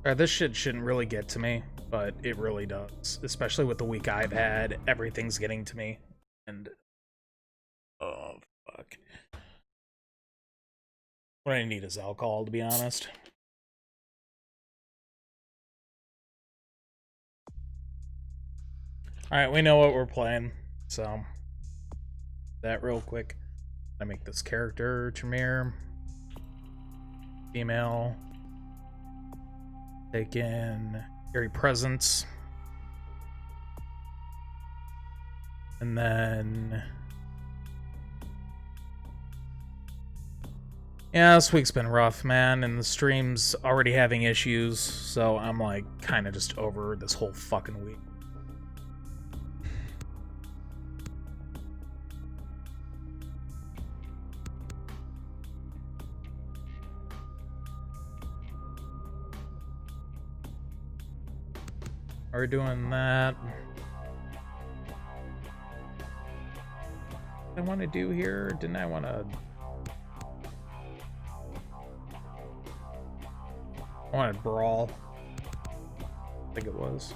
This shit shouldn't really get to me, but it really does. Especially with the week I've had, everything's getting to me. And oh fuck. What I need is alcohol, to be honest. Alright, we know what we're playing, so that real quick. I make this character, Tremere. Female. Take in Eerie Presence. And then... yeah, this week's been rough, man, and the stream's already having issues, so I'm like kind of just over this whole fucking week. Are we doing that? What I want to do here? Didn't I want to... I wanted Brawl. I think it was.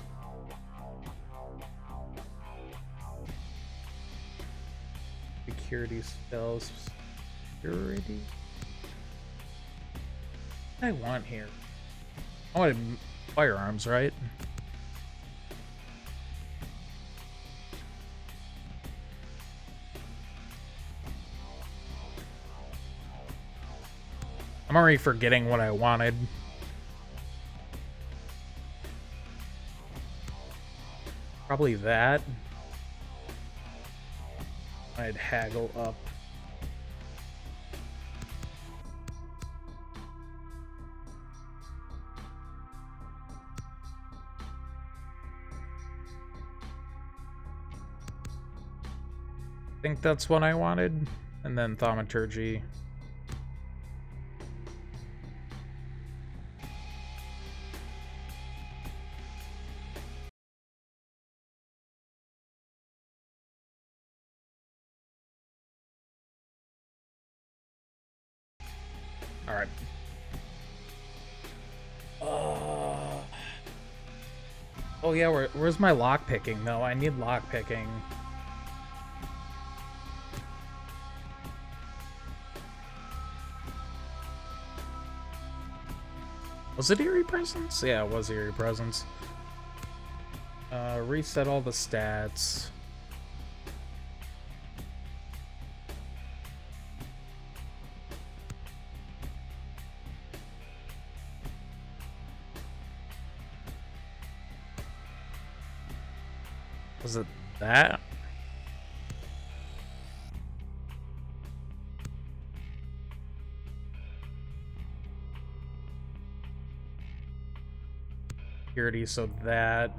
Security spells. Security? What do I want here? I wanted firearms, right? I'm already forgetting what I wanted. Probably that. I'd haggle up. I think that's what I wanted. And then Thaumaturgy. Alright. Oh yeah, where's my lockpicking though? I need lockpicking. Was it Eerie Presence? Yeah, it was Eerie Presence. Reset all the stats. Was it that? Security, so that.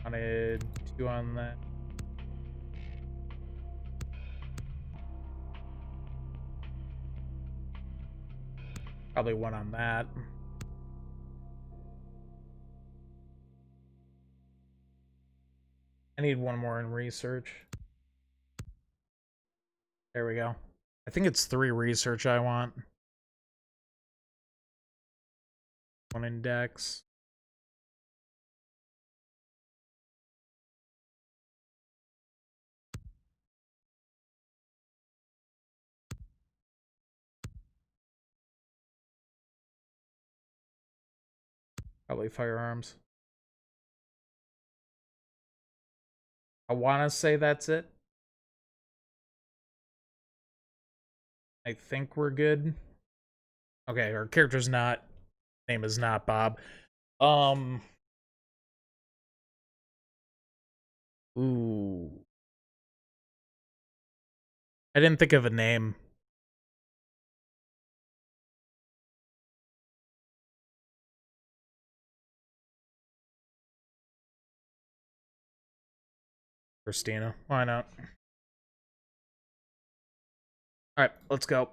Wanted 2 on that. Probably 1 on that. I need 1 more in research. There we go. I think it's 3 research I want. 1 index. Probably firearms. I want to say that's it. I think we're good. Okay, our character's not... name is not Bob. Ooh. I didn't think of a name. Christina. Why not? Alright, let's go.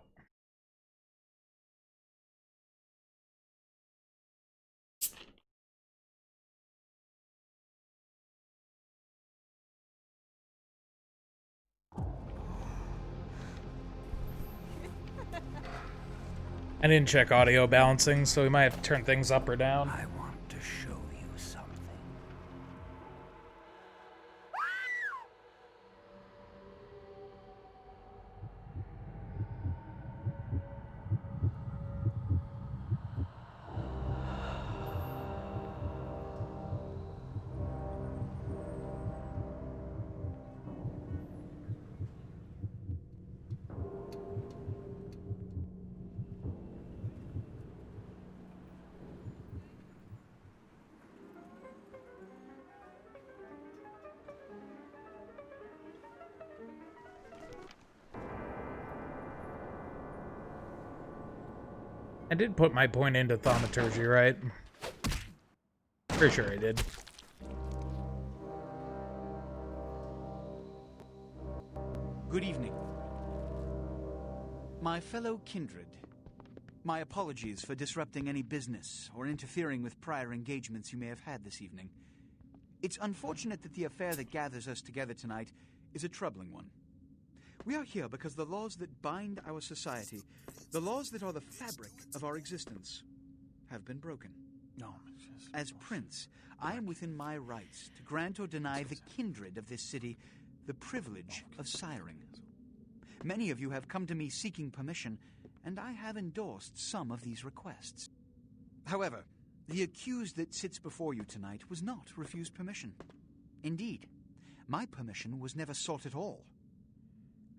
I didn't check audio balancing, so we might have to turn things up or down. I want to show you something. I did put my point into thaumaturgy, right? Pretty sure I did. Good evening. My fellow kindred, my apologies for disrupting any business or interfering with prior engagements you may have had this evening. It's unfortunate that the affair that gathers us together tonight is a troubling one. We are here because the laws that bind our society, the laws that are the fabric of our existence, have been broken. As Prince, I am within my rights to grant or deny the kindred of this city the privilege of siring. Many of you have come to me seeking permission, and I have endorsed some of these requests. However, the accused that sits before you tonight was not refused permission. Indeed, my permission was never sought at all.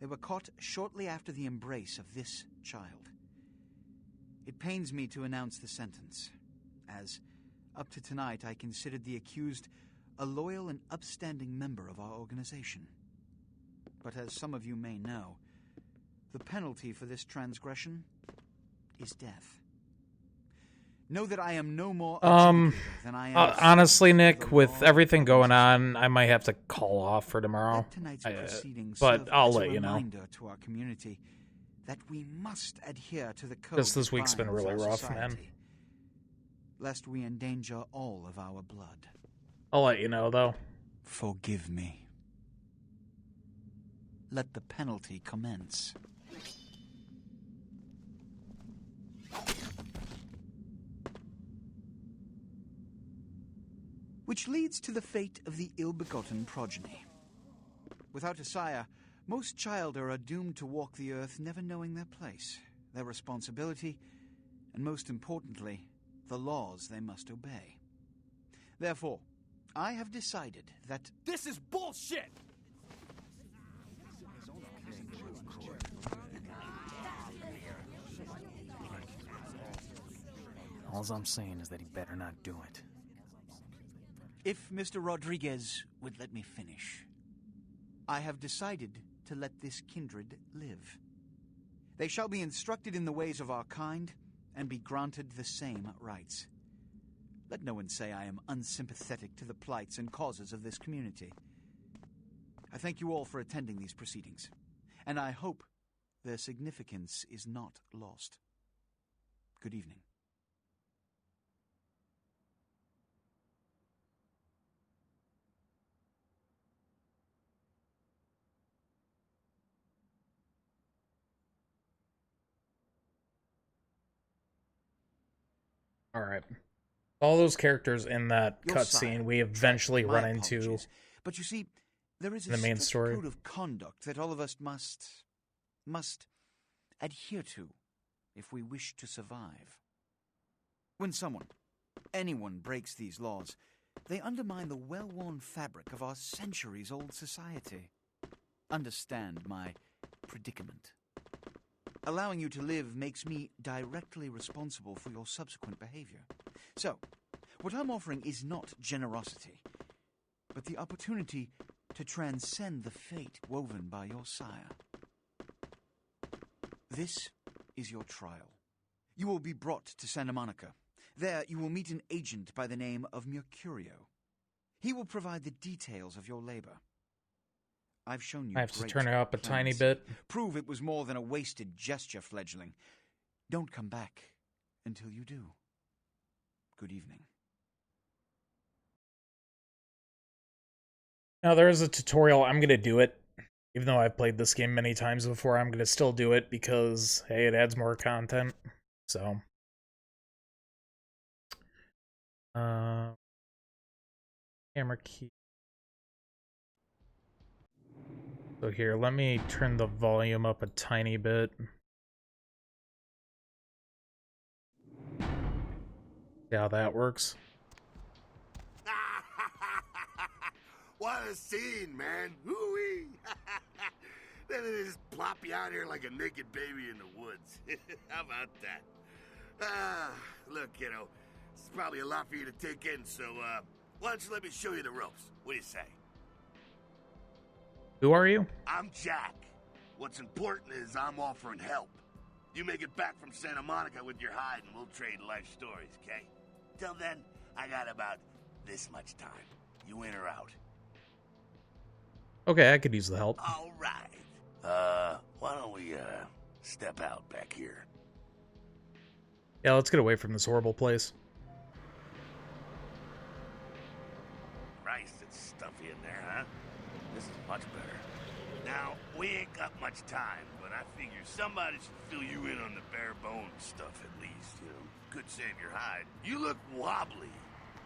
They were caught shortly after the embrace of this child. It pains me to announce the sentence, as up to tonight I considered the accused a loyal and upstanding member of our organization. But as some of you may know, the penalty for this transgression is death. Know that I am no more than I am. Honestly, Nick, with everything going on, I might have to call off for tomorrow. But I'll let you know. To our community that we must adhere to the code. Just this week's been really rough, man. Lest we endanger all of our blood. I'll let you know, though. Forgive me. Let the penalty commence. Which leads to the fate of the ill-begotten progeny. Without a sire, most childer are doomed to walk the earth never knowing their place, their responsibility, and most importantly, the laws they must obey. Therefore, I have decided that... This is bullshit! All I'm saying is that he better not do it. If Mr. Rodriguez would let me finish, I have decided to let this kindred live. They shall be instructed in the ways of our kind and be granted the same rights. Let no one say I am unsympathetic to the plights and causes of this community. I thank you all for attending these proceedings, and I hope their significance is not lost. Good evening. All right. All those characters in that cutscene we eventually run into. But you see, there is the main strict story code of conduct that all of us must adhere to if we wish to survive. When anyone breaks these laws, they undermine the well-worn fabric of our centuries-old society. Understand my predicament. Allowing you to live makes me directly responsible for your subsequent behavior. So, what I'm offering is not generosity, but the opportunity to transcend the fate woven by your sire. This is your trial. You will be brought to Santa Monica. There you will meet an agent by the name of Mercurio. He will provide the details of your labor. I've shown you. I have to turn it up a tiny bit. Prove it was more than a wasted gesture, fledgling. Don't come back until you do. Good evening. Now, there is a tutorial. I'm going to do it. Even though I've played this game many times before, I'm going to still do it because, hey, it adds more content. So, camera key. So here, let me turn the volume up a tiny bit. See how that works. What a scene, man. Hoo-wee. Then they just plop you out here like a naked baby in the woods. How about that? Look, kiddo, it's probably a lot for you to take in, so, why don't you let me show you the ropes? What do you say? Who are you? I'm Jack. What's important is I'm offering help. You make it back from Santa Monica with your hide and we'll trade life stories, okay? Till then, I got about this much time. You in or out? Okay, I could use the help. All right. Why don't we, step out back here? Yeah, let's get away from this horrible place. Christ, it's stuffy in there, huh? This is much better. Now, we ain't got much time, but I figure somebody should fill you in on the bare bones stuff at least, you know? Could save your hide. You look wobbly.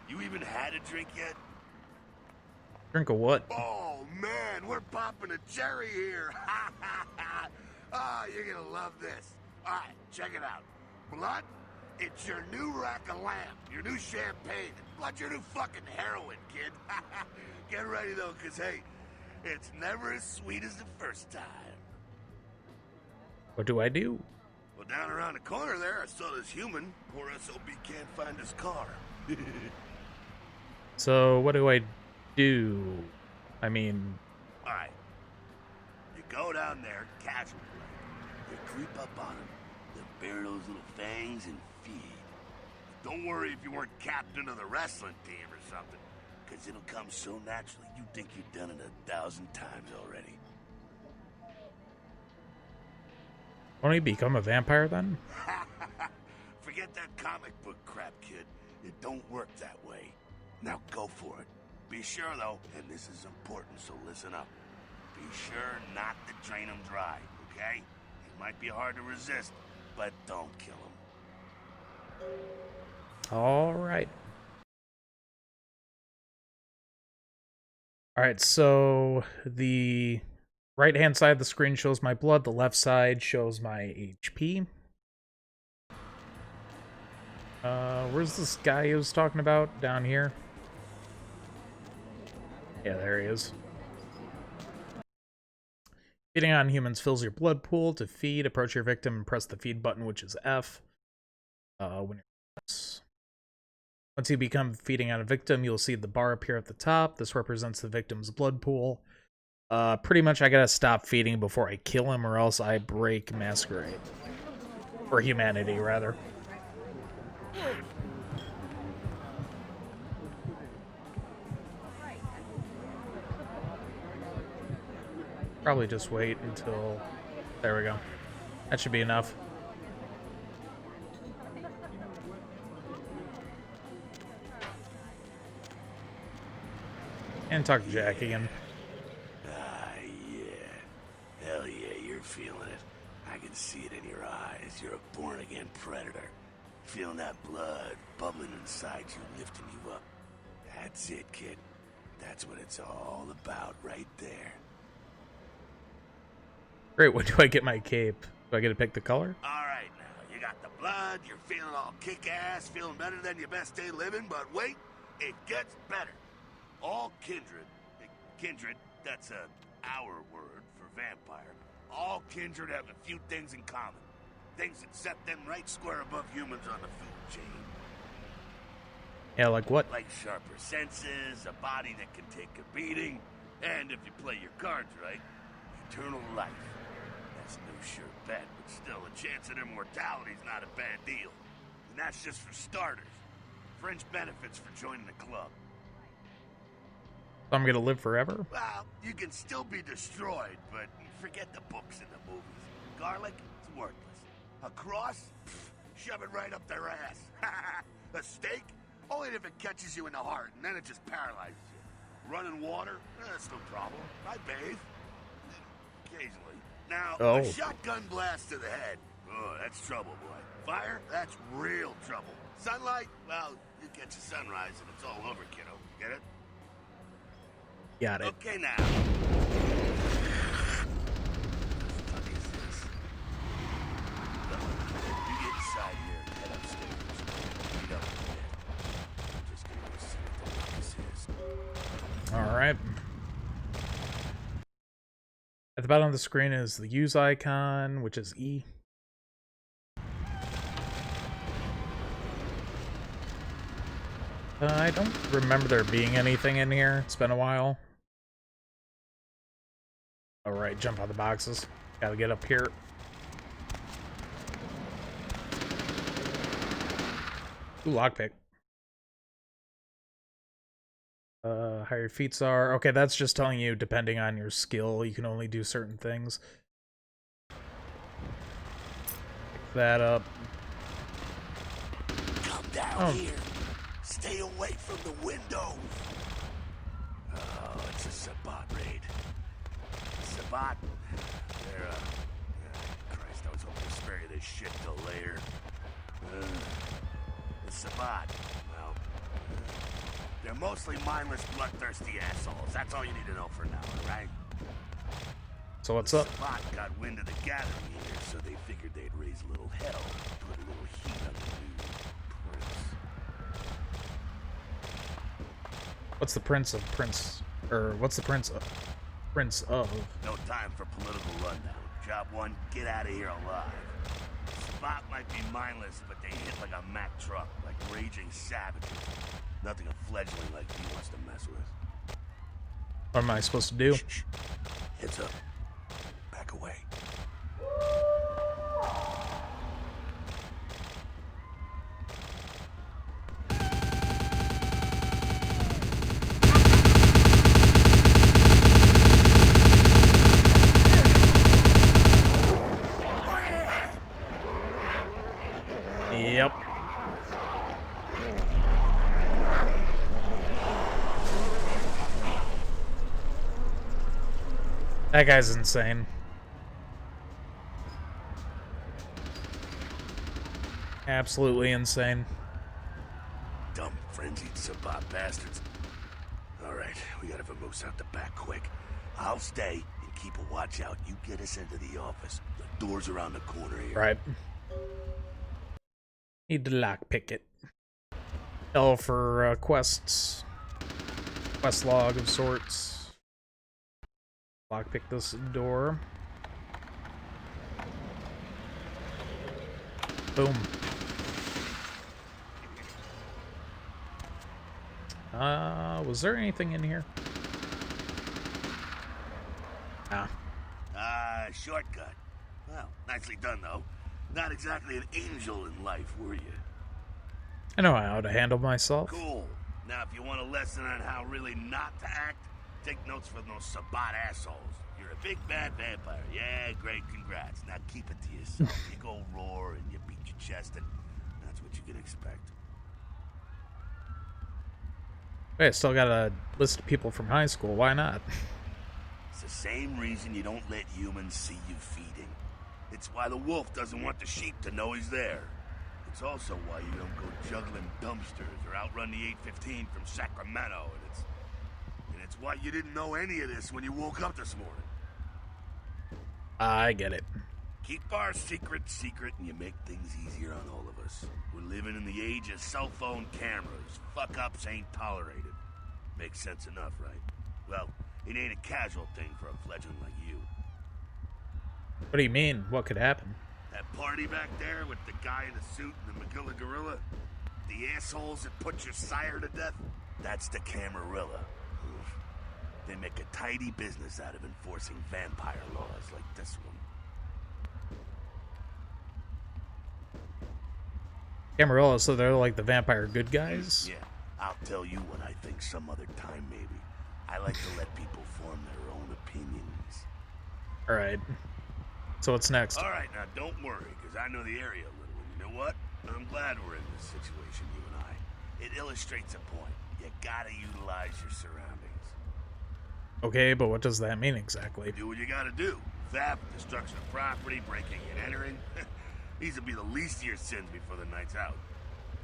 You even had a drink yet? Drink of what? Oh, man, we're popping a cherry here. Oh, you're gonna love this. All right, check it out. Blood, it's your new rack of lamb, your new champagne. Blood, your new fucking heroin, kid. Get ready, though, because, hey, it's never as sweet as the first time. What do I do? Well, down around the corner there, I saw this human. Poor SOB can't find his car. So, what do I do? I mean... All right. You go down there, casually. You creep up on him. You bare those little fangs and feed. Don't worry if you weren't captain of the wrestling team or something, because it'll come so naturally you think you've done it 1,000 times already. Won't he become a vampire then? Forget that comic book crap, kid. It don't work that way. Now go for it. Be sure, though, and this is important, so listen up. Be sure not to drain him dry, okay? It might be hard to resist, but don't kill him. Alright. Alright, so the right-hand side of the screen shows my blood, the left side shows my HP. Where's this guy he was talking about? Down here? Yeah, there he is. Feeding on humans fills your blood pool. To feed, approach your victim and press the feed button, which is F. Once you become feeding on a victim, you'll see the bar appear at the top. This represents the victim's blood pool. Pretty much I gotta stop feeding before I kill him or else I break Masquerade. Or humanity, rather. Probably just wait until... There we go. That should be enough. And talk to Jack again. Ah, yeah. Hell yeah, you're feeling it. I can see it in your eyes. You're a born-again predator. Feeling that blood bubbling inside you, lifting you up. That's it, kid. That's what it's all about right there. Great, when do I get my cape? Do I get to pick the color? All right, now, you got the blood, you're feeling all kick-ass, feeling better than your best day living, but wait, it gets better. All kindred, that's our word for vampire, all kindred have a few things in common. Things that set them right square above humans on the food chain. Yeah, like what? Like sharper senses, a body that can take a beating, and if you play your cards right, eternal life. That's no sure bet, but still, a chance at immortality's not a bad deal. And that's just for starters. Fringe benefits for joining the club. So I'm gonna live forever? Well, you can still be destroyed, but forget the books and the movies. Garlic, it's worthless. A cross? Pfft, shove it right up their ass. A stake? Only if it catches you in the heart, and then it just paralyzes you. Running water? That's no problem. I bathe. Occasionally. Now, a shotgun blast to the head. Oh, that's trouble, boy. Fire? That's real trouble. Sunlight? Well, you catch a sunrise and it's all over, kiddo. Get it? Got it. Okay, now. What the fuck is this? Look, you get inside here and head upstairs. You don't get it. I'm just gonna go see what the fuck this is. Alright. At the bottom of the screen is the use icon, which is E. I don't remember there being anything in here. It's been a while. Alright, jump on the boxes. Gotta get up here. Ooh, lockpick. How your feats are. Okay, that's just telling you, depending on your skill, you can only do certain things. Pick that up. Come down here. Stay away from the windows. Oh, it's a Sabbat raid. Sabbat? They're, Christ, I was hoping to spare you this shit till later. The Sabbat, well, they're mostly mindless, bloodthirsty assholes. That's all you need to know for now, alright? So what's up? Sabbat got wind of the gathering here, so they figured they'd raise a little hell, put a little heat on the new prince. What's the prince of prince? Or what's the prince of? Prince of? No time for political rundown. Job one, get out of here alive. Sabbat might be mindless, but they hit like a Mack truck, like raging savages. Nothing a fledgling like you wants to mess with. What am I supposed to do? Shh. Heads up. Back away. Yep. That guy's insane. Absolutely insane. Dumb, frenzied Sabbat bastards. Alright, we gotta vamoose out the back quick. I'll stay and keep a watch out. You get us into the office. The door's around the corner here. Right. Need to lockpick it. L for quests. Quest log of sorts. Lockpick this door. Boom. Was there anything in here? Shortcut. Well, nicely done, though. Not exactly an angel in life, were you? I know how to handle myself. Cool. Now, if you want a lesson on how really not to act, take notes from those Sabbat assholes. You're a big bad vampire. Yeah, great, congrats. Now keep it to yourself. You go roar and you beat your chest, and that's what you can expect. Wait, I still got a list of people from high school. Why not? It's the same reason you don't let humans see you feeding. It's why the wolf doesn't want the sheep to know he's there. It's also why you don't go juggling dumpsters or outrun the 815 from Sacramento, and it's why you didn't know any of this when you woke up this morning. I get it. Keep our secret, and you make things easier on all of us. We're living in the age of cell phone cameras. Fuck-ups ain't tolerated. Makes sense enough, right? Well, it ain't a casual thing for a fledgling like you. What do you mean? What could happen? That party back there with the guy in the suit and the Magilla Gorilla? The assholes that put your sire to death? That's the Camarilla. They make a tidy business out of enforcing vampire laws like this one. Camarilla, so they're like the vampire good guys? Yeah, I'll tell you what I think some other time, maybe. I like to let people form their own opinions. Alright. So what's next? Alright, now don't worry, because I know the area a little. And you know what? I'm glad we're in this situation, you and I. It illustrates a point. You gotta utilize your surroundings. Okay, but what does that mean exactly? Do what you gotta do. Theft, destruction of property, breaking and entering. These will be the least of your sins before the night's out.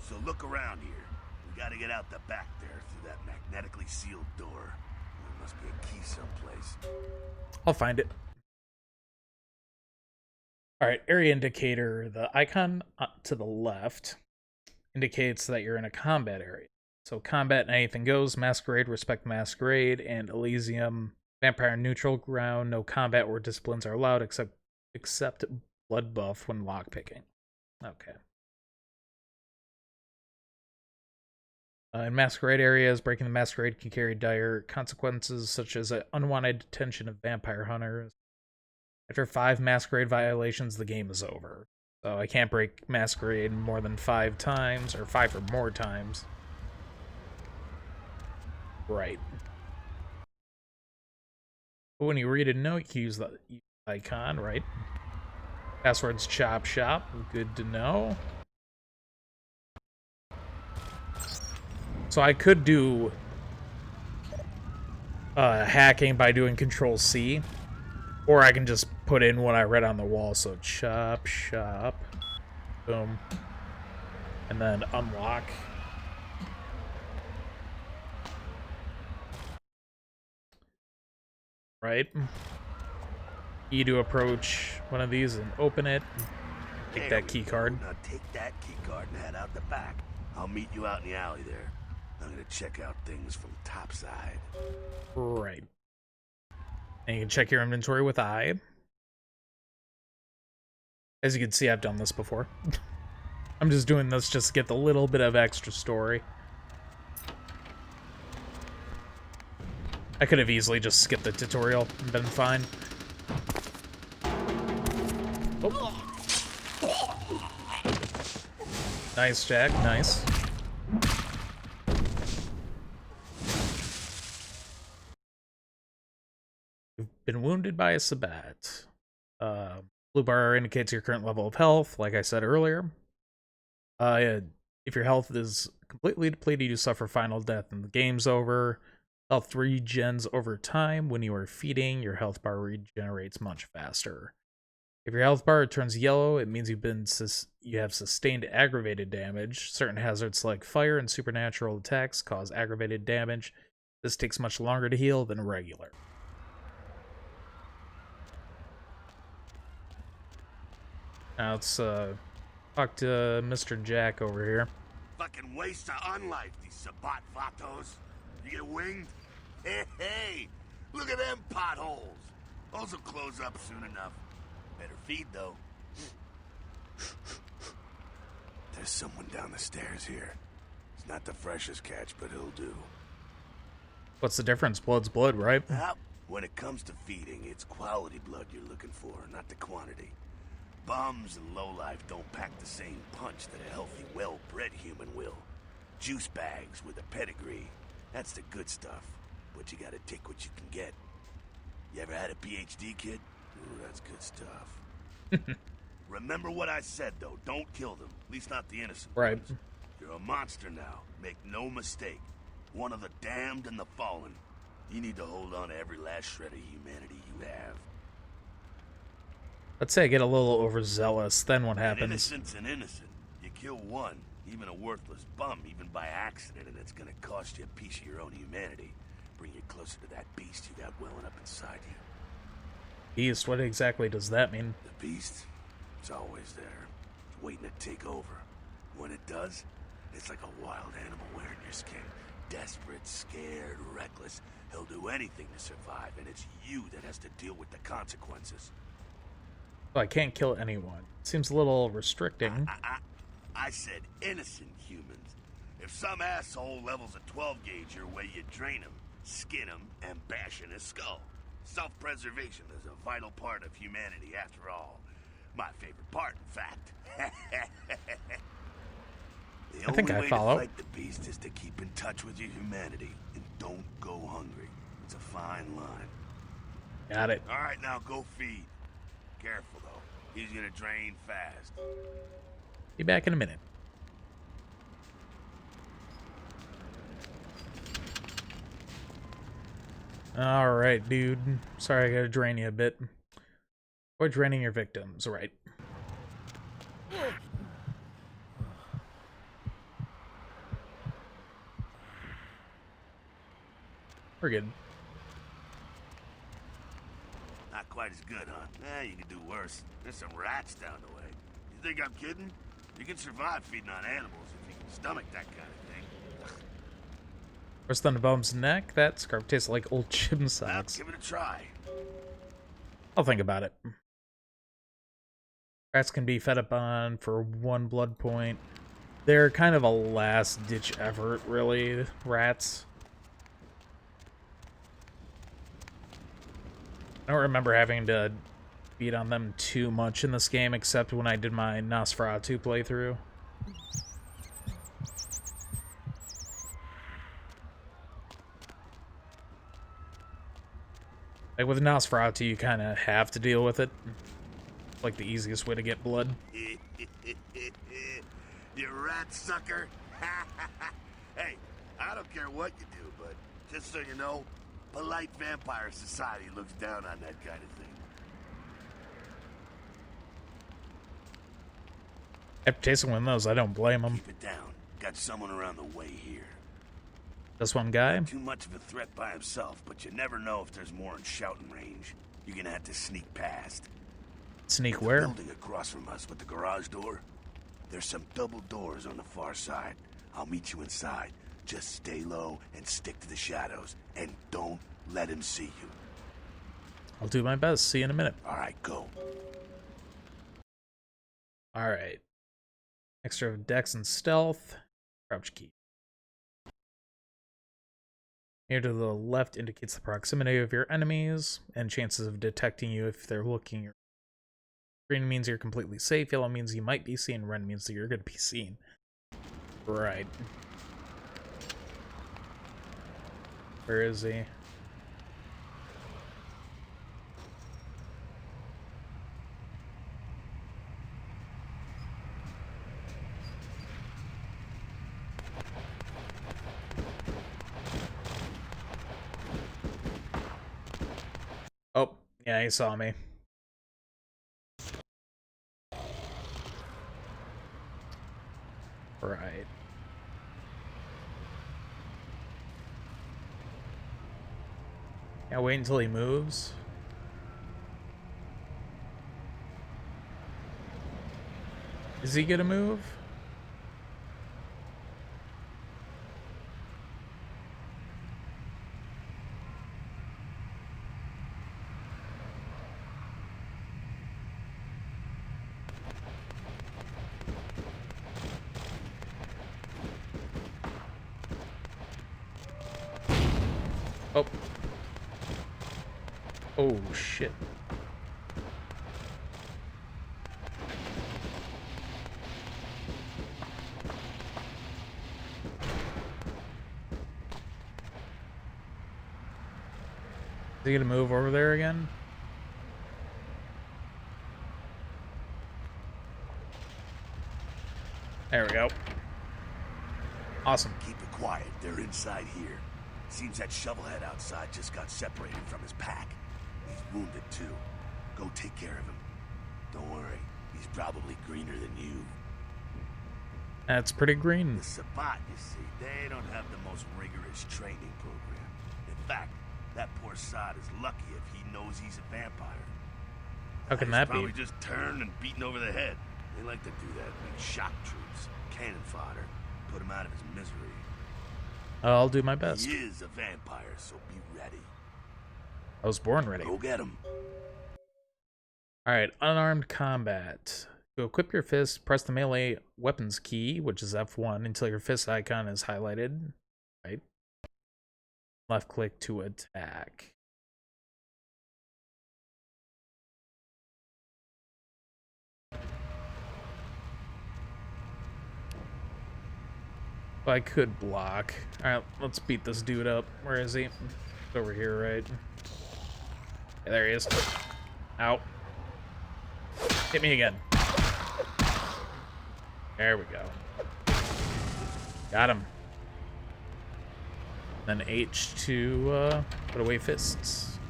So look around here. We gotta get out the back there through that magnetically sealed door. There must be a key someplace. I'll find it. Alright, area indicator. The icon to the left indicates that you're in a combat area. So combat and anything goes, Masquerade, respect Masquerade, and Elysium, Vampire neutral ground, no combat or disciplines are allowed except blood buff when lockpicking. Okay. In Masquerade areas, breaking the Masquerade can carry dire consequences, such as unwanted detention of vampire hunters. After 5 Masquerade violations, the game is over. So I can't break Masquerade more than 5 times, or 5 or more times. Right. But when you read a note, you use the icon, right? Password's Chop Shop. Good to know. So I could do hacking by doing Control-C. Or I can just put in what I read on the wall. So Chop Shop. Boom. And then unlock. Right? E to approach one of these and open it. Take that key card. Now take that key card and head out the back. I'll meet you out in the alley there. I'm gonna check out things from topside. Right. And you can check your inventory with I. As you can see, I've done this before. I'm just doing this just to get the little bit of extra story. I could have easily just skipped the tutorial and been fine. Oh. Nice, Jack. Nice. You've been wounded by a Sabat. Blue bar indicates your current level of health, like I said earlier. If your health is completely depleted, you suffer final death and the game's over. Health regens over time. When you are feeding, your health bar regenerates much faster. If your health bar turns yellow, it means you have sustained aggravated damage. Certain hazards like fire and supernatural attacks cause aggravated damage. This takes much longer to heal than regular. Now let's talk to Mr. Jack over here. Fucking waste of unlife, these Sabat vatos. You get winged? Hey, look at them potholes. Those will close up soon enough. Better feed, though. There's someone down the stairs here. It's not the freshest catch, but he'll do. What's the difference? Blood's blood, right? Well, when it comes to feeding, it's quality blood you're looking for, not the quantity. Bums and lowlife don't pack the same punch that a healthy, well-bred human will. Juice bags with a pedigree. That's the good stuff. But you gotta take what you can get. You ever had a PhD, kid? Ooh, that's good stuff. Remember what I said, though. Don't kill them. At least not the innocent Right. ones. You're a monster now. Make no mistake. One of the damned and the fallen. You need to hold on to every last shred of humanity you have. Let's say I get a little overzealous, then what An happens? innocent's an innocent. You kill one, even a worthless bum, even by accident, and it's gonna cost you a piece of your own humanity. Bring you closer to that beast you got welling up inside you. Beast, what exactly does that mean? The beast, it's always there. It's waiting to take over. When it does, it's like a wild animal wearing your skin. Desperate, scared, reckless. He'll do anything to survive, and it's you that has to deal with the consequences. Oh, I can't kill anyone. Seems a little restricting. I said innocent humans. If some asshole levels a 12 gauge your way, you drain him, skin him, and bash in his skull. Self-preservation is a vital part of humanity after all. My favorite part, in fact. I think I follow. The only way to fight the beast is to keep in touch with your humanity and don't go hungry. It's a fine line. Got it. All right, now go feed. Careful, though. He's gonna drain fast. Be back in a minute. Alright, dude. Sorry I gotta drain you a bit. Avoid draining your victims, right. We're good. Not quite as good, huh? You can do worse. There's some rats down the way. You think I'm kidding? You can survive feeding on animals if you can stomach that kind of thing. Worse than a bum's neck? That scarf tastes like old gym Well, socks. give it a try. I'll think about it. Rats can be fed up on for 1 blood point. They're kind of a last-ditch effort, really, rats. I don't remember having to beat on them too much in this game, except when I did my Nosferatu playthrough. Like, with Nosferatu, you kind of have to deal with it. Like, the easiest way to get blood. You rat sucker. Hey, I don't care what you do, but just so you know, polite vampire society looks down on that kind of thing. After tasting one of those, I don't blame them. Keep it down. Got someone around the way here. This one guy? Too much of a threat by himself, but you never know if there's more in shouting range. You're gonna have to sneak past. Sneak The where? building across from us with the garage door. There's some double doors on the far side. I'll meet you inside. Just stay low and stick to the shadows. And don't let him see you. I'll do my best. See you in a minute. Alright, go. Alright. Extra dex and stealth. Crouch key. Here to the left indicates the proximity of your enemies and chances of detecting you if they're looking. Green means you're completely safe. Yellow means you might be seen. Red means that you're going to be seen. Right. Where is he? Oh, yeah, he saw me. Right. Yeah, wait until he moves. Is he gonna move? Oh. Oh, shit. Is he gonna move over there again? There we go. Awesome. Keep it quiet. They're inside here. Seems that shovelhead outside just got separated from his pack. He's wounded too. Go take care of him. Don't worry. He's probably greener than you. That's pretty green. The Sabbat, you see, they don't have the most rigorous training program. In fact, that poor sod is lucky if he knows he's a vampire. How can He's that be? probably just turned and beaten over the head. They like to do that. Make shock troops, cannon fodder, put him out of his misery. I'll do my best. He is a vampire, so be ready. I was born ready. Go get him. Alright, unarmed combat. To equip your fist, press the melee weapons key, which is F1, until your fist icon is highlighted. Right. Left click to attack. I could block. Alright, let's beat this dude up. Where is he? He's over here, right? Yeah, there he is. Ow. Hit me again. There we go. Got him. Then H to put away fists.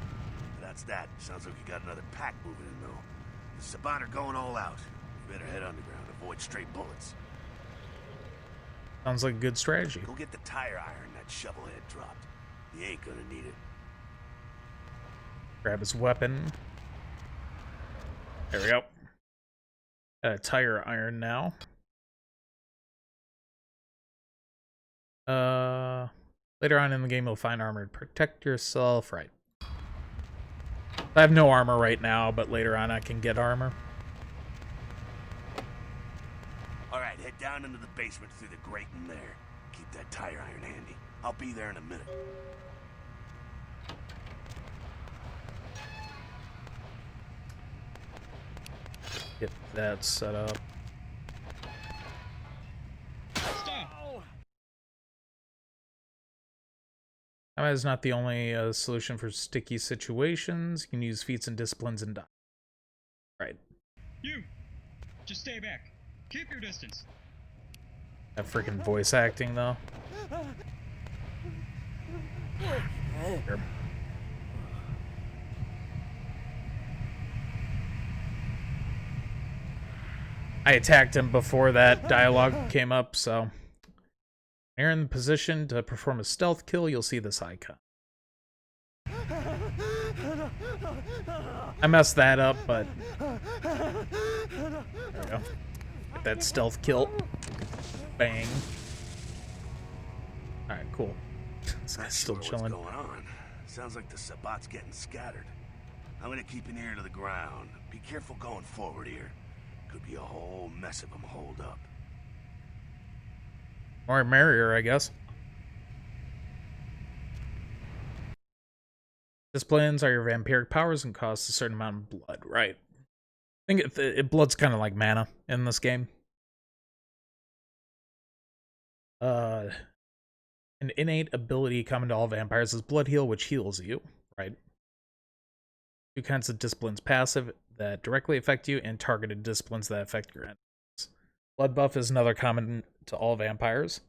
That's that. Sounds like you got another pack moving in, though. The Sabbat are going all out. Better head underground, avoid straight bullets. Sounds like a good strategy. Go get the tire iron that shovelhead dropped. You ain't gonna need it. Grab his weapon. There we go. Got a tire iron now. Later on in the game, you'll find armor to protect yourself. Right. I have no armor right now, but later on I can get armor. Alright, head down into the basement through the grate in there. Keep that tire iron handy. I'll be there in a minute. Get that set up. That is not the only solution for sticky situations. You can use feats and disciplines and die. Right. You! Just stay back. Keep your distance. That freaking voice acting, though. Here. I attacked him before that dialogue came up, so... When you're in the position to perform a stealth kill, you'll see this icon. I messed that up, but... There we go. Get that stealth kill. Bang. Alright, cool. This guy's still chilling. What's going on? Sounds like the Sabbat's getting scattered. I'm gonna keep an ear to the ground. Be careful going forward here. Could be a whole mess of them holed up. More merrier, I guess. Disciplines are your vampiric powers and cost a certain amount of blood, right? I think blood's kind of like mana in this game. An innate ability common to all vampires is Blood Heal, which heals you, right? Two kinds of disciplines: passive that directly affect you, and targeted disciplines that affect your enemies. Blood Buff is another common to all vampires.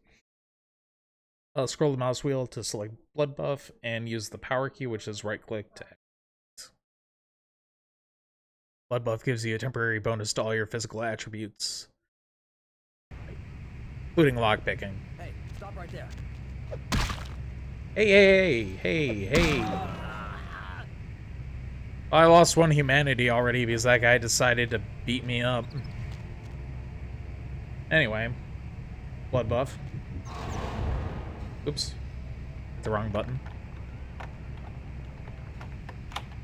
Scroll the mouse wheel to select Blood Buff, and use the power key, which is right-click to activate. Blood Buff gives you a temporary bonus to all your physical attributes, including lockpicking. Hey, stop right there. Hey. I lost one humanity already because that guy decided to beat me up. Anyway, Blood Buff. Oops. Hit the wrong button.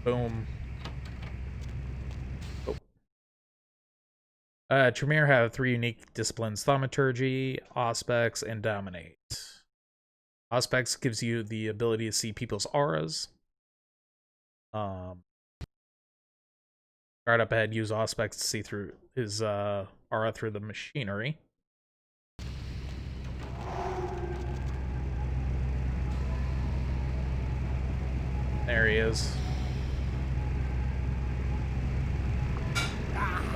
Boom. Oh. Tremere have 3 unique disciplines: Thaumaturgy, Auspex, and Dominate. Auspex gives you the ability to see people's auras. Guard up ahead, use Auspex to see through his aura through the machinery. There he is.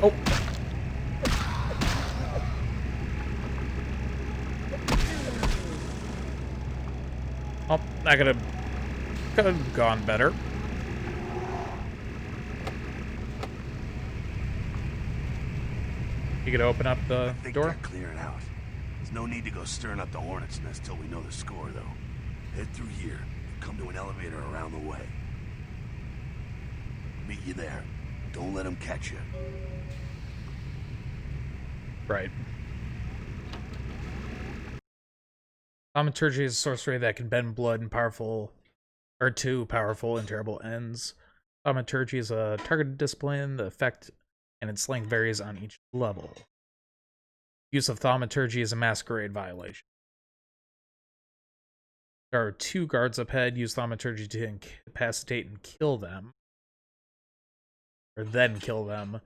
Oh! Oh, that could have gone better. You could open up the door? They're clearing out. There's no need to go stirring up the hornet's nest till we know the score, though. Head through here and come to an elevator around the way. Meet you there. Don't let them catch you. Right. Thaumaturgy is a sorcery that can bend blood to powerful and terrible ends. Thaumaturgy is a targeted discipline. The effect and its length varies on each level. Use of Thaumaturgy is a Masquerade violation. There are 2 guards up ahead. Use Thaumaturgy to incapacitate and kill them. Or then kill them.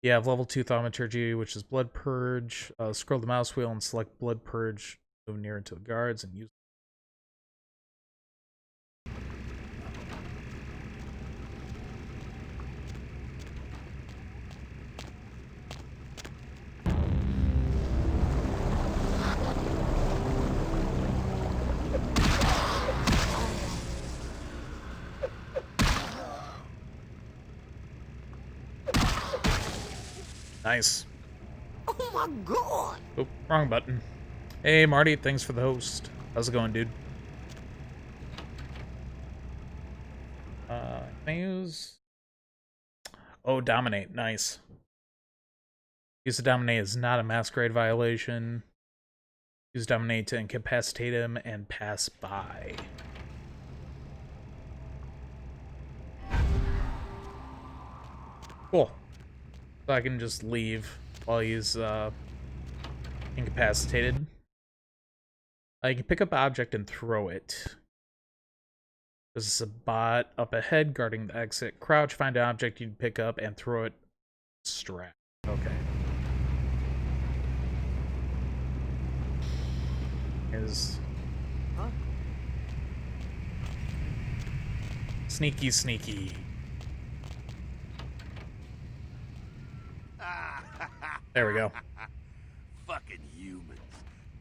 You have level 2 Thaumaturgy, which is Blood Purge. Scroll the mouse wheel and select Blood Purge. Move near into the guards and use. Nice. Oh my god! Oh, wrong button. Hey, Marty, thanks for the host. How's it going, dude? Can I use... Oh, Dominate. Nice. Use to Dominate is not a Masquerade violation. Use Dominate to incapacitate him and pass by. Cool. So I can just leave while he's incapacitated. I can pick up an object and throw it. There's a bot up ahead guarding the exit. Crouch, find an object you'd pick up and throw it. Strap. Okay. Is sneaky, sneaky. There we go. Fucking humans.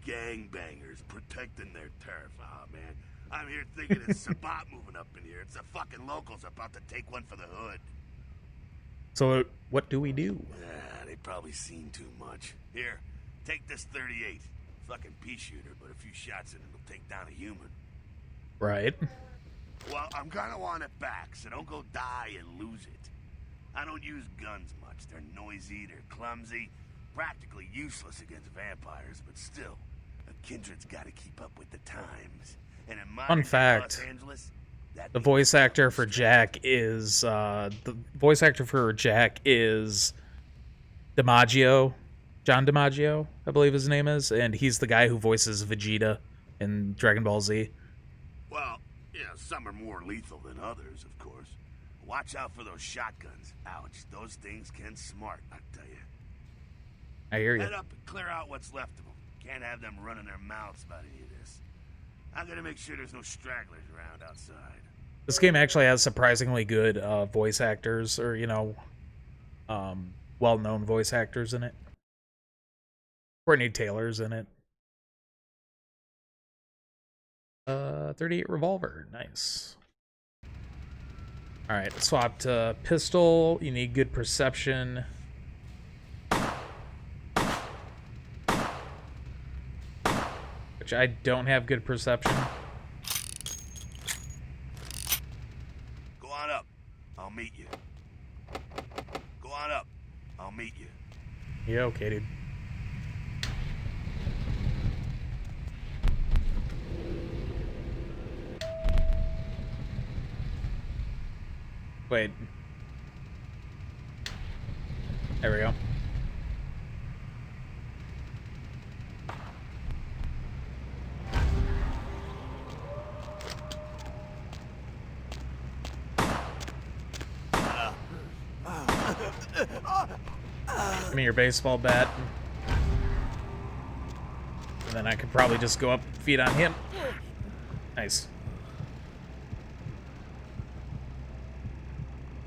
Gangbangers protecting their turf. Oh, man. I'm here thinking it's Sabat moving up in here. It's the fucking locals about to take one for the hood. So, what do we do? They probably seen too much. Here, take this 38. Fucking pea shooter, but a few shots in it will take down a human. Right. Well, I'm gonna want it back, so don't go die and lose it. I don't use guns much. They're noisy, they're clumsy, practically useless against vampires, but still, a kindred's gotta keep up with the times. And in Fun fact, Los Angeles, the voice actor for Jack is DiMaggio. John DiMaggio, I believe his name is, and he's the guy who voices Vegeta in Dragon Ball Z. Well, yeah, some are more lethal than others, of course. Watch out for those shotguns. Ouch, those things can smart, I tell you. I hear you. Head up and clear out what's left of them. Can't have them running their mouths about any of this. I'm gonna make sure there's no stragglers around outside. This game actually has surprisingly good voice actors, or, well-known voice actors in it. Courtney Taylor's in it. 38 revolver, nice. Alright, swap to pistol. You need good perception. Which I don't have good perception. Go on up. I'll meet you. Go on up. I'll meet you. Yeah, okay, dude. Wait. There we go. Give me your baseball bat. And then I could probably just go up, feed on him. Nice.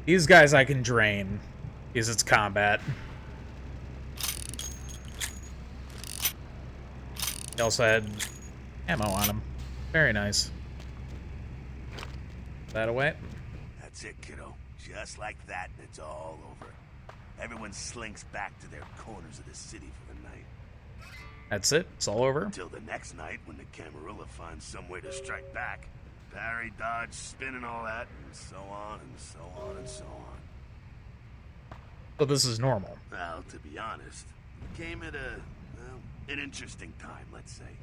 These guys I can drain, because it's combat. He also had ammo on him. Very nice. That away. That's it, kiddo. Just like that, and it's all over. Everyone slinks back to their corners of the city for the night. That's it. It's all over. Until the next night, when the Camarilla finds some way to strike back. Parry, dodge, spin, and all that, and so on, and so on, and so on. So this is normal. Well, to be honest, it came at an interesting time, let's say.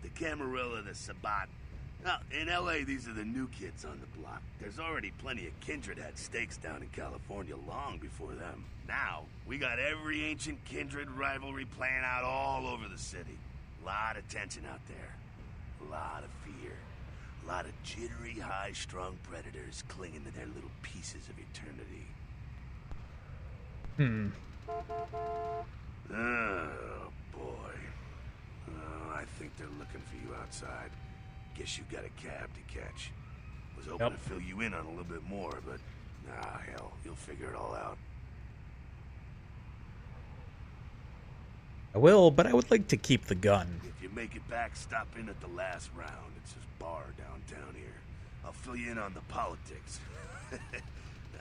The Camarilla, the Sabat. Now, in LA, these are the new kids on the block. There's already plenty of Kindred had stakes down in California long before them. Now, we got every ancient Kindred rivalry playing out all over the city. A lot of tension out there. A lot of fear. A lot of jittery, high-strung predators clinging to their little pieces of eternity. Oh, boy. Oh, I think they're looking for you outside. Guess you got a cab to catch. Was hoping to fill you in on a little bit more, but hell, you'll figure it all out. I will, but I would like to keep the gun. If you make it back, stop in at the last round. It's this bar downtown here. I'll fill you in on the politics. Now,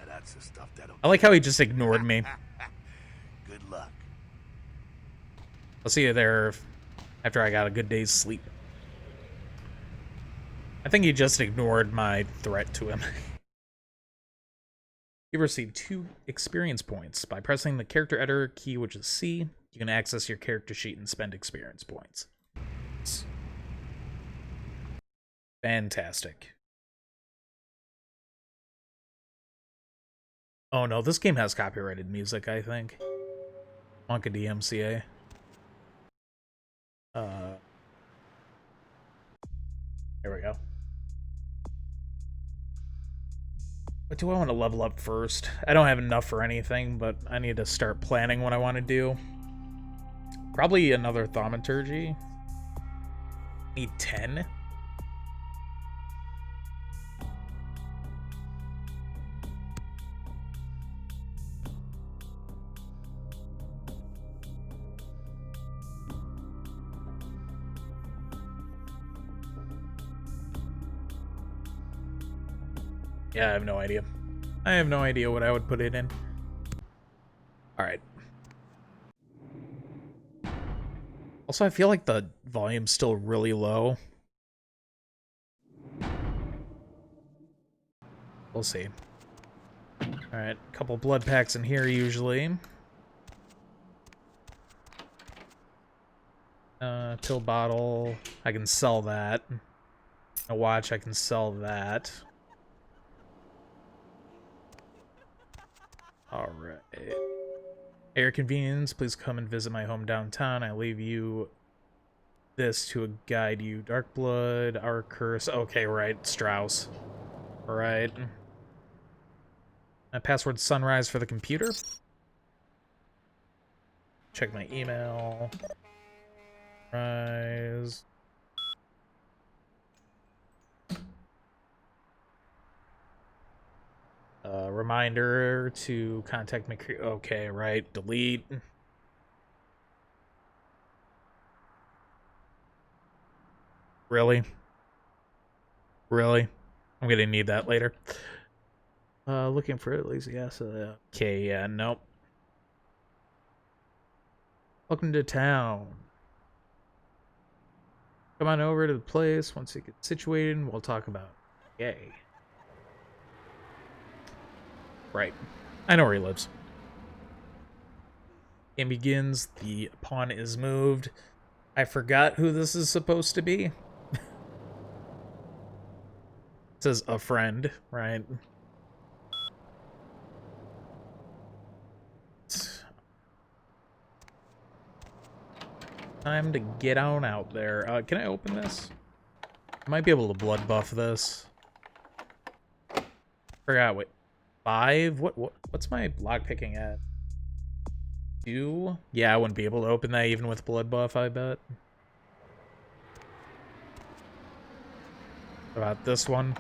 that's the stuff that'll... I like how he just ignored me. Good luck. I'll see you there after I got a good day's sleep. I think he just ignored my threat to him. You receive 2 experience points. By pressing the character editor key, which is C, you can access your character sheet and spend experience points. Fantastic. Oh no, this game has copyrighted music, I think. Wonka DMCA. Here we go. What do I want to level up first? I don't have enough for anything, but I need to start planning what I want to do. Probably another thaumaturgy. Need 10. Yeah, I have no idea. I have no idea what I would put it in. Alright. Also, I feel like the volume's still really low. We'll see. Alright, a couple blood packs in here usually. Pill bottle. I can sell that. A watch, I can sell that. Alright. At your convenience, please come and visit my home downtown. I leave you this to guide you. Dark blood, our curse. Okay, right. Strauss. Alright. My password sunrise for the computer. Check my email. Rise. Reminder to contact McCree. Okay, right. Delete. Really? Really? I'm gonna need that later. Looking for it, lazy ass. Okay, yeah, nope. Welcome to town. Come on over to the place. Once you get situated, we'll talk about it. Yay. Right. I know where he lives. Game begins. The pawn is moved. I forgot who this is supposed to be. It says a friend, right? Time to get on out there. Can I open this? I might be able to blood buff this. Forgot, wait. 5? What's my lockpicking at? 2? Yeah, I wouldn't be able to open that even with blood buff, I bet. What about this one?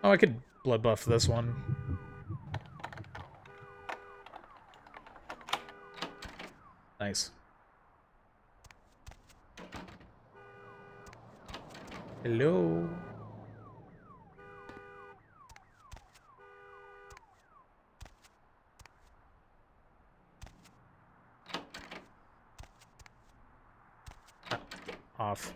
Oh, I could blood buff this one. Nice. Hello. Off.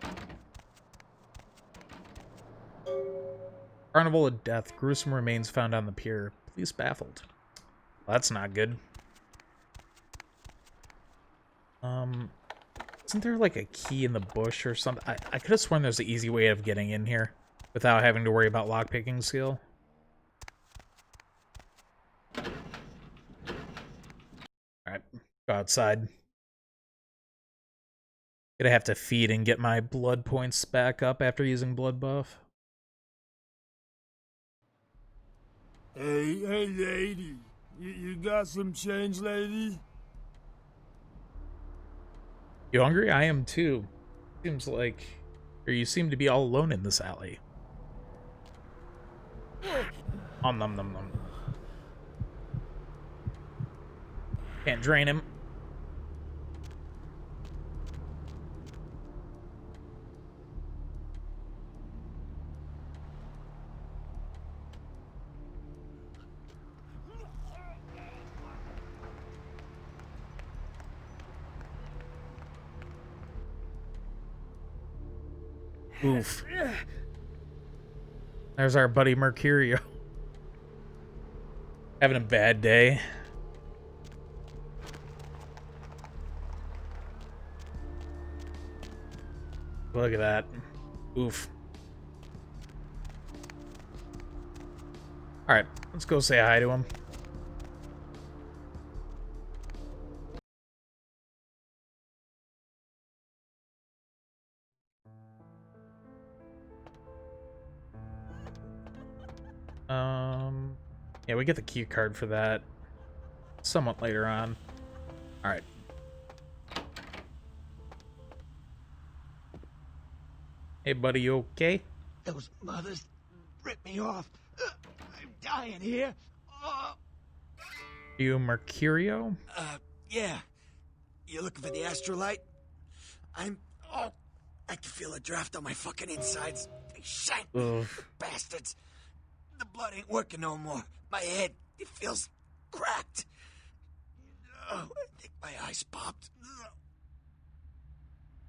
Carnival of Death. Gruesome remains found on the pier. Police baffled. Well, that's not good. Isn't there like a key in the bush or something? I could have sworn there's an easy way of getting in here without having to worry about lockpicking skill. Alright, go outside. Gonna have to feed and get my blood points back up after using blood buff. Hey, lady. You got some change, lady? You hungry? I am too. Seems like... Or you seem to be all alone in this alley. Nom nom nom nom. Can't drain him. Oof. There's our buddy Mercurio. Having a bad day. Look at that. Oof. Alright, let's go say hi to him. Yeah, we get the key card for that somewhat later on. Alright. Hey, buddy, you okay? Those mothers ripped me off. I'm dying here. You Mercurio? Yeah. You looking for the astrolite? I can feel a draft on my fucking insides. They shank me, bastards. The blood ain't working no more. My head, it feels cracked. Oh, I think my eyes popped.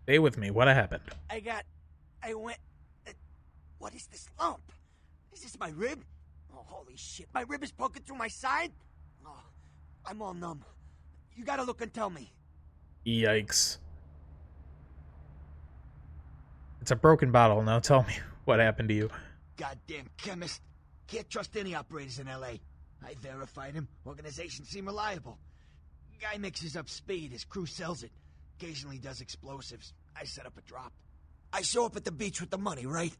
Stay with me. What happened? What is this lump? Is this my rib? Oh, holy shit. My rib is poking through my side? Oh, I'm all numb. You gotta look and tell me. Yikes. It's a broken bottle. Now tell me what happened to you. Goddamn chemist. Can't trust any operators in L.A. I verified him. Organization seem reliable. Guy mixes up speed. His crew sells it. Occasionally does explosives. I set up a drop. I show up at the beach with the money, right?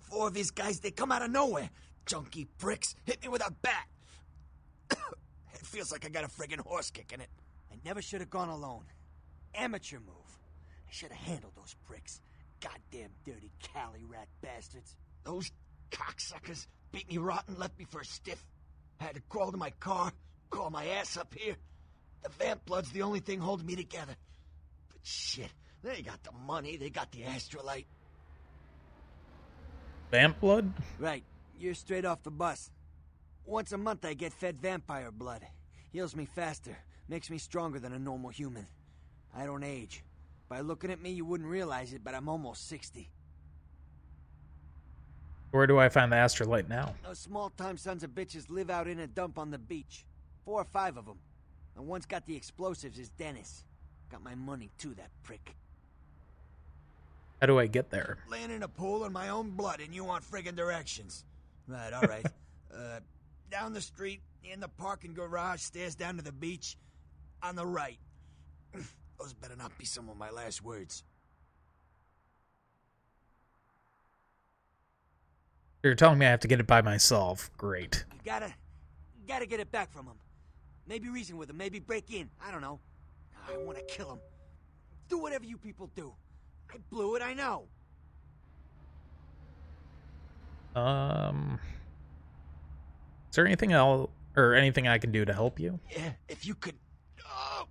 4 of his guys, they come out of nowhere. Junky pricks. Hit me with a bat. It feels like I got a friggin' horse kicking it. I never should have gone alone. Amateur move. I should have handled those pricks. Goddamn dirty Cali rat bastards. Those cocksuckers beat me rotten, left me for a stiff. I had to crawl to my car, crawl my ass up here. The vamp blood's the only thing holding me together. But shit, they got the money, they got the astrolite. Vamp blood? Right, you're straight off the bus. Once a month I get fed vampire blood. Heals me faster, makes me stronger than a normal human. I don't age. By looking at me, you wouldn't realize it, but I'm almost 60. Where do I find the astrolite now? Those small-time sons of bitches live out in a dump on the beach. 4 or 5 of them. The one's got the explosives is Dennis. Got my money too, that prick. How do I get there? Laying in a pool in my own blood and you want friggin' directions. Right, alright. Down the street, in the parking garage, stairs down to the beach. On the right. Those better not be some of my last words. You're telling me I have to get it by myself. Great. You gotta get it back from him. Maybe reason with him, maybe break in. I don't know. I want to kill him. Do whatever you people do. I blew it, I know. Is there anything else or anything I can do to help you? Yeah, if you could. Oh,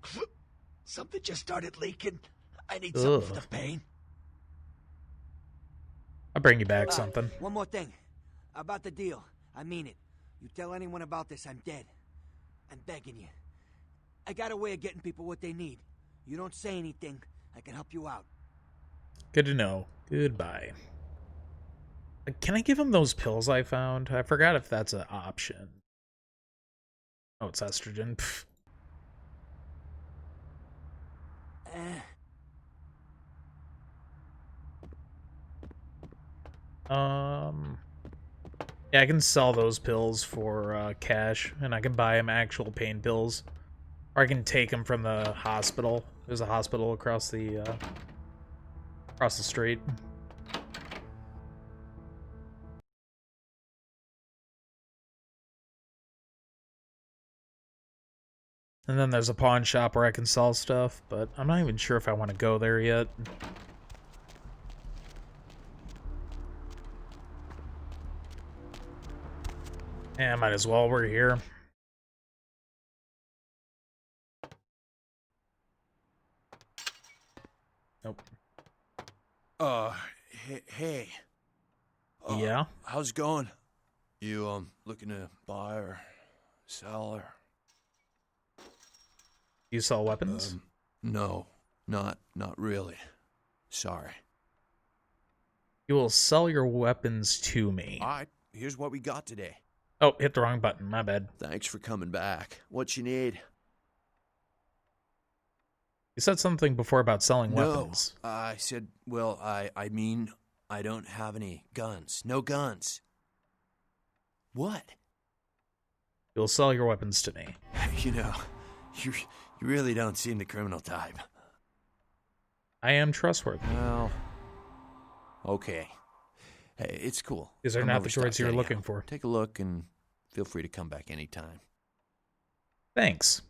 something just started leaking. I need something for the pain. I'll bring you back something. One more thing. About the deal. I mean it. You tell anyone about this, I'm dead. I'm begging you. I got a way of getting people what they need. You don't say anything, I can help you out. Good to know. Goodbye. Can I give him those pills I found? I forgot if that's an option. Oh, it's estrogen. Pfft. Yeah, I can sell those pills for cash, and I can buy him actual pain pills, or I can take them from the hospital. There's a hospital across the street. And then there's a pawn shop where I can sell stuff, but I'm not even sure if I want to go there yet. Yeah, might as well. We're here. Nope. Hey. Yeah? How's it going? You, looking to buy or sell or... You sell weapons? No. Not really. Sorry. You will sell your weapons to me. All right, here's what we got today. Oh, hit the wrong button. My bad. Thanks for coming back. What you need? You said something before about selling No, weapons. I said, well, I mean, I don't have any guns. No guns. What? You'll sell your weapons to me. You know, you really don't seem the criminal type. I am trustworthy. Well, okay. Hey, it's cool. These are I'm not the droids overstocked you were anyhow. looking for. Take a look and feel free to come back anytime. Thanks.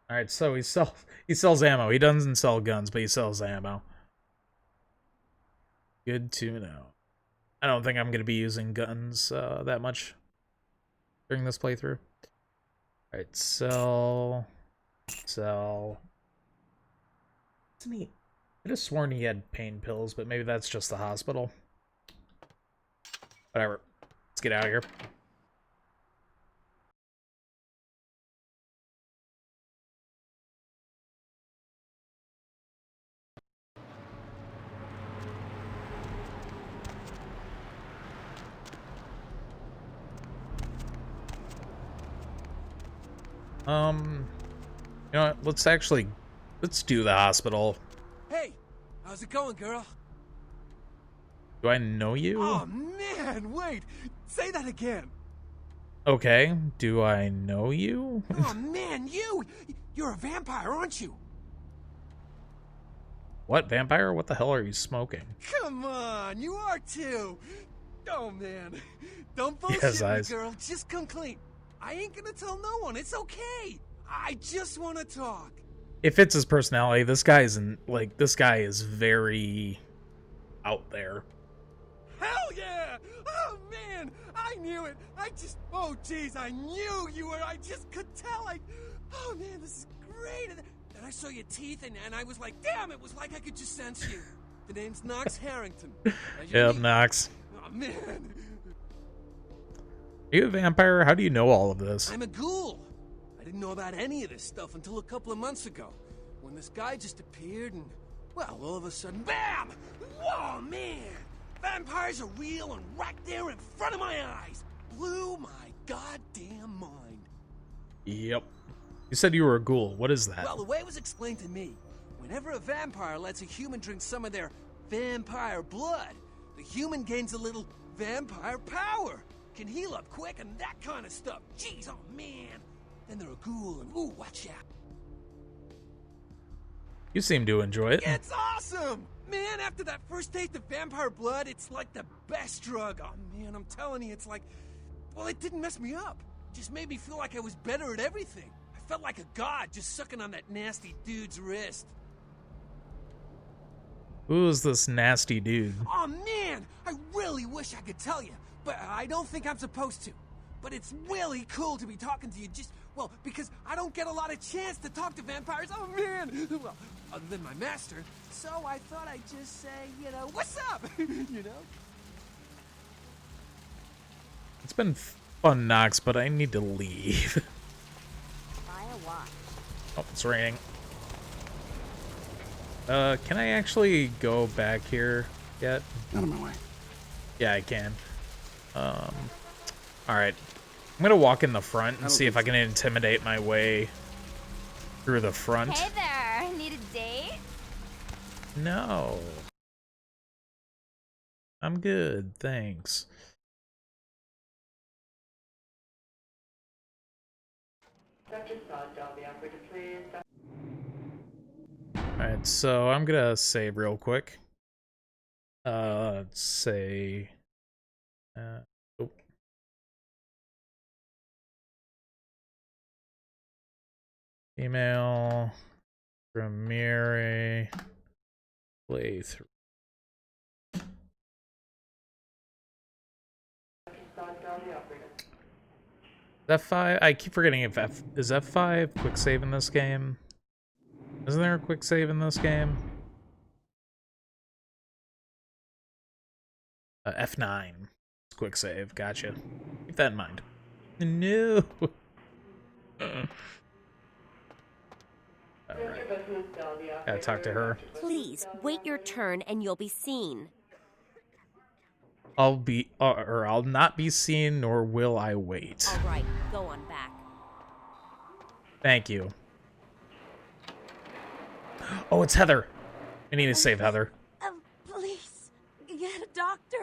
Alright, so he sells ammo. He doesn't sell guns, but he sells ammo. Good to know. I don't think I'm going to be using guns that much during this playthrough. Alright, sell. Isn't he? I just sworn he had pain pills, but maybe that's just the hospital. Whatever. Let's get out of here. You know what? Let's do the hospital. Hey, how's it going, girl? Do I know you? Oh man, wait! Say that again. Okay. Do I know you? Oh man, you're a vampire, aren't you? What, vampire? What the hell are you smoking? Come on, you are too. Oh man, don't bullshit Yes, me, eyes. girl. Just come clean. I ain't gonna tell no one. It's okay. I just want to talk. It fits his personality. This guy is very out there. Hell yeah! Oh man, I knew it. Oh jeez, I knew you were. I just could tell. Oh man, this is great. And then I saw your teeth, and I was like, damn, it was like I could just sense you. The name's Knox Harrington. Yep, Knox. Oh man. Are you a vampire? How do you know all of this? I'm a ghoul. I didn't know about any of this stuff until a couple of months ago, when this guy just appeared and, well, all of a sudden, BAM! Whoa, man! Vampires are real and right there in front of my eyes. Blew my goddamn mind. Yep. You said you were a ghoul. What is that? Well, the way it was explained to me, whenever a vampire lets a human drink some of their vampire blood, the human gains a little vampire power. Can heal up quick and that kind of stuff. Jeez, oh man. Then they're a ghoul and, ooh, watch out. You seem to enjoy it. It's awesome! Man, after that first taste of vampire blood, it's like the best drug. Oh man, I'm telling you, it's like, well, it didn't mess me up. It just made me feel like I was better at everything. I felt like a god just sucking on that nasty dude's wrist. Who's this nasty dude? Oh man, I really wish I could tell you, but I don't think I'm supposed to. But it's really cool to be talking to you well, because I don't get a lot of chance to talk to vampires. Oh man! Well, other than my master, so I thought I'd just say, what's up? It's been fun, Knox, but I need to leave. Oh, it's raining. Can I actually go back here yet? Out of my way. Yeah, I can. Alright. I'm gonna walk in the front and see if I can intimidate my way through the front. Hey there, need a date? No. I'm good, thanks. Alright, so I'm gonna save real quick. Let's say... oh. Email... Tremere... Playthrough. F5? I keep forgetting if is F5 quick save in this game? Isn't there a quick save in this game? F9. Quick save, gotcha. Keep that in mind. No! Gotta talk to her. Please, wait your turn and you'll be seen. I'll be, or I'll not be seen, nor will I wait. All right, go on back. Thank you. Oh, it's Heather. I need to save Heather. Please, get a doctor.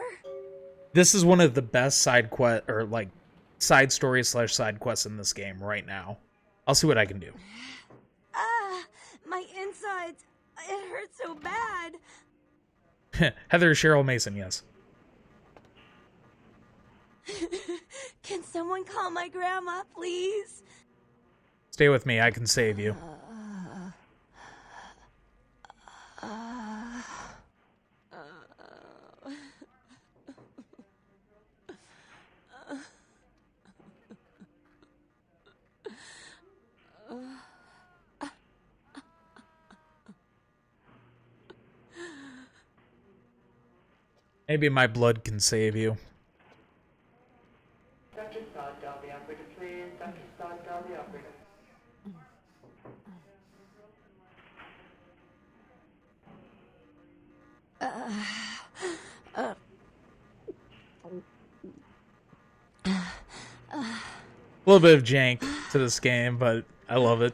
This is one of the best side quest, or like side stories / side quests in this game right now. I'll see what I can do. My insides. It hurts so bad. Heather Cheryl Mason, yes. Can someone call my grandma, please? Stay with me, I can save you. Maybe my blood can save you. Dr. Scott, dial the operator, please. Dr. Scott, dial the operator. A little bit of jank to this game, but I love it.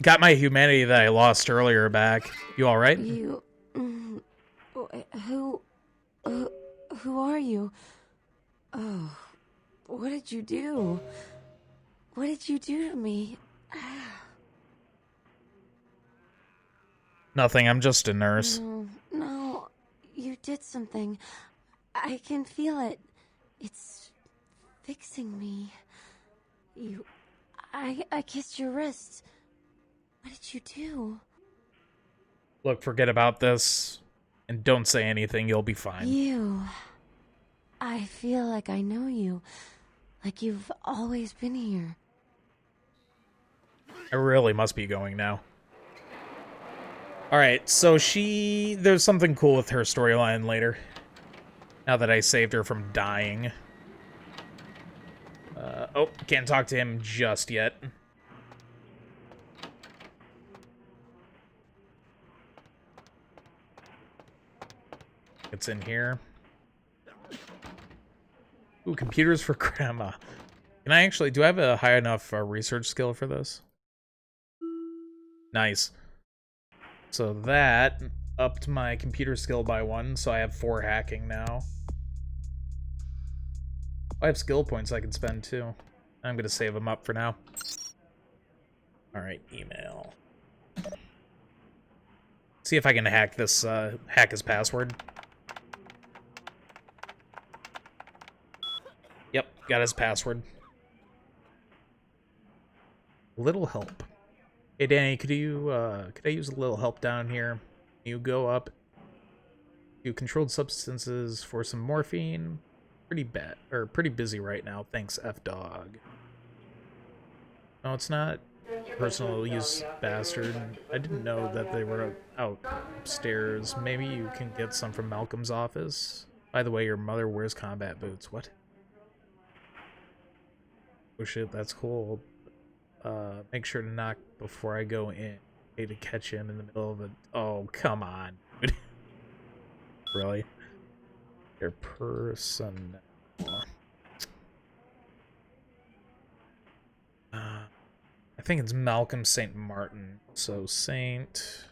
Got my humanity that I lost earlier back. You all right? You... Who are you? Oh, what did you do? What did you do to me? Nothing, I'm just a nurse. No, you did something. I can feel it. It's fixing me. I kissed your wrist. What did you do? Look, forget about this. And don't say anything, you'll be fine. I feel like I know you. Like you've always been here. I really must be going now. Alright, so there's something cool with her storyline later. Now that I saved her from dying. Oh, can't talk to him just yet. It's in here. Ooh, computers for grandma. Can I actually, do I have a high enough research skill for this? Nice. So that upped my computer skill by 1, so I have 4 hacking now. I have skill points I can spend too. I'm gonna save them up for now. Alright, email. See if I can hack this, hack his password. Yep, got his password. Little help. Hey Danny, could I use a little help down here? You go up to controlled substances for some morphine. Pretty bad, or pretty busy right now. Thanks, F-Dog. No, it's not. Personal use bastard. I didn't know that they were out upstairs. Maybe you can get some from Malcolm's office. By the way, your mother wears combat boots. What? Oh shit, that's cool. Make sure to knock before I go in. To catch him in the middle of a... Oh, come on. Really? Your person. I think it's Malcolm St. Martin. So St.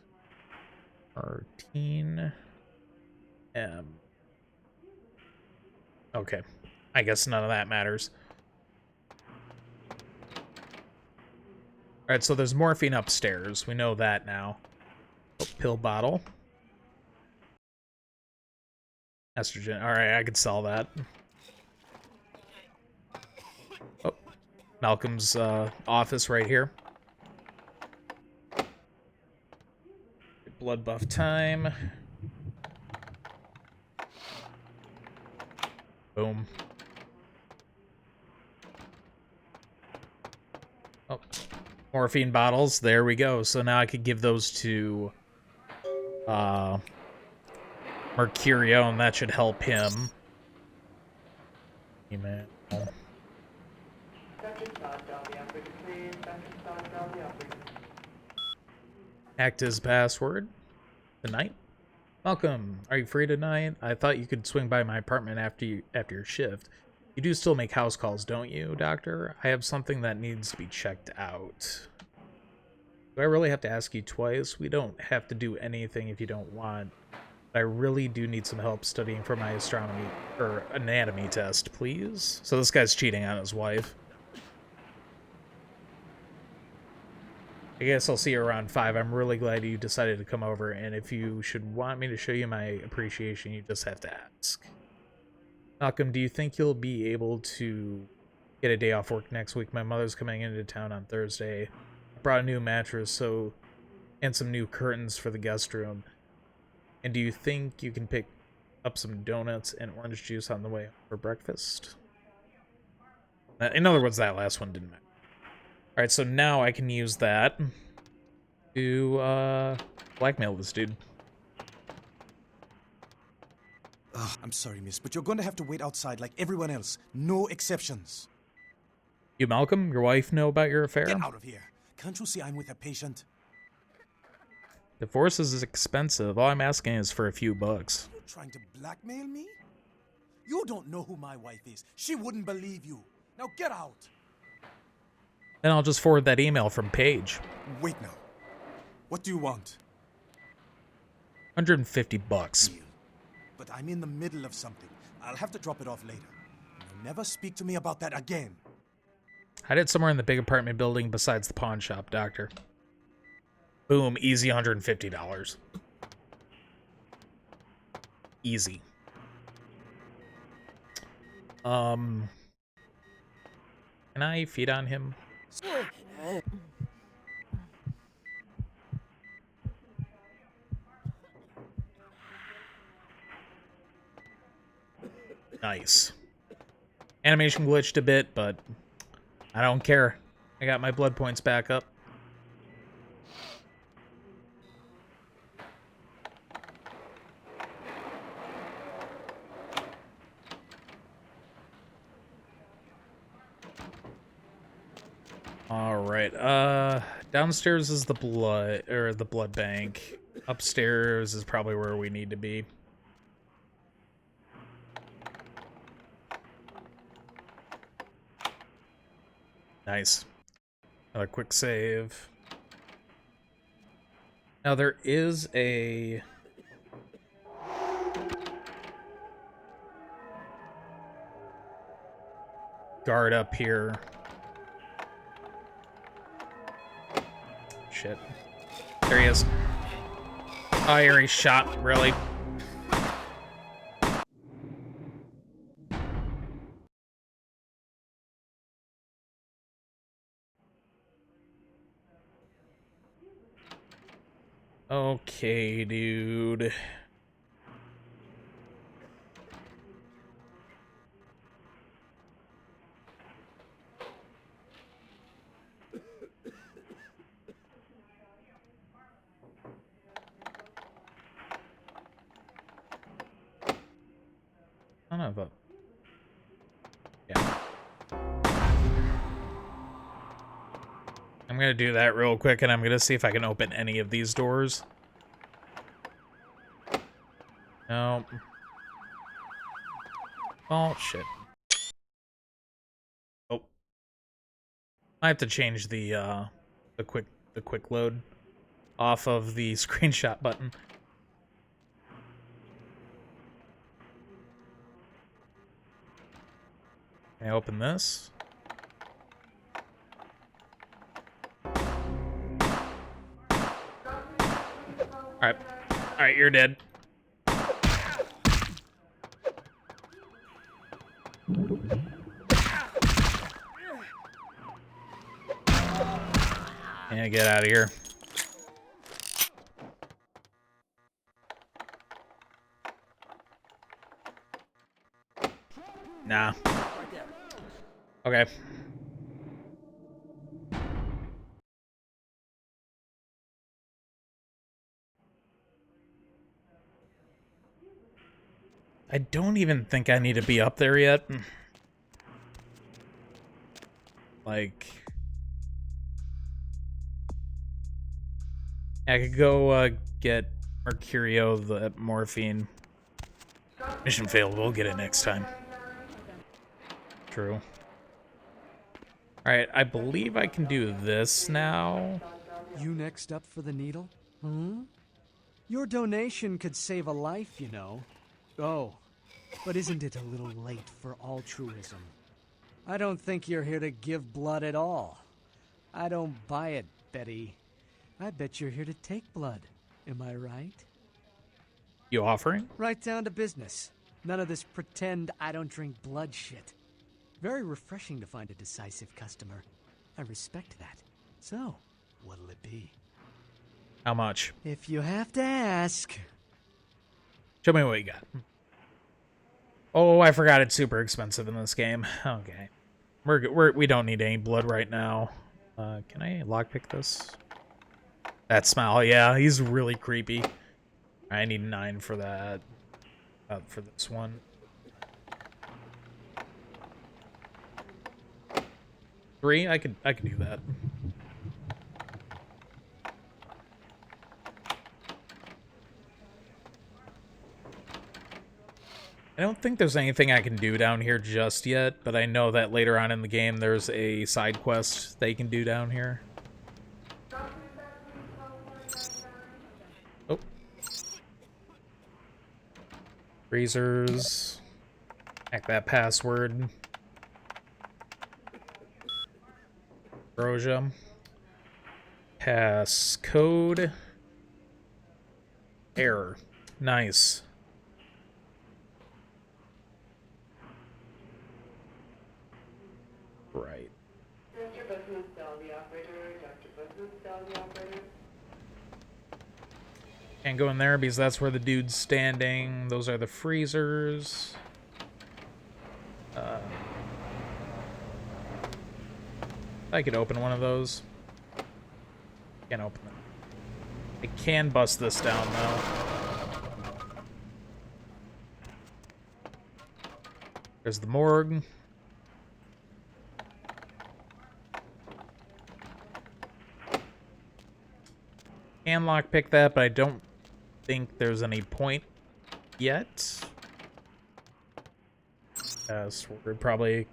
Martin M. Okay. I guess none of that matters. Alright, so there's morphine upstairs. We know that now. Oh, pill bottle. Estrogen. Alright, I could sell that. Oh, Malcolm's office right here. Blood buff time. Boom. Oh, morphine bottles. There we go. So now I could give those to Mercurio, and that should help him. Email. Dr. Sod, dial the operator, please. Dr. Sod, dial the operator. Act as password. Tonight. Welcome. Are you free tonight? I thought you could swing by my apartment after your shift. You do still make house calls, don't you, doctor? I have something that needs to be checked out. Do I really have to ask you twice? We don't have to do anything if you don't want. But I really do need some help studying for my astronomy or anatomy test, please. So this guy's cheating on his wife. I guess I'll see you around 5. I'm really glad you decided to come over, and if you should want me to show you my appreciation, you just have to ask. Malcolm, do you think you'll be able to get a day off work next week? My mother's coming into town on Thursday. I brought a new mattress, and some new curtains for the guest room. And do you think you can pick up some donuts and orange juice on the way for breakfast? In other words, that last one didn't matter. Alright, so now I can use that to blackmail this dude. I'm sorry, miss, but you're going to have to wait outside like everyone else. No exceptions. You, Malcolm, your wife know about your affair? Get out of here. Can't you see I'm with a patient? Divorce is expensive. All I'm asking is for a few bucks. Are you trying to blackmail me? You don't know who my wife is. She wouldn't believe you. Now get out. Then I'll just forward that email from Paige. Wait now. What do you want? 150 bucks. But I'm in the middle of something. I'll have to drop it off later. You'll never speak to me about that again. Hide it somewhere in the big apartment building besides the pawn shop, doctor. Boom, easy $150. Easy. Can I feed on him? Nice. Animation glitched a bit, but I don't care. I got my blood points back up. All right. Downstairs is the blood bank. Upstairs is probably where we need to be. Nice. Another quick save. Now there is a guard up here. Shit. There he is. Oh, here he's shot, really. Okay, dude. Son of a... Yeah. I'm gonna do that real quick, and I'm gonna see if I can open any of these doors. No. Oh, shit. Oh. I have to change the quick load off of the screenshot button. Can I open this? Alright. Alright, you're dead. Yeah, get out of here. Nah. Okay. I don't even think I need to be up there yet. Like, I could go get Mercurio the morphine. Mission failed. We'll get it next time. True. Alright, I believe I can do this now. You next up for the needle? Your donation could save a life, you know. Oh, but isn't it a little late for altruism? I don't think you're here to give blood at all. I don't buy it, Betty. I bet you're here to take blood. Am I right? You offering? Right down to business. None of this pretend I don't drink blood shit. Very refreshing to find a decisive customer. I respect that. So, what'll it be? How much? If you have to ask. Show me what you got. Oh, I forgot it's super expensive in this game. Okay. We don't need any blood right now. Can I lockpick this? That smile, yeah, he's really creepy. I need 9 for that. For this one. 3? I could do that. I don't think there's anything I can do down here just yet, but I know that later on in the game there's a side quest that you can do down here. Oh. Freezers. Hack that password. Ambrosia. Passcode. Error. Nice. Right. Mr. Business, dial the operator. Dr. Business, dial the operator. Can't go in there because that's where the dude's standing. Those are the freezers. I could open one of those. Can't open them. I can bust this down though. There's the morgue. Can lockpick that, but I don't think there's any point yet. Password probably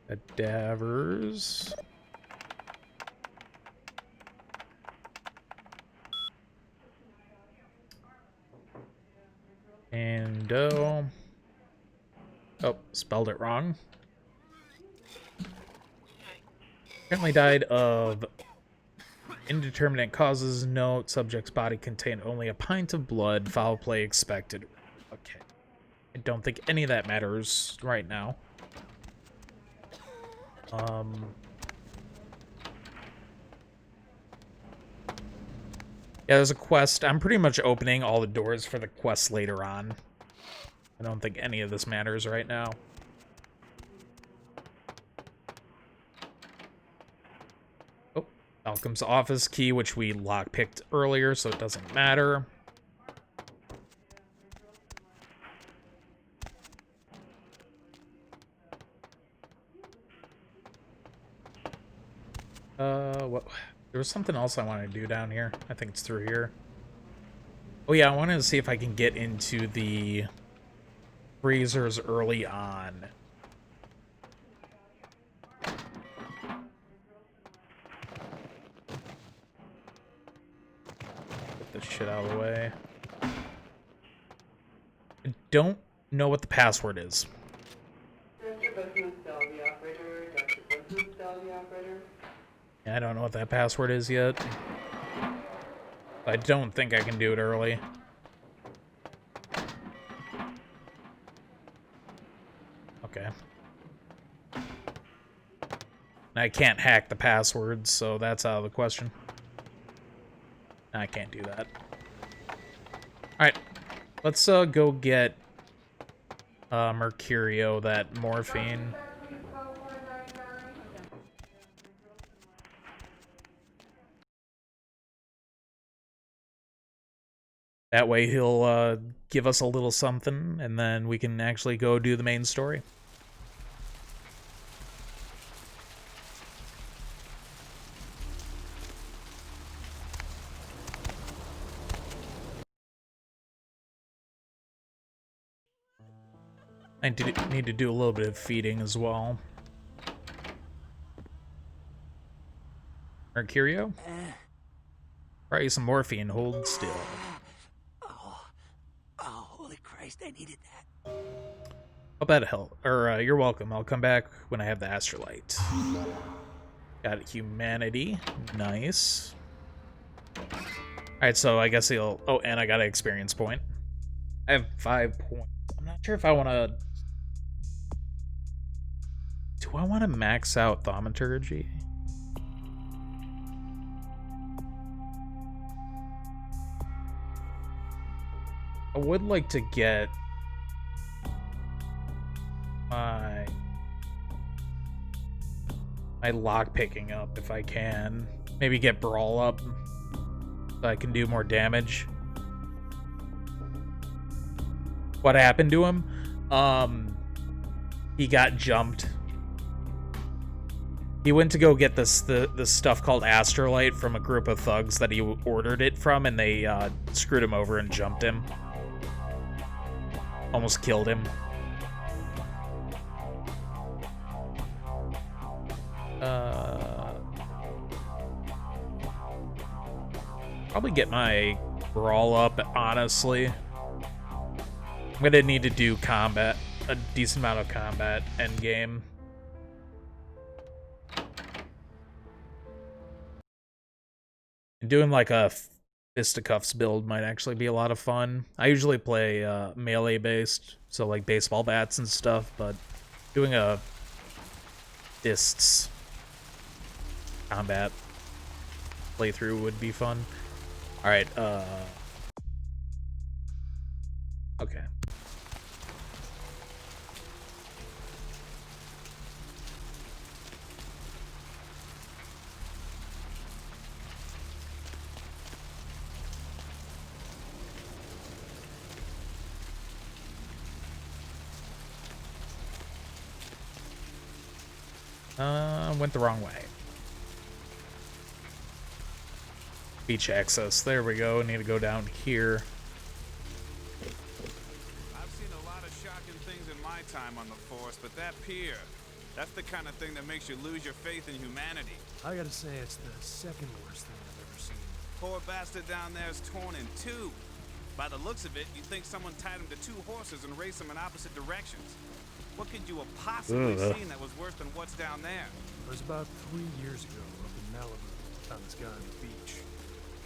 cadavers. And oh, spelled it wrong. Apparently died of indeterminate causes. Note, subject's body contained only a pint of blood. Foul play expected. Okay. I don't think any of that matters right now. Yeah, there's a quest. I'm pretty much opening all the doors for the quest later on. I don't think any of this matters right now. Oh, Malcolm's office key, which we lockpicked earlier, so it doesn't matter. What? There was something else I wanted to do down here. I think it's through here. Oh yeah, I wanted to see if I can get into the freezers early on. Get this shit out of the way. I don't know what the password is. Mr. Business, dial the operator. Dr. Business, dial the operator. I don't know what that password is yet. I don't think I can do it early. Okay. I can't hack the passwords, so that's out of the question. I can't do that. Alright. Let's go get Mercurio, that morphine. That way he'll give us a little something, and then we can actually go do the main story. I need to do a little bit of feeding as well. Mercurio? Try some morphine, hold still. Oh, holy Christ, I needed that. Hope that help. Or, you're welcome. I'll come back when I have the astrolite. Got humanity. Nice. Alright, so I guess he'll... Oh, and I got an experience point. I have 5 points. I'm not sure if I want to... Do I want to max out thaumaturgy? I would like to get my lock picking up if I can. Maybe get brawl up so I can do more damage. What happened to him? He got jumped. He went to go get this stuff called Astrolite from a group of thugs that he ordered it from, and they screwed him over and jumped him. Almost killed him. Probably get my brawl up, honestly. I'm gonna need to do combat, a decent amount of combat endgame. And doing like a fisticuffs build might actually be a lot of fun. I usually play melee based, so like baseball bats and stuff, but doing a fists combat playthrough would be fun. Alright, okay. Went the wrong way. Beach access. There we go. Need to go down here. I've seen a lot of shocking things in my time on the force, but that pier, that's the kind of thing that makes you lose your faith in humanity. I gotta say, it's the second worst thing I've ever seen. Poor bastard down there is torn in two. By the looks of it, you'd think someone tied him to 2 horses and raced them in opposite directions. What could you have possibly seen that was worse than what's down there? It was about 3 years ago up in Malibu. Found this guy on the beach.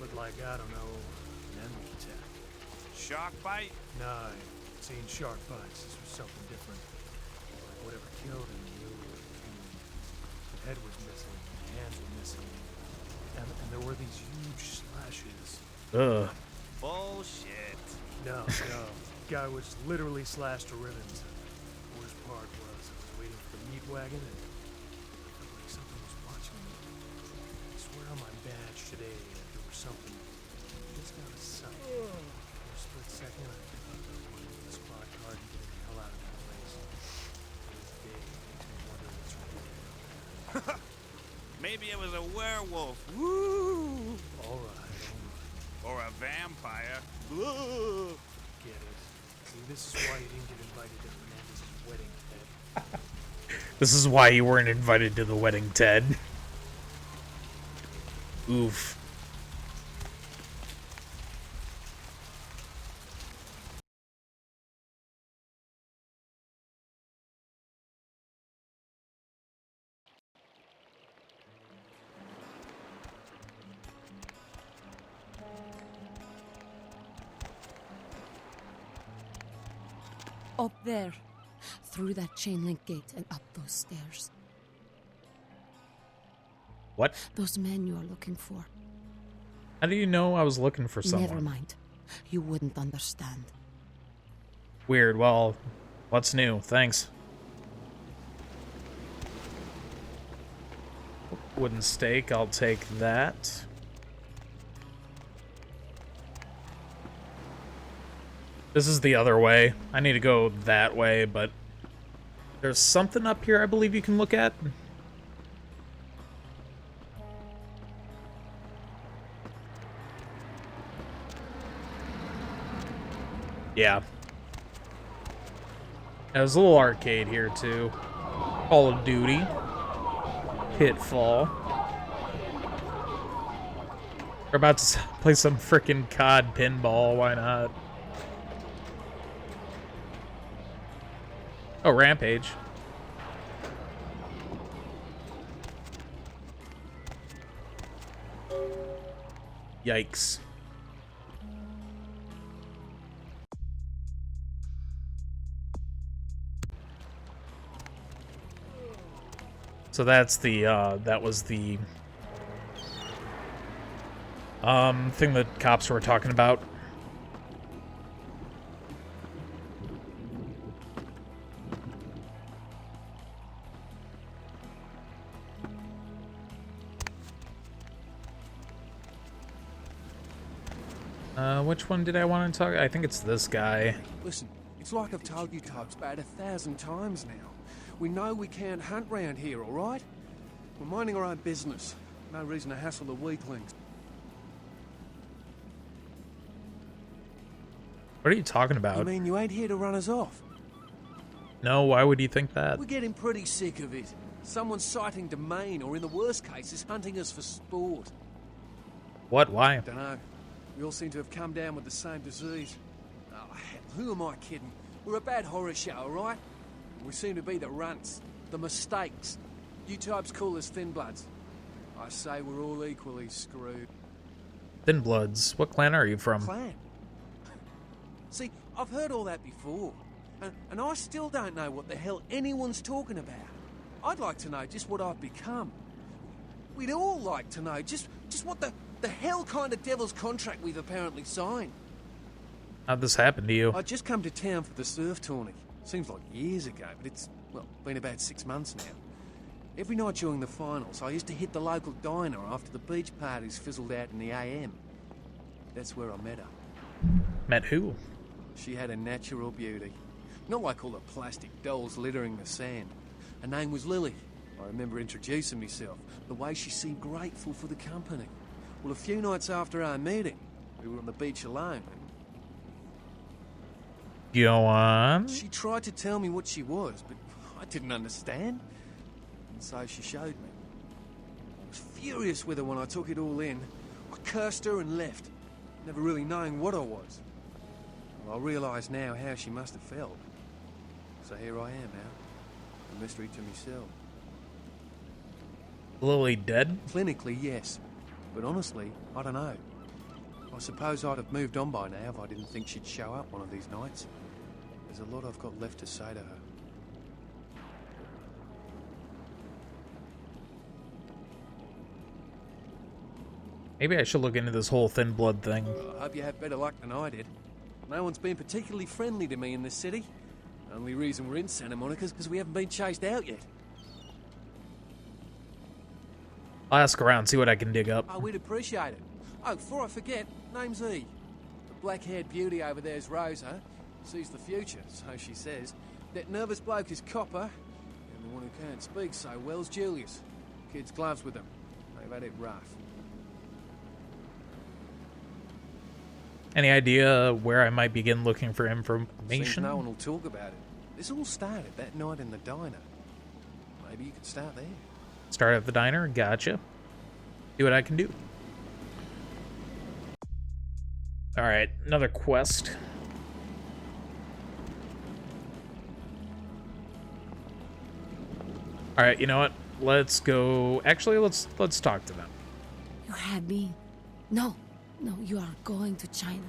Looked like, I don't know, an animal attack. Shark bite? Nah, I've seen shark bites. This was something different. Like whatever killed him, the head was missing, the hands were missing. And there were these huge slashes. Ugh. Bullshit. No. Guy was literally slashed to ribbons. The worst part was I was waiting for the meat wagon and I felt like something was watching me. I swear on my badge today that there was something just out of sight. For a split second, I thought I wanted the squad car and getting the hell out of that place. This day makes me wonder what's really out there. Maybe it was a werewolf. Woo! All right. Or a vampire. Get it. See, this is why you didn't get invited to Fernandez's wedding, Ted. This is why you weren't invited to the wedding, Ted. Oof. Up there. Through that chain link gate and up those stairs. What? Those men you are looking for. How do you know I was looking for someone? Never mind. You wouldn't understand. Weird. Well, what's new? Thanks. Wooden stake. I'll take that. This is the other way. I need to go that way, but there's something up here I believe you can look at. Yeah. There's a little arcade here too. Call of Duty. Pitfall. We're about to play some frickin' COD pinball, why not? Oh, Rampage. Yikes. So that's the, that was the, thing that cops were talking about. Which one did I want to talk? I think it's this guy. Listen, it's like I've told you Tubbs about 1,000 times now. We know we can't hunt round here, all right? We're minding our own business. No reason to hassle the weaklings. What are you talking about? You mean you ain't here to run us off? No, why would you think that? We're getting pretty sick of it. Someone's citing domain, or in the worst cases, hunting us for sport. What? Why? I don't know. We all seem to have come down with the same disease. Oh, hell, who am I kidding? We're a bad horror show, all right? We seem to be the runts, the mistakes. You types call us thin bloods. I say we're all equally screwed. Thin Bloods. What clan are you from? Clan? See, I've heard all that before. And I still don't know what the hell anyone's talking about. I'd like to know just what I've become. We'd all like to know just what the hell kind of devil's contract we've apparently signed. How'd this happen to you? I just come to town for the surf tourney. Seems like years ago, but it's, well, been about 6 months now. Every night during the finals, I used to hit the local diner after the beach parties fizzled out in the AM. That's where I met her. Met who? She had a natural beauty. Not like all the plastic dolls littering the sand. Her name was Lily. I remember introducing myself, the way she seemed grateful for the company. Well, a few nights after our meeting, we were on the beach alone. Go on. She tried to tell me what she was, but I didn't understand. And so she showed me. I was furious with her when I took it all in. I cursed her and left, never really knowing what I was. Well, I realise now how she must have felt. So here I am now, a mystery to myself. Lily dead? Clinically, yes. But honestly, I don't know. I suppose I'd have moved on by now if I didn't think she'd show up one of these nights. There's a lot I've got left to say to her. Maybe I should look into this whole Thin Blood thing. Well, I hope you have better luck than I did. No one's been particularly friendly to me in this city. Only reason we're in Santa Monica is because we haven't been chased out yet. I'll ask around, see what I can dig up. Oh, we'd appreciate it. Oh, before I forget, name's E. The black-haired beauty over there's Rosa. Sees the future, so she says. That nervous bloke is Copper. And the one who can't speak so well's Julius. Kids' gloves with them. They've had it rough. Any idea where I might begin looking for Seems information? no one will talk about it. This all started that night in the diner. Maybe you could start there. Start at the diner? Gotcha. See what I can do. Alright, another quest. Alright, you know what? Let's go... Actually, let's talk to them. You had me. No, you are going to China.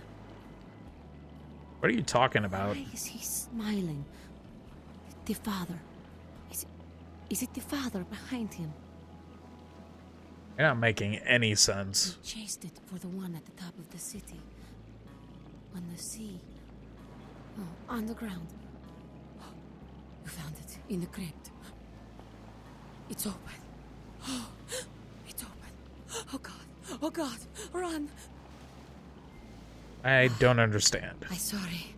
What are you talking about? Why is he smiling? The father. Is it the father behind him? You're not making any sense. He chased it for the one at the top of the city. On the sea. Oh, on the ground. Oh, you found it in the crypt. It's open. Oh, it's open. Oh God. Oh God. Run. I don't understand. I'm sorry.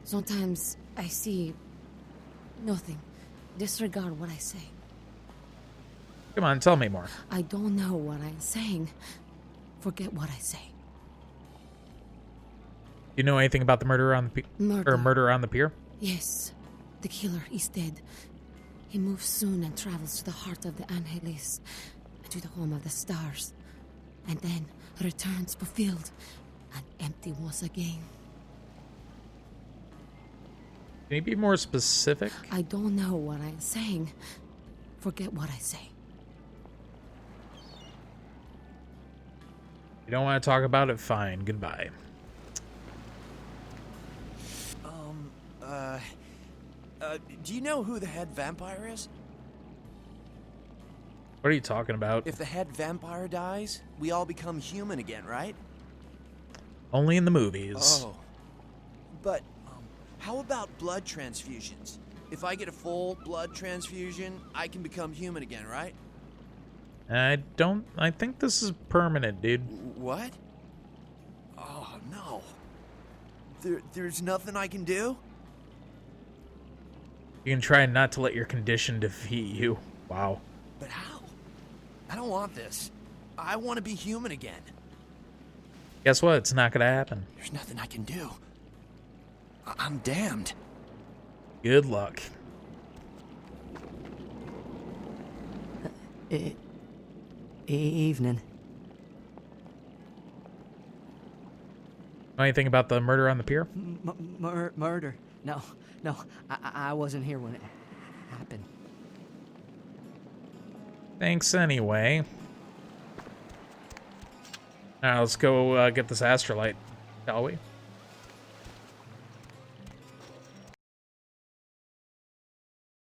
Sometimes I see nothing. Disregard what I say. Come on, tell me more. I don't know what I'm saying. Forget what I say. You know anything about the murder on the pier? Murder. Or murder on the pier? Yes. The killer is dead. He moves soon and travels to the heart of the Angeles, to the home of the stars, and then returns fulfilled and empty once again. Can you be more specific? I don't know what I'm saying. Forget what I say. You don't want to talk about it? Fine. Goodbye. Do you know who the head vampire is? What are you talking about? If the head vampire dies, we all become human again, right? Only in the movies. Oh. But, how about blood transfusions? If I get a full blood transfusion, I can become human again, right? I think this is permanent, dude. What? Oh, no. There's nothing I can do? You can try not to let your condition defeat you. Wow. But how? I don't want this. I want to be human again. Guess what? It's not gonna happen. There's nothing I can do. I'm damned. Good luck. Evening. Know anything about the murder on the pier? Murder? No. I wasn't here when it happened. Thanks anyway. Now let's go get this astrolite, shall we?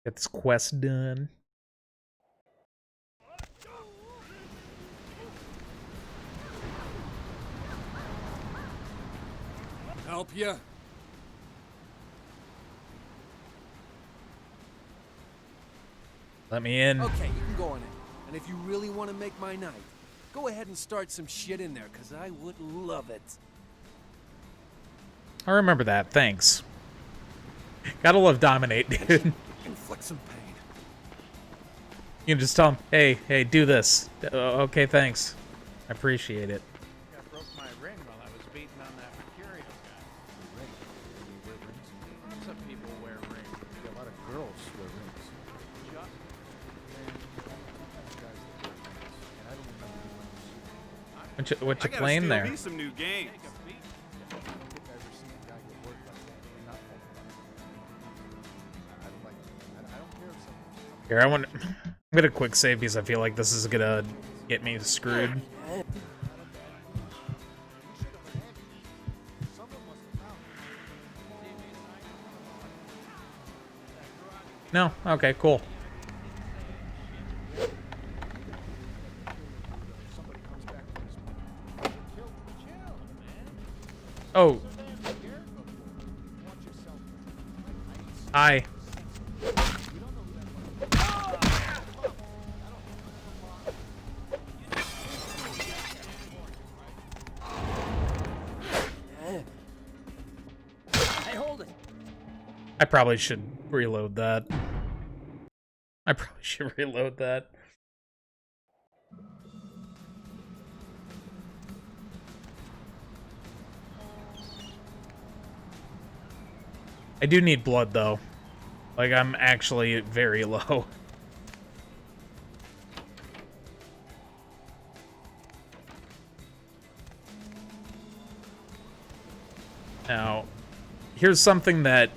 Get this quest done. Help ya? Let me in. Okay, you can go on it. And if you really want to make my night, go ahead and start some shit in there, because I would love it. I remember that. Thanks. Gotta love Dominate, dude. Inflict some pain. You can just tell him, hey, do this. Okay, thanks. I appreciate it. I broke my ring while I was beating on that Mercurial guy. Ring? You wear rings? Some people wear rings. Yeah, a lot of girls wear rings. Just Guys that wear rings. And I don't remember What you I gotta playing steal there? me some new games. I don't think I've ever seen a guy get work like that and not fall apart. I don't like it. I don't care if someone... Here, I'm gonna quick save because I feel like this is gonna get me screwed. No? Okay, cool. Oh. Hi. Hey, hold it. I probably should reload that. I probably should reload that. I do need blood, though. Like, I'm actually very low. Now, here's something that,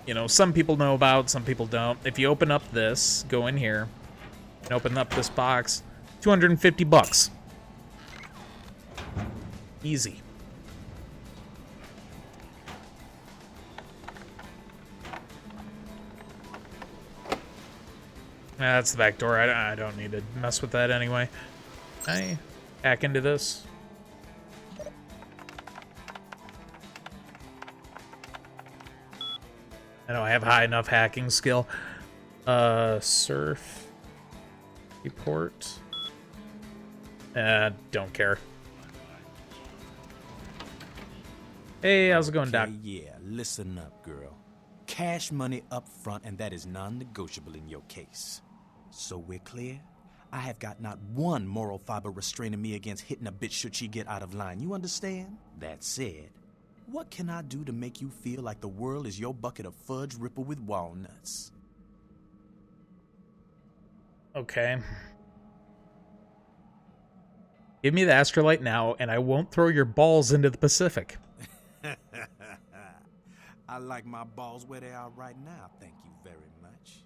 you know, some people know about, some people don't. If you open up this, go in here, and open up this box, 250 bucks. Easy. That's the back door. I don't need to mess with that anyway. I hack into this. I know I have high enough hacking skill. Surf. Report. Don't care. Hey, how's it going, Doc? Yeah, listen up, girl. Cash money up front, and that is non-negotiable in your case. So we're clear? I have got not one moral fiber restraining me against hitting a bitch should she get out of line. You understand? That said, What can I do to make you feel like the world is your bucket of fudge rippled with walnuts? Okay. Give me the astrolite now, and I won't throw your balls into the Pacific. I like my balls where they are right now, thank you very much.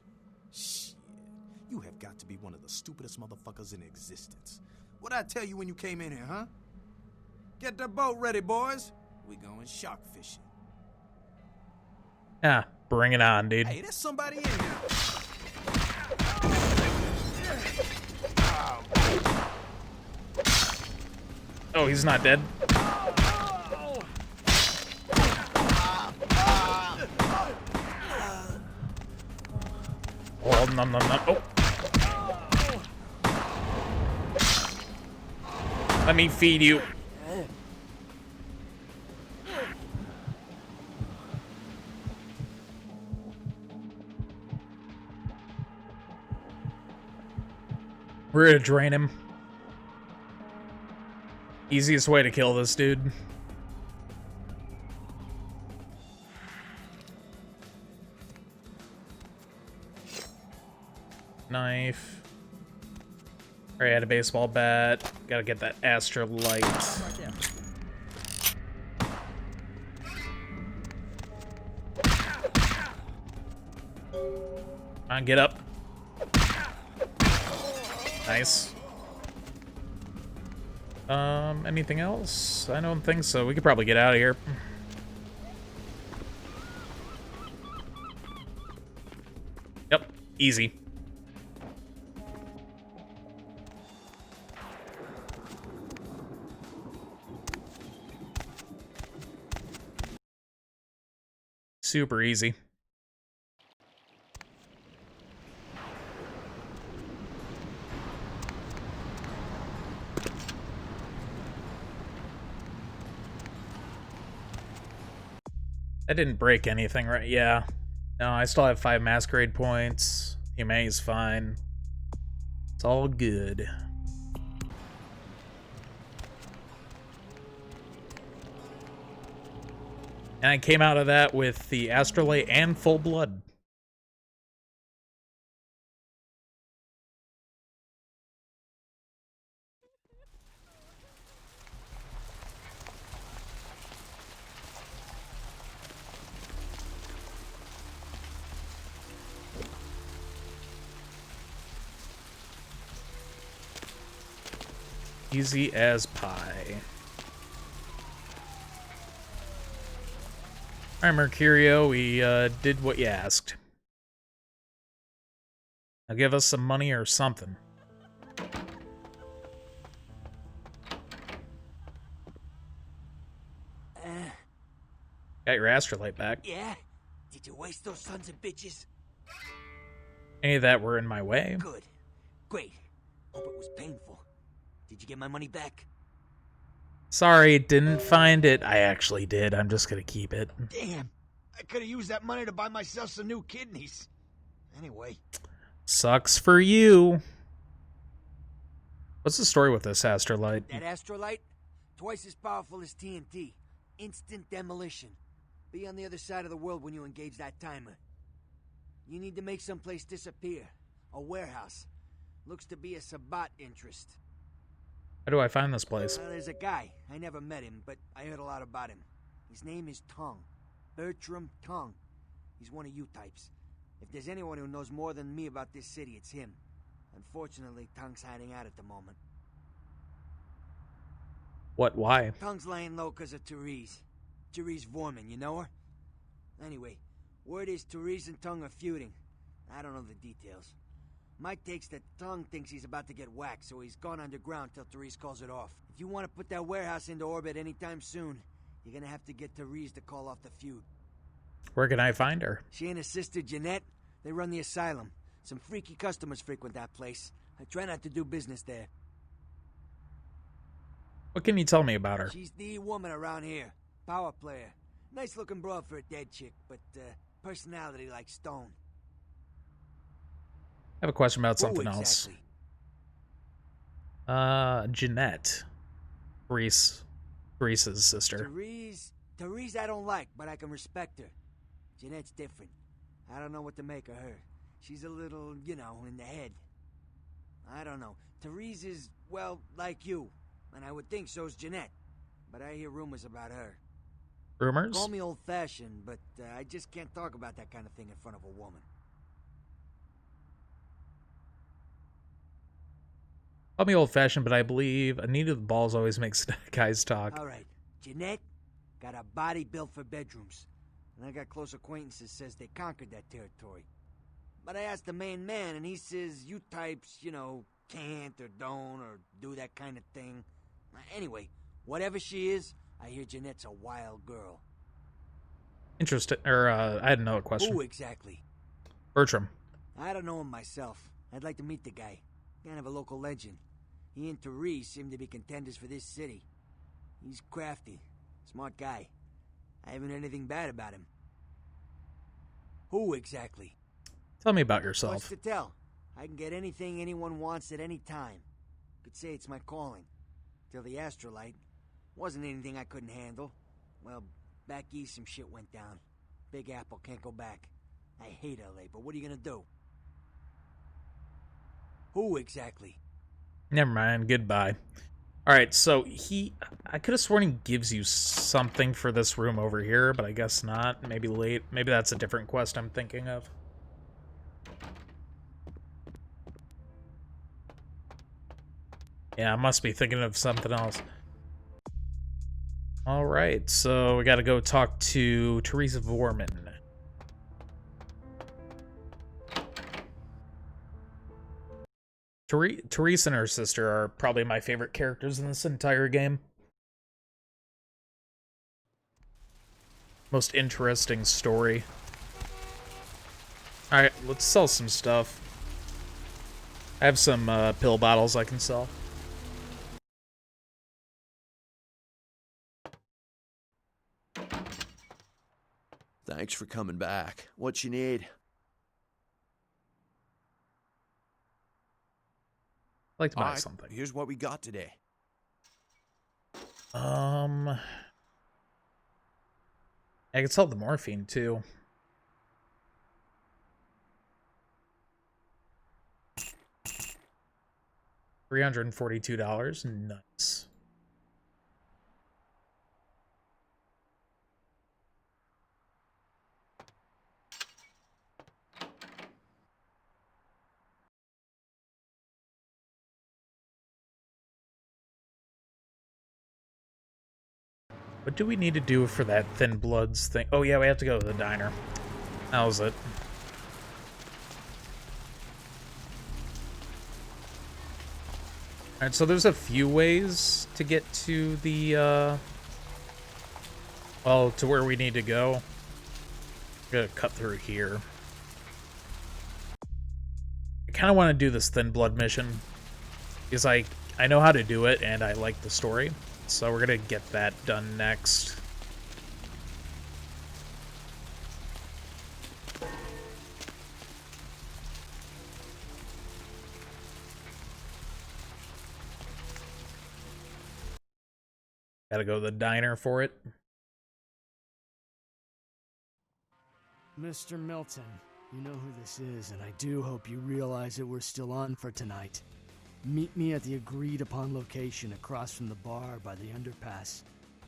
Shit, you have got to be one of the stupidest motherfuckers in existence. What'd I tell you when you came in here, huh? Get the boat ready, boys. We going shark fishing. Yeah, bring it on, dude. Hey, there's somebody in here. Oh, he's not dead. Oh, nom nom nom. Oh. Let me feed you. We're gonna drain him. Easiest way to kill this dude. Knife. Alright, I had a baseball bat. Gotta get that astrolite. Come on, get up. Nice. Anything else? I don't think so. We could probably get out of here. Yep, easy. Super easy. That didn't break anything, right? Yeah. No, I still have 5 Masquerade points. Humane's fine. It's all good. And I came out of that with the astrolite and full blood. Easy as pie. Alright, Mercurio, we did what you asked. Now give us some money or something. Got your astrolite back. Yeah? Did you waste those sons of bitches? Any of that were in my way. Good. Great. Hope it was painful. Did you get my money back? Sorry, didn't find it. I actually did. I'm just gonna keep it. Damn. I could have used that money to buy myself some new kidneys. Anyway. Sucks for you. What's the story with this astrolite? That astrolite? Twice as powerful as TNT. Instant demolition. Be on the other side of the world when you engage that timer. You need to make someplace disappear. A warehouse. Looks to be a Sabbat interest. How do I find this place? There's a guy. I never met him, but I heard a lot about him. His name is Tongue. Bertram Tongue. He's one of you types. If there's anyone who knows more than me about this city, it's him. Unfortunately, Tongue's hiding out at the moment. What? Why? Tongue's laying low because of Therese. Therese Vorman, you know her? Anyway, word is Therese and Tongue are feuding. I don't know the details. Mike takes that Tongue thinks he's about to get whacked, so he's gone underground till Therese calls it off. If you want to put that warehouse into orbit anytime soon, you're gonna have to get Therese to call off the feud. Where can I find her? She and her sister Jeanette, they run the asylum. Some freaky customers frequent that place. I try not to do business there. What can you tell me about her? She's the woman around here. Power player. Nice looking broad for a dead chick, but personality like stone. I have a question about something exactly? else. Jeanette. Therese's sister. Therese? Therese I don't like, but I can respect her. Jeanette's different. I don't know what to make of her. She's a little, you know, in the head. I don't know. Therese is, well, like you. And I would think so's Jeanette. But I hear rumors about her. Rumors? Call me old-fashioned, but I just can't talk about that kind of thing in front of a woman. Call me old-fashioned, but I believe Anita the Balls always makes guys talk. All right. Jeanette got a body built for bedrooms. And I got close acquaintances says they conquered that territory. But I asked the main man, and he says you types, you know, can't or don't or do that kind of thing. Anyway, whatever she is, I hear Jeanette's a wild girl. Interesting. Or, I had another question. Who exactly? Bertram. I don't know him myself. I'd like to meet the guy. Kind of a local legend. He and Therese seem to be contenders for this city. He's crafty. Smart guy. I haven't heard anything bad about him. Who exactly? Tell me about yourself. What's to tell? I can get anything anyone wants at any time. Could say it's my calling. Till the astrolite. Wasn't anything I couldn't handle. Well, back east some shit went down. Big Apple can't go back. I hate LA, but what are you gonna do? Who exactly? Never mind. Goodbye. Alright, so I could have sworn he gives you something for this room over here, but I guess not. Maybe late. Maybe that's a different quest I'm thinking of. Yeah, I must be thinking of something else. Alright, so we gotta go talk to Teresa Vorman. Teresa and her sister are probably my favorite characters in this entire game. Most interesting story. Alright, let's sell some stuff. I have some pill bottles I can sell. Thanks for coming back. What you need? I'd like to buy All right, something. Here's what we got today. I can sell the morphine too. $342. Nice. What do we need to do for that Thin Bloods thing? Oh yeah, we have to go to the diner. That was it. Alright, so there's a few ways to get to the, well, to where we need to go. We're gonna cut through here. I kind of want to do this Thin Blood mission, because I know how to do it, and I like the story. So we're gonna get that done next. Gotta go to the diner for it. Mr. Milton, you know who this is, and I do hope you realize that we're still on for tonight. Meet me at the agreed-upon location across from the bar by the underpass.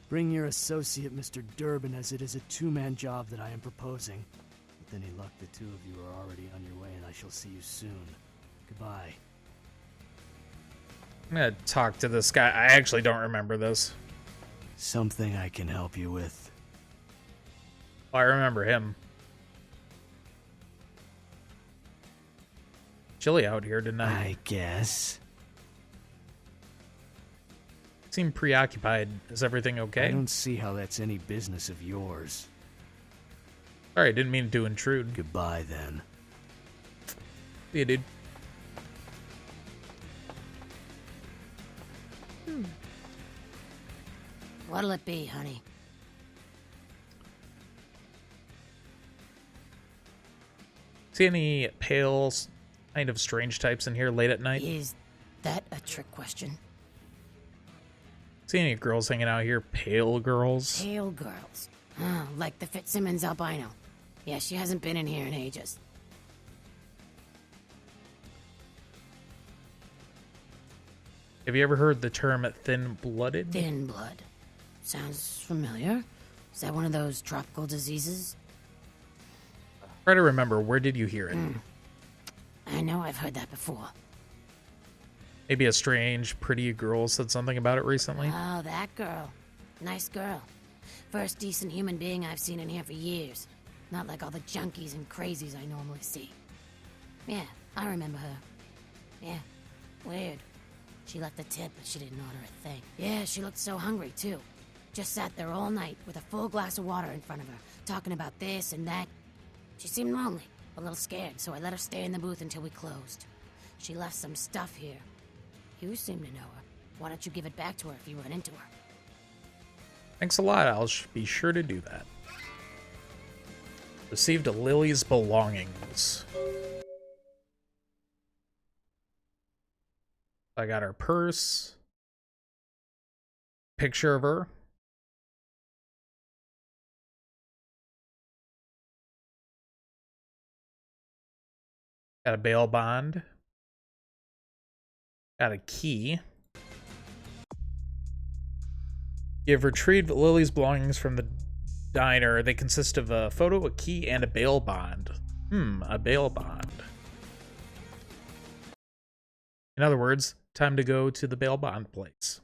Bring your associate, Mr. Durbin, as it is a two-man job that I am proposing. With any luck, the two of you are already on your way, and I shall see you soon. Goodbye. I'm gonna talk to this guy. I actually don't remember this. Something I can help you with. Oh, I remember him. Chilly out here tonight. I guess. Seem preoccupied. Is everything okay? I don't see how that's any business of yours. Sorry, I didn't mean to intrude. Goodbye, then. See you, dude. What'll it be, honey? See any pale, kind of strange types in here late at night? Is that a trick question? See any girls hanging out here? Pale girls? Pale girls. Oh, like the Fitzsimmons albino. Yeah, she hasn't been in here in ages. Have you ever heard the term thin-blooded? Thin blood. Sounds familiar. Is that one of those tropical diseases? Try to remember, where did you hear it? I know I've heard that before. Maybe a strange, pretty girl said something about it recently? Oh, that girl. Nice girl. First decent human being I've seen in here for years. Not like all the junkies and crazies I normally see. Yeah, I remember her. Yeah, weird. She left a tip, but she didn't order a thing. Yeah, she looked so hungry, too. Just sat there all night with a full glass of water in front of her, talking about this and that. She seemed lonely, a little scared, so I let her stay in the booth until we closed. She left some stuff here. You seem to know her. Why don't you give it back to her if you run into her? Thanks a lot, I'll be sure to do that. Received Lily's belongings. I got her purse. Picture of her. Got a bail bond. Got a key. You've retrieved Lily's belongings from the diner. They consist of a photo, a key, and a bail bond. A bail bond. In other words, time to go to the bail bond place.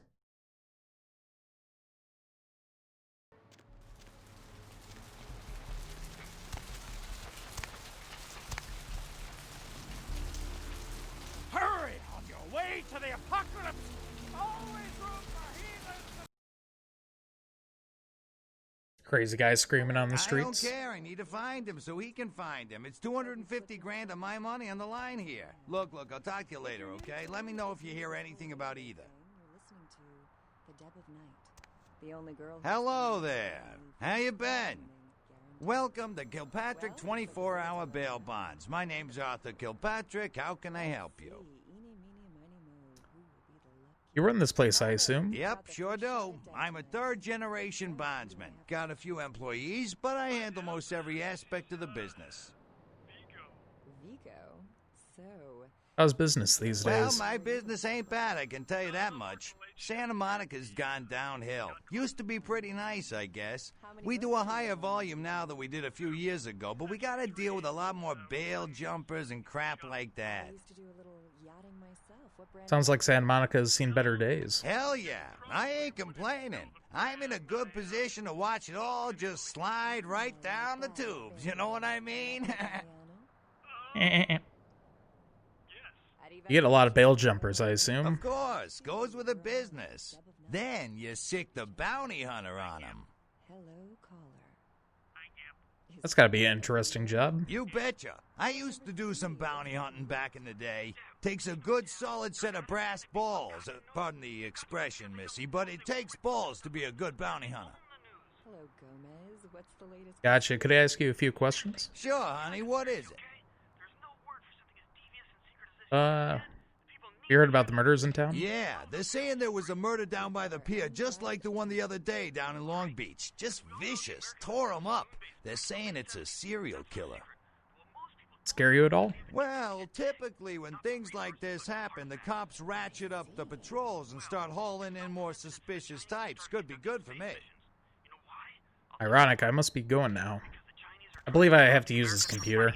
Hurry on your way to the apocalypse! Always room for heathens! Crazy guy screaming on the I streets. don't care. I need to find him so he can find him. It's 250 grand of my money on the line here. Look, I'll talk to you later, okay? Let me know if you hear anything about either. Hello there. How you been? Welcome to Kilpatrick 24-hour bail bonds. My name's Arthur Kilpatrick. How can I help you? You run this place, I assume? Yep, sure do. I'm a third-generation bondsman. Got a few employees, but I handle most every aspect of the business. How's business these Well, days? my business ain't bad, I can tell you that much. Santa Monica's gone downhill. Used to be pretty nice, I guess. We do a higher volume now than we did a few years ago, but we gotta deal with a lot more bail jumpers and crap like that. Sounds like Santa Monica's seen better days. Hell yeah, I ain't complaining. I'm in a good position to watch it all just slide right down the tubes, you know what I mean? You get a lot of bail jumpers, I assume. Of course, goes with the business. Then you sick the bounty hunter on him. That's gotta be an interesting job. You betcha. I used to do some bounty hunting back in the day. Takes a good solid set of brass balls. Pardon the expression, Missy, but it takes balls to be a good bounty hunter. Hello, Gomez. What's the latest? Gotcha. Could I ask you a few questions? Sure, honey. What is it? You heard about the murders in town? Yeah, they're saying there was a murder down by the pier, just like the one the other day down in Long Beach. Just vicious. Tore 'em up. They're saying it's a serial killer. Scare you at all? Well, typically when things like this happen, the cops ratchet up the patrols and start hauling in more suspicious types. Could be good for me. Ironic, I must be going now. I believe I have to use this computer.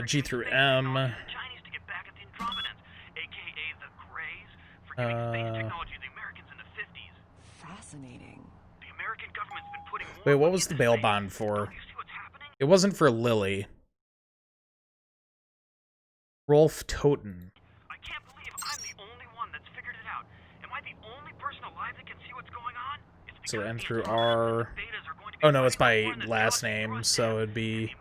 G through M. Fascinating. Wait, what was the bail bond for? It wasn't for Lily. Rolf Toten. I can't believe I'm the only one that's figured it out. Am I the only person alive that can see what's going on? So N through R. Oh no, it's by last name, so it'd be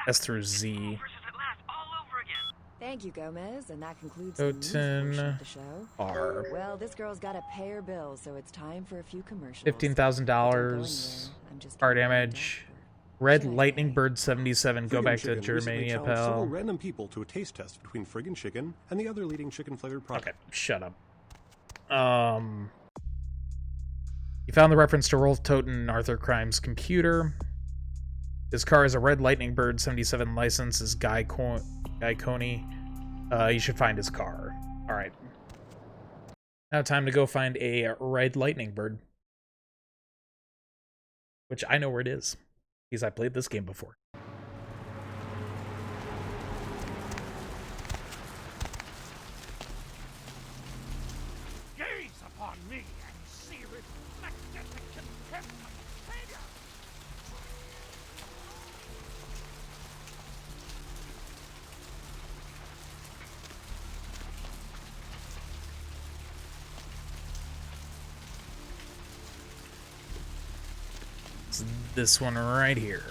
S through Z. Thank you, Gomez, and that concludes the news portion of the show. R. Well, this girl's got to pay her bills, so it's time for a few commercials. $15,000. Car damage. Red Lightning Bird 77. Go Friggin' back to Chicken recently Germania, challenged several pal. random people to a taste test between Friggin' Chicken and the other leading chicken-flavored product. Okay, shut up. You found the reference to Rolf Toten, Arthur Crime's computer. His car is a Red Lightning Bird 77 license. Is Guy Coney. You should find his car. Alright. Now time to go find a Red Lightning Bird. Which I know where it is. Because I played this game before. Gaze upon me and see reflected the contempt of failure. It's this one right here.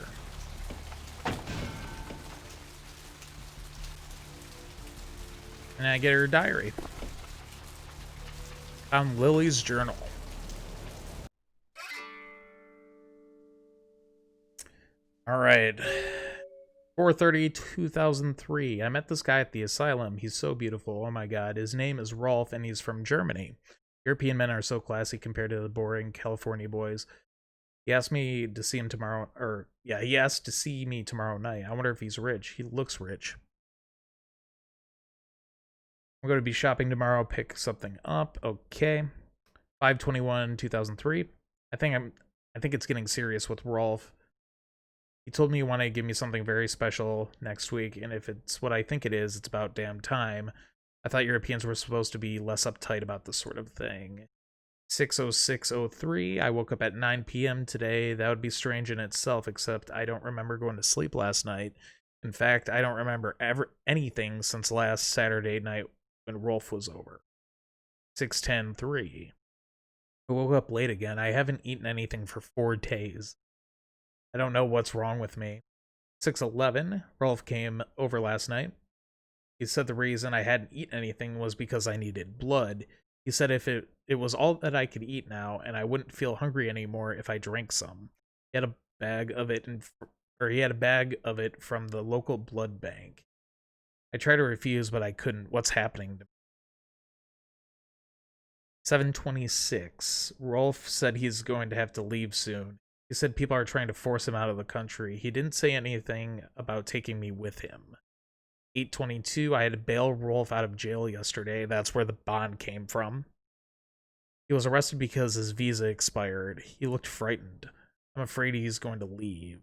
And I get her diary. Found Lily's journal. Alright. 4/30/2003. I met this guy at the asylum. He's so beautiful. Oh my god. His name is Rolf and he's from Germany. European men are so classy compared to the boring California boys. He asked me to see him tomorrow, he asked to see me tomorrow night. I wonder if he's rich. He looks rich. I'm going to be shopping tomorrow, pick something up. Okay. 5/21/2003. I think it's getting serious with Rolf. He told me he wanted to give me something very special next week, and if it's what I think it is, it's about damn time. I thought Europeans were supposed to be less uptight about this sort of thing. 6:06:03. I woke up at 9 p.m. today. That would be strange in itself, except I don't remember going to sleep last night. In fact, I don't remember anything since last Saturday night when Rolf was over. 6:10:03. I woke up late again. I haven't eaten anything for 4 days. I don't know what's wrong with me. 6:11. Rolf came over last night. He said the reason I hadn't eaten anything was because I needed blood. He said if it was all that I could eat now, and I wouldn't feel hungry anymore if I drank some. He had a bag of it, from the local blood bank. I tried to refuse, but I couldn't. What's happening to me? 7:26. Rolf said he's going to have to leave soon. He said people are trying to force him out of the country. He didn't say anything about taking me with him. 8:22. I had to bail Rolf out of jail yesterday. That's where the bond came from. He was arrested because his visa expired. He looked frightened. I'm afraid he's going to leave.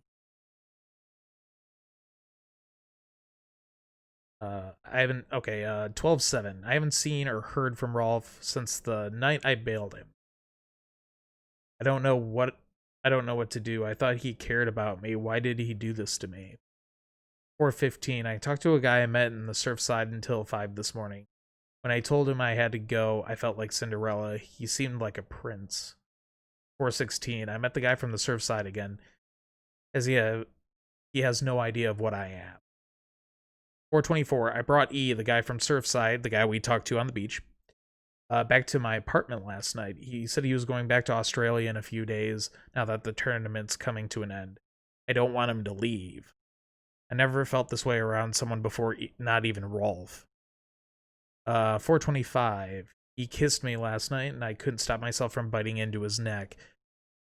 12:07. I haven't seen or heard from Rolf since the night I bailed him. I don't know what to do. I thought he cared about me. Why did he do this to me? 4:15. I talked to a guy I met in the Surfside until 5 this morning. When I told him I had to go, I felt like Cinderella. He seemed like a prince. 4:16. I met the guy from the Surfside again, as he has no idea of what I am. 4:24. I brought E, the guy from Surfside, the guy we talked to on the beach, back to my apartment last night. He said he was going back to Australia in a few days, now that the tournament's coming to an end. I don't want him to leave. I never felt this way around someone before, not even Rolf. 4:25. He kissed me last night, and I couldn't stop myself from biting into his neck.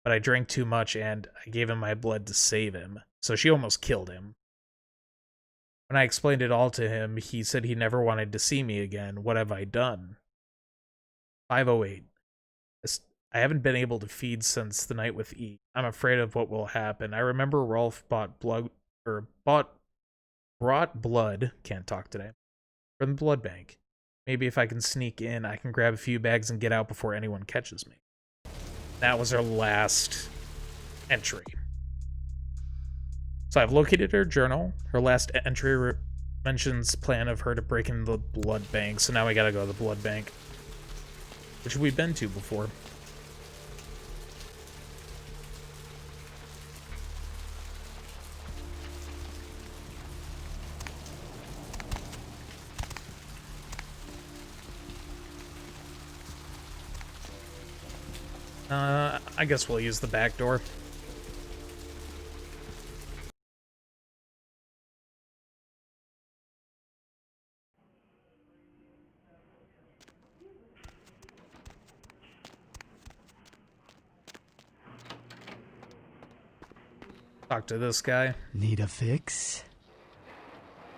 But I drank too much, and I gave him my blood to save him. So she almost killed him. When I explained it all to him, he said he never wanted to see me again. What have I done? 5:08. I haven't been able to feed since the night with E. I'm afraid of what will happen. I remember Rolf brought blood, can't talk today, from the blood bank. Maybe if I can sneak in, I can grab a few bags and get out before anyone catches me. That was her last entry. So I've located her journal. Her last entry mentions plan of her to break into the blood bank. So now we gotta go to the blood bank, which we've been to before. I guess we'll use the back door. Talk to this guy. Need a fix?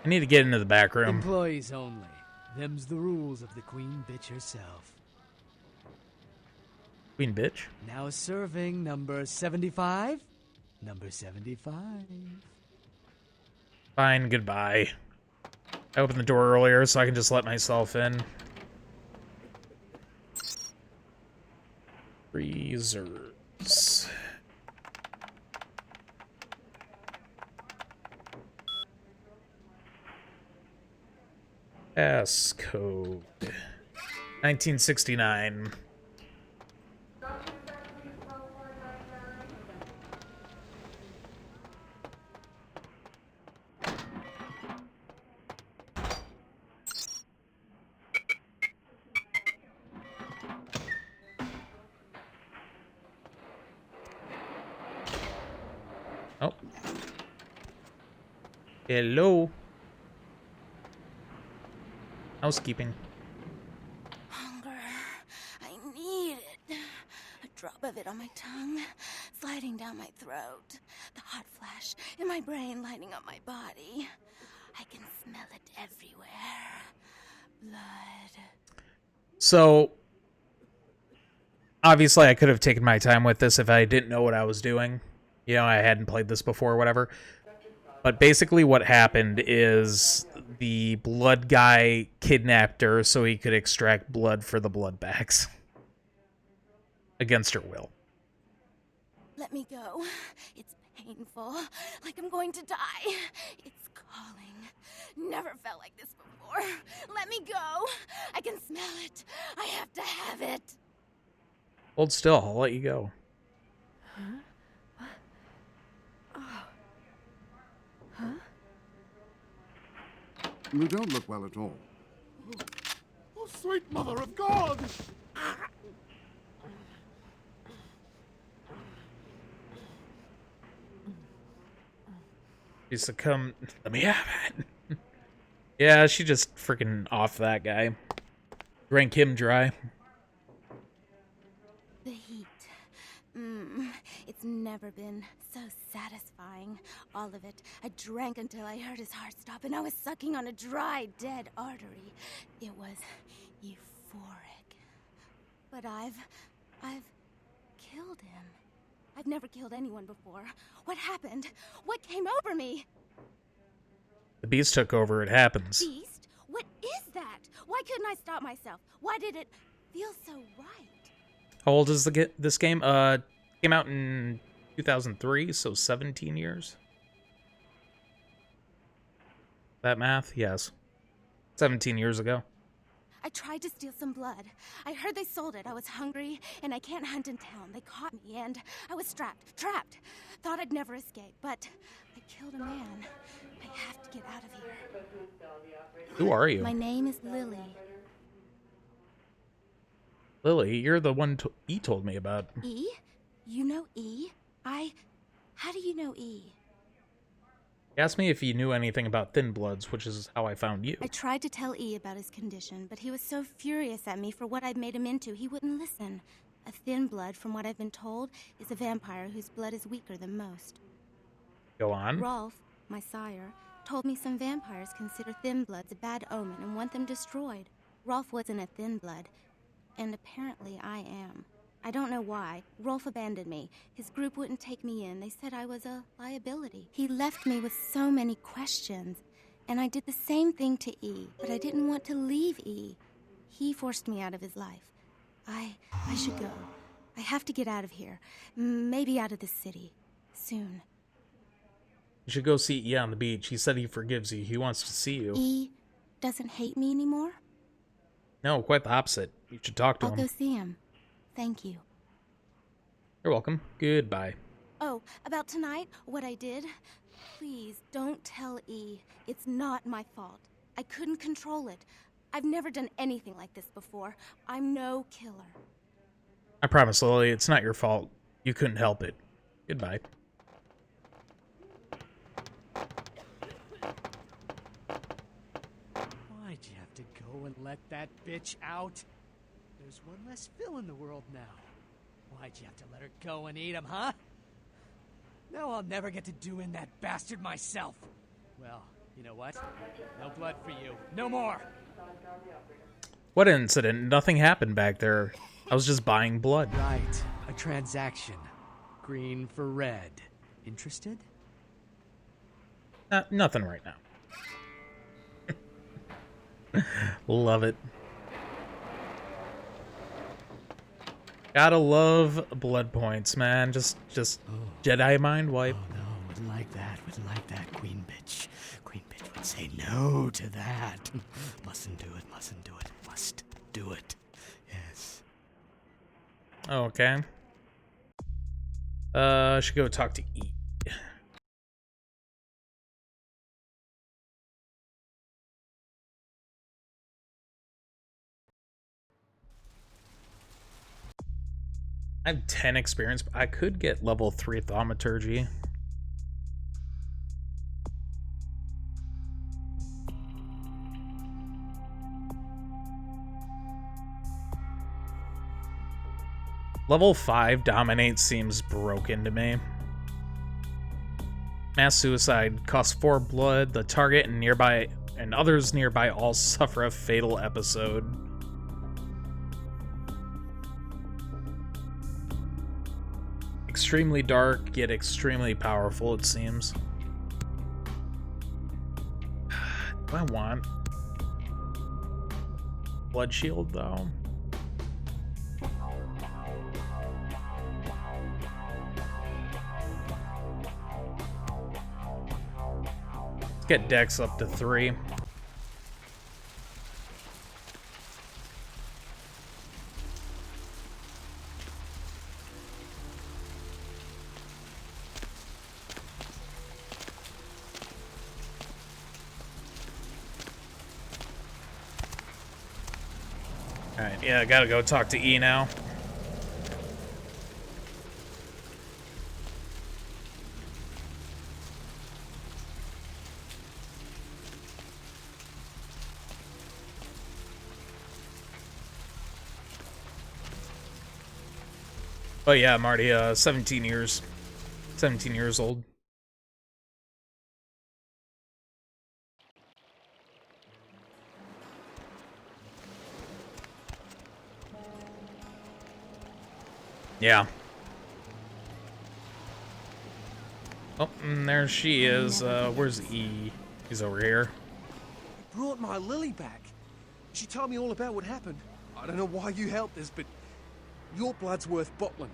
I need to get into the back room. Employees only. Them's the rules of the queen bitch herself. Queen bitch? Now serving number 75. Number 75. Fine, goodbye. I opened the door earlier so I can just let myself in. Freezers. Passcode 1969. Oh. Hello. Housekeeping. Hunger. I need it. A drop of it on my tongue, sliding down my throat. The hot flash in my brain lighting up my body. I can smell it everywhere. Blood. So, obviously I could have taken my time with this if I didn't know what I was doing. You know, I hadn't played this before or whatever. But basically what happened is the blood guy kidnapped her so he could extract blood for the blood bags. Against her will. Let me go. It's painful, like I'm going to die. It's calling. Never felt like this before. Let me go. I can smell it. I have to have it. Hold still, I'll let you go. Huh? Oh. Huh? You don't look well at all. Oh, sweet mother of God! She succumbed. Let me have it. Yeah, she just freaking off that guy. Drank him dry. The heat. It's never been so satisfying. All of it. I drank until I heard his heart stop and I was sucking on a dry, dead artery. It was euphoric. But I've killed him. I've never killed anyone before. What happened? What came over me? The beast took over, it happens. Beast? What is that? Why couldn't I stop myself? Why did it feel so right? How old is this game? Came out in 2003, so 17 years. That math? Yes. 17 years ago. I tried to steal some blood. I heard they sold it. I was hungry, and I can't hunt in town. They caught me, and I was trapped. Thought I'd never escape, but I killed a man. I have to get out of here. Who are you? My name is Lily. Lily, you're the one E told me about. E? You know E? How do you know E? He asked me if you knew anything about Thin Bloods, which is how I found you. I tried to tell E about his condition, but he was so furious at me for what I'd made him into, he wouldn't listen. A Thin Blood, from what I've been told, is a vampire whose blood is weaker than most. Go on. Rolf, my sire, told me some vampires consider Thin Bloods a bad omen and want them destroyed. Rolf wasn't a Thin Blood, and apparently I am. I don't know why. Rolf abandoned me. His group wouldn't take me in. They said I was a liability. He left me with so many questions, and I did the same thing to E, but I didn't want to leave E. He forced me out of his life. I should go. I have to get out of here. Maybe out of the city. Soon. You should go see E on the beach. He said he forgives you. He wants to see you. E doesn't hate me anymore? No, quite the opposite. You should talk to I'll him. go see him. Thank you. You're welcome. Goodbye. Oh, about tonight, what I did? Please, don't tell E. It's not my fault. I couldn't control it. I've never done anything like this before. I'm no killer. I promise, Lily, it's not your fault. You couldn't help it. Goodbye. Why'd you have to go and let that bitch out? There's one less Phil in the world now. Why'd you have to let her go and eat him, huh? Now I'll never get to doing that bastard myself. Well, you know what? No blood for you. No more. What incident? Nothing happened back there. I was just buying blood. Right. A transaction. Green for red. Interested? Nothing right now. Love it. Gotta love blood points, man. Just Jedi mind wipe. Oh no, wouldn't like that. Wouldn't like that, Queen bitch. Queen bitch would say no to that. Mustn't do it. Mustn't do it. Must do it. Yes. Okay. Should go talk to E. I have 10 experience. I could get level 3 thaumaturgy. Level 5 dominate seems broken to me. Mass suicide costs 4 blood. The target and nearby and others nearby all suffer a fatal episode. Extremely dark, yet extremely powerful, it seems. Do I want blood shield, though? Let's get Dex up to 3. Alright, yeah, I gotta go talk to E now. Oh yeah, I'm already 17 years old. Yeah. Oh, and there she is. Where's E? He's over here. You brought my Lily back. She told me all about what happened. I don't know why you helped us, but your blood's worth bottling.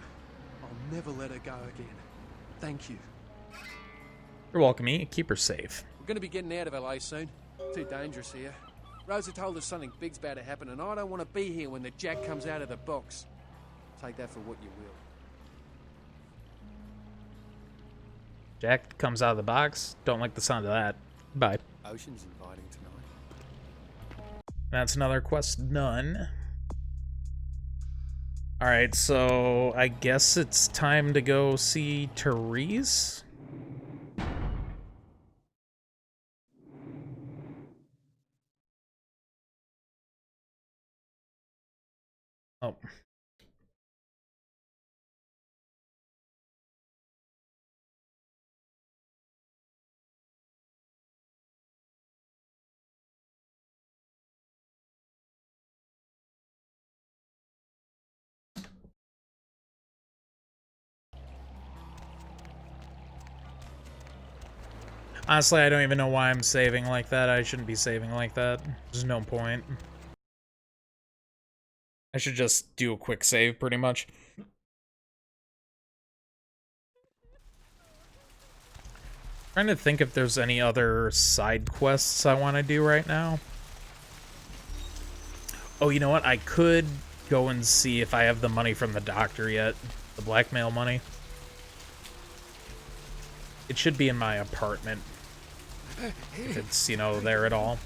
I'll never let her go again. Thank you. You're welcome, E. Keep her safe. We're gonna be getting out of LA soon. Too dangerous here. Rosa told us something big's about to happen, and I don't want to be here when the Jack comes out of the box. Take that for what you will. Jack comes out of the box. Don't like the sound of that. Bye. Ocean's inviting tonight. That's another quest done. Alright, so I guess it's time to go see Therese. Oh. Honestly, I don't even know why I'm saving like that. I shouldn't be saving like that. There's no point. I should just do a quick save, pretty much. Trying to think if there's any other side quests I want to do right now. Oh, you know what? I could go and see if I have the money from the doctor yet. The blackmail money. It should be in my apartment. If it's, you know, there at all.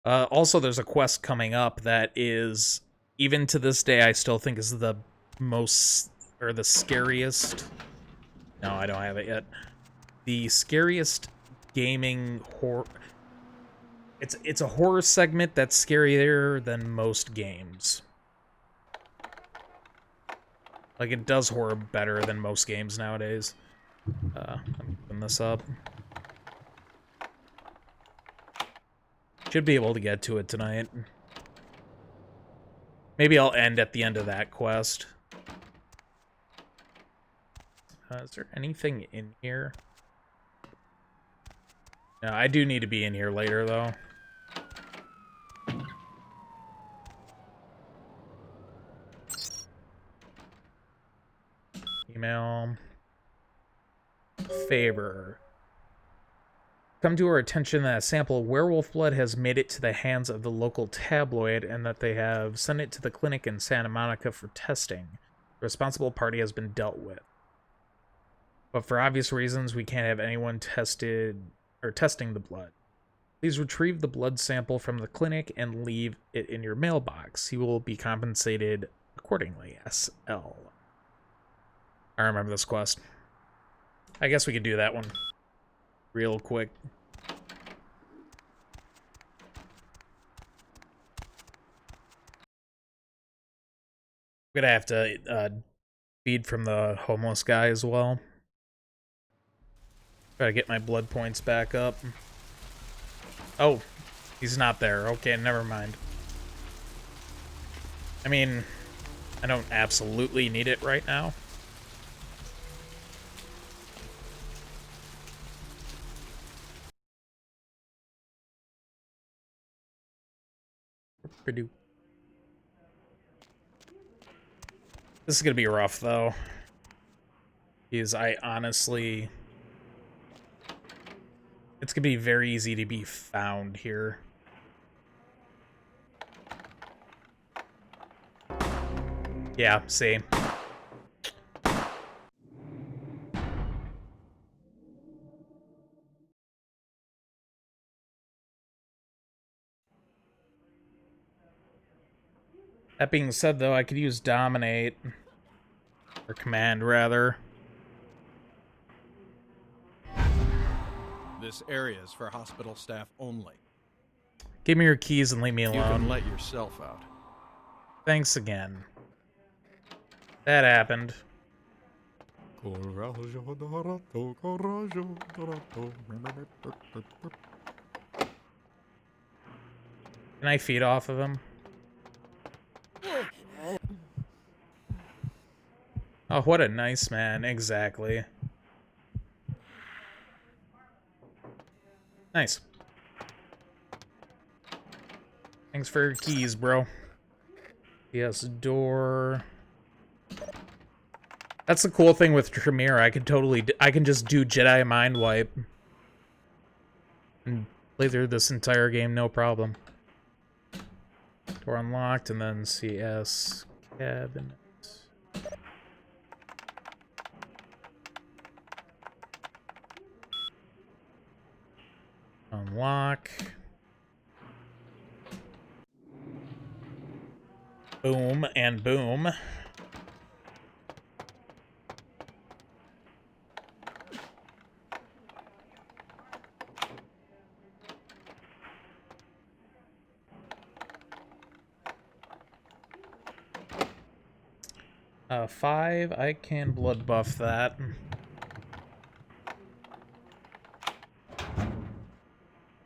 Also, there's a quest coming up that is, even to this day, I still think is the most, or the scariest. No, I don't have it yet. The scariest gaming horror. It's a horror segment that's scarier than most games. Like, it does horror better than most games nowadays. Let me open this up. Should be able to get to it tonight. Maybe I'll end at the end of that quest. Is there anything in here? No, I do need to be in here later, though. Email. Favor. Come to our attention that a sample of werewolf blood has made it to the hands of the local tabloid and that they have sent it to the clinic in Santa Monica for testing. The responsible party has been dealt with. But for obvious reasons, we can't have anyone testing the blood. Please retrieve the blood sample from the clinic and leave it in your mailbox. You will be compensated accordingly. SL. I remember this quest. I guess we could do that one real quick. I'm gonna have to feed from the homeless guy as well. Try to get my blood points back up. Oh, he's not there. Okay, never mind. I mean, I don't absolutely need it right now. This is gonna be rough, though. Because I honestly... It's gonna be very easy to be found here. Yeah, see. That being said, though, I could use Dominate. Or Command, rather. This area is for hospital staff only. Give me your keys and leave me alone. You can let yourself out. Thanks again. That happened. Can I feed off of him? Oh, what a nice man. Exactly. Nice. Thanks for your keys, bro. Yes, door. That's the cool thing with Tremere. I can just do Jedi Mind Wipe and play through this entire game, no problem. Door unlocked, and then CS cabinet. Unlock. Boom and boom. Five, I can blood buff that.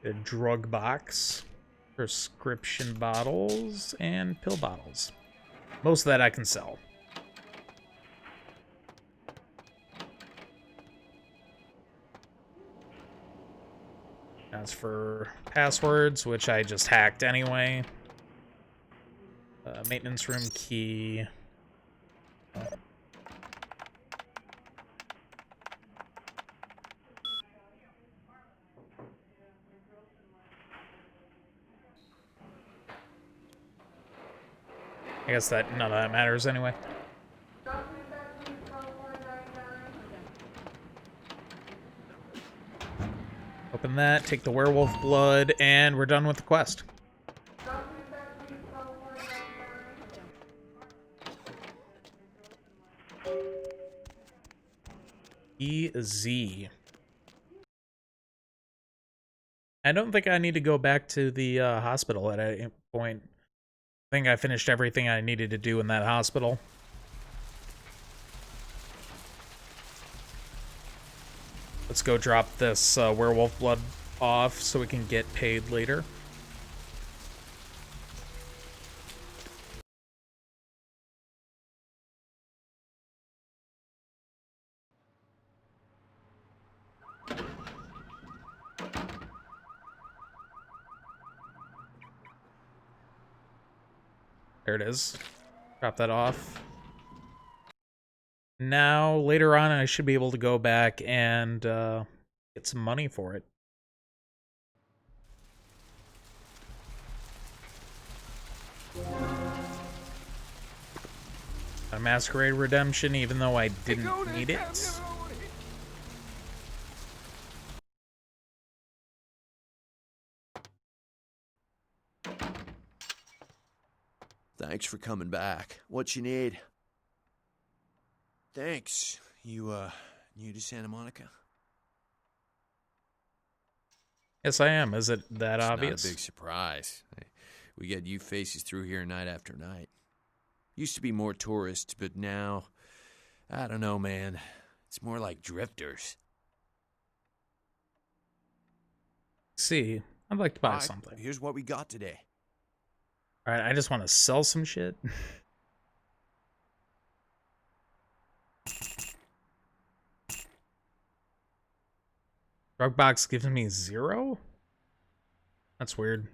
A drug box, prescription bottles, and pill bottles. Most of that I can sell. As for passwords, which I just hacked anyway. Maintenance room key. I guess that none of that matters anyway. Open that, take the werewolf blood, and we're done with the quest. EZ. I don't think I need to go back to the hospital at any point. I think I finished everything I needed to do in that hospital. Let's go drop this werewolf blood off so we can get paid later. There it is. Drop that off. Now, later on, I should be able to go back and get some money for it. A Masquerade redemption, even though I didn't need it. Thanks for coming back. What you need? Thanks. You, new to Santa Monica? Yes, I am. Is it that It's obvious? not a big surprise. We get you faces through here night after night. Used to be more tourists, but now, I don't know, man. It's more like drifters. See, I'd like to buy Alright, something. Here's what we got today. Alright, I just want to sell some shit. Drug box gives me 0? That's weird.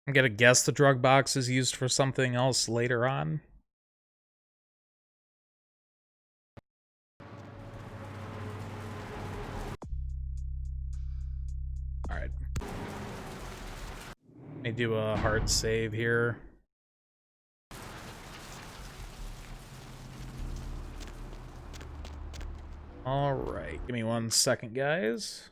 I'm gonna guess the drug box is used for something else later on. Alright. Let me do a hard save here. Alright, give me 1 second, guys.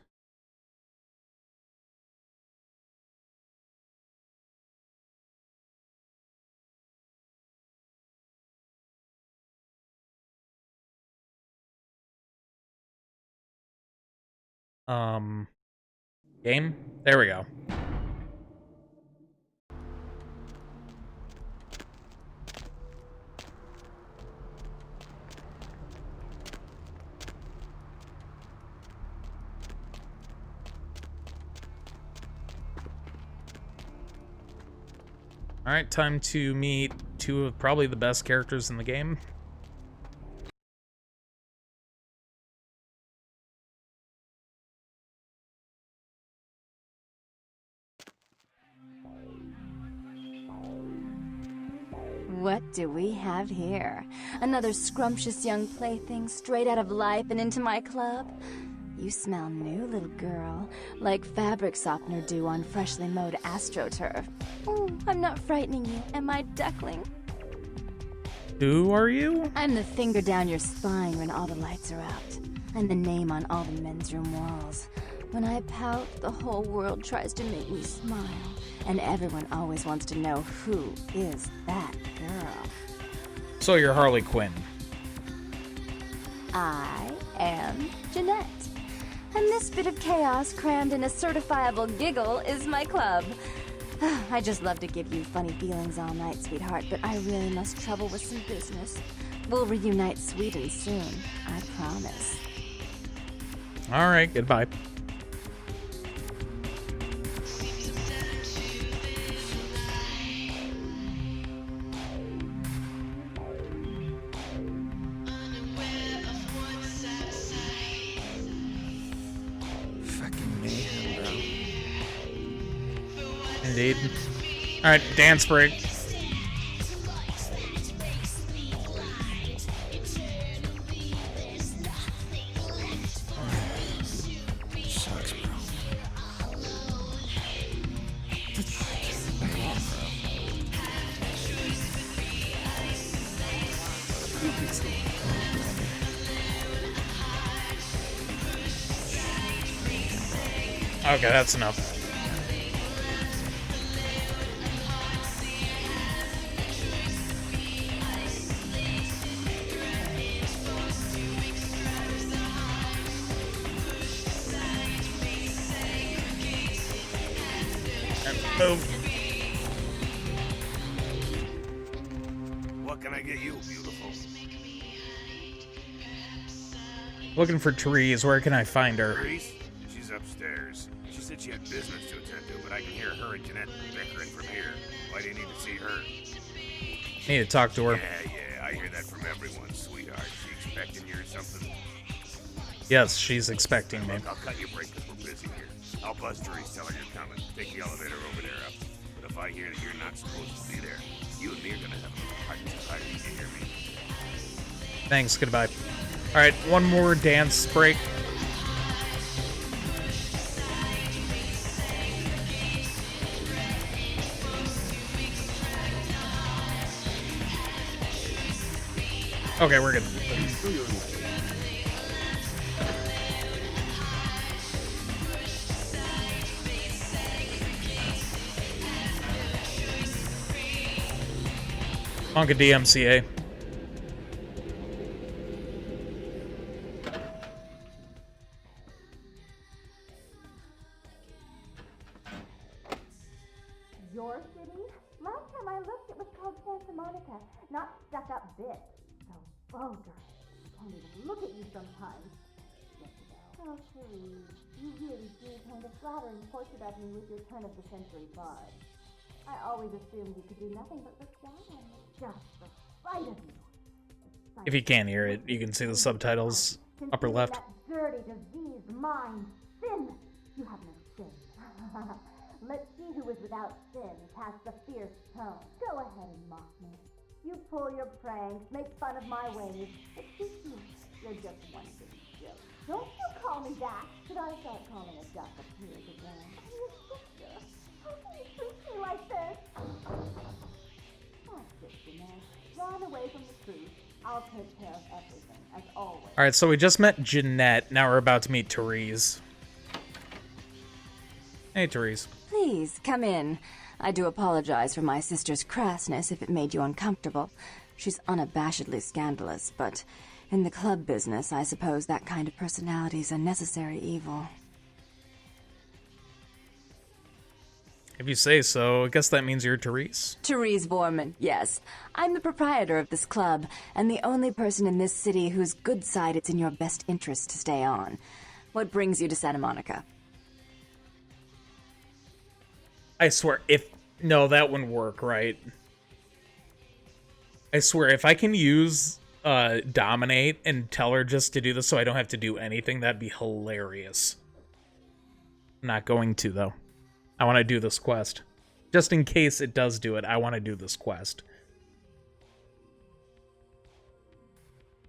Game? There we go. Alright, time to meet 2 of probably the best characters in the game. What do we have here? Another scrumptious young plaything straight out of life and into my club? You smell new, little girl, like fabric softener dew on freshly mowed astroturf. Oh, I'm not frightening you, am I, duckling? Who are you? I'm the finger down your spine when all the lights are out. I'm the name on all the men's room walls. When I pout, the whole world tries to make me smile. And everyone always wants to know who is that girl. So you're Harley Quinn. I am Jeanette. And this bit of chaos crammed in a certifiable giggle is my club. I just love to give you funny feelings all night, sweetheart, but I really must trouble with some business. We'll reunite sweet and soon, I promise. Alright, goodbye. Indeed. Alright, dance break. Sucks, bro. Okay, that's enough. Move. What can I get you, beautiful? Looking for Therese. Where can I find her? Therese? She's upstairs. She said she had business to attend to, but I can hear her and Jeanette bickering from here. Why do you need to see her? Need to talk to her. Yeah, I hear that from everyone, sweetheart. She expecting you or something? Yes, she's expecting me. Look, I'll cut your break because we're busy here. I'll buzz Therese, tell her you're coming. Take the elevator over there up. But if I hear that you're not supposed to be there, you and me are gonna have a little heart-to-heart. You hear me? Thanks, goodbye. Alright, one more dance break. Okay, we're good. Monka DMCA. Your city? Last time I looked, it was called Santa Monica, not stuck-up bit. So vulgar. I can't even look at you sometimes. Oh, Cherise, you really do paint a flattering portrait of me with your turn-of-the-century vibe. I always assumed you could do nothing but look down on me. Just the sight of you. If you can't hear it, you can see the subtitles upper left. That dirty, diseased mind. Sin! You have no sin. Let's see who is without sin past the fierce tone. Go ahead and mock me. You pull your pranks, make fun of my ways. Excuse you. You're just one big joke. Don't you call me that. Should I start calling a duck a pig again? Your sister. How can you treat me like this? That's it, Jeanette. Run away from the truth. I'll take care of everything, as always. Alright, so we just met Jeanette. Now we're about to meet Therese. Hey, Therese. Please, come in. I do apologize for my sister's crassness if it made you uncomfortable. She's unabashedly scandalous, but in the club business, I suppose that kind of personality's a necessary evil. If you say so, I guess that means you're Therese. Therese Borman, yes. I'm the proprietor of this club, and the only person in this city whose good side it's in your best interest to stay on. What brings you to Santa Monica? I swear, no, that wouldn't work, right? I swear, if I can use Dominate and tell her just to do this so I don't have to do anything, that'd be hilarious. I'm not going to, though. I want to do this quest. Just in case it does do it, I want to do this quest.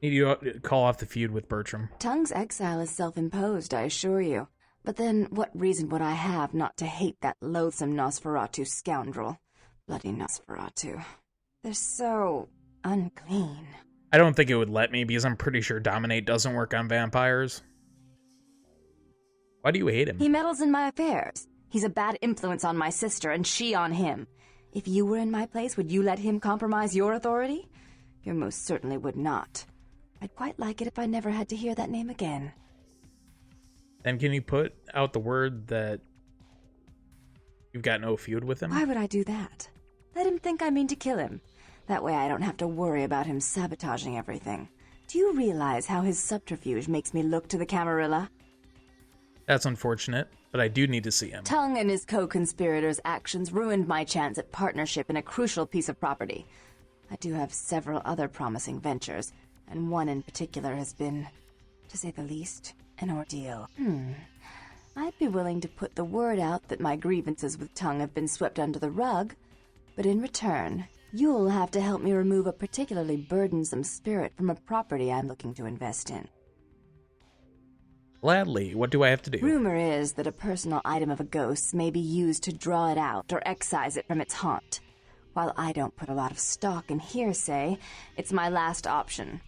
Need you to call off the feud with Bertram. Tongue's exile is self-imposed, I assure you. But then, what reason would I have not to hate that loathsome Nosferatu scoundrel? Bloody Nosferatu. They're so unclean. I don't think it would let me, because I'm pretty sure Dominate doesn't work on vampires. Why do you hate him? He meddles in my affairs. He's a bad influence on my sister, and she on him. If you were in my place, would you let him compromise your authority? You most certainly would not. I'd quite like it if I never had to hear that name again. Then can you put out the word that you've got no feud with him? Why would I do that? Let him think I mean to kill him. That way I don't have to worry about him sabotaging everything. Do you realize how his subterfuge makes me look to the Camarilla? That's unfortunate, but I do need to see him. Tongue and his co-conspirators' actions ruined my chance at partnership in a crucial piece of property. I do have several other promising ventures, and one in particular has been, to say the least, an ordeal. I'd be willing to put the word out that my grievances with Tongue have been swept under the rug, but in return, you'll have to help me remove a particularly burdensome spirit from a property I'm looking to invest in. Gladly. What do I have to do? Rumor is that a personal item of a ghost's may be used to draw it out or excise it from its haunt. While I don't put a lot of stock in hearsay, it's my last option.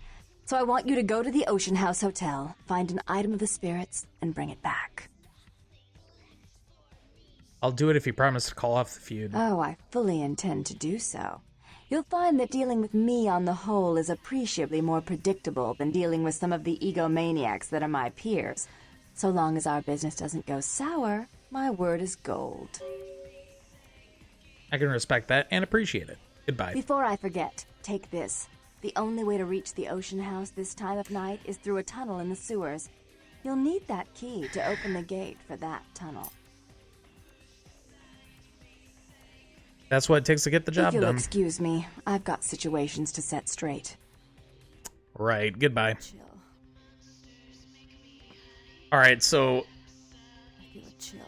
So I want you to go to the Ocean House Hotel, find an item of the spirits, and bring it back. I'll do it if you promise to call off the feud. Oh, I fully intend to do so. You'll find that dealing with me on the whole is appreciably more predictable than dealing with some of the egomaniacs that are my peers. So long as our business doesn't go sour, my word is gold. I can respect that and appreciate it. Goodbye. Before I forget, take this. The only way to reach the ocean house this time of night is through a tunnel in the sewers. You'll need that key to open the gate for that tunnel. That's what it takes to get the job If you'll done. excuse me, I've got situations to set straight. Right, goodbye. Chill. Alright, so... I feel a chill.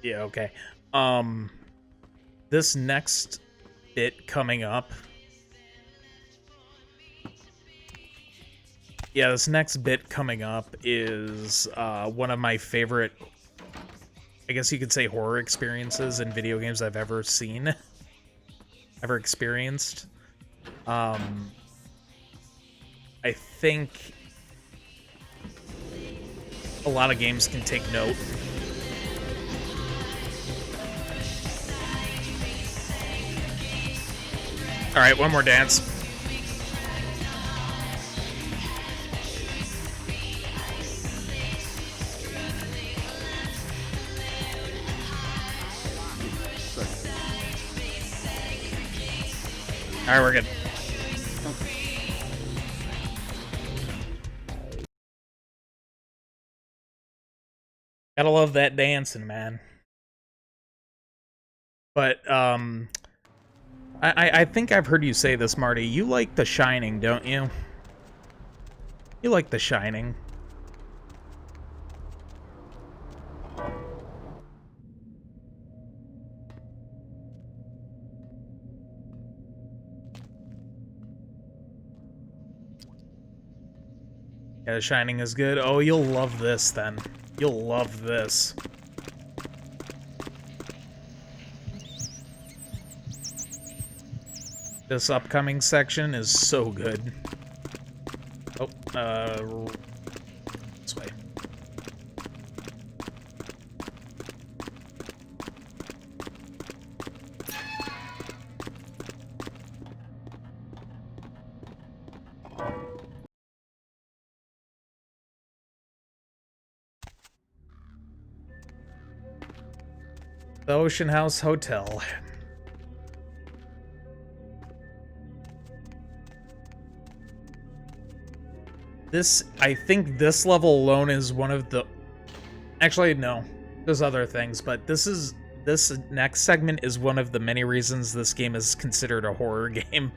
Yeah, okay. This next bit coming up... Yeah, this next bit coming up is one of my favorite, I guess you could say, horror experiences in video games I've ever seen. Ever experienced. I think a lot of games can take note. Alright, one more dance. Alright, we're good. Gotta love that dancing, man. But, I think I've heard you say this, Marty. You like The Shining, don't you? You like The Shining. Yeah, The Shining is good. Oh, you'll love this, then. You'll love this. This upcoming section is so good. Oh, this way. The Ocean House Hotel. This, I think this level alone is one of the... Actually, no. There's other things, but this next segment is one of the many reasons this game is considered a horror game.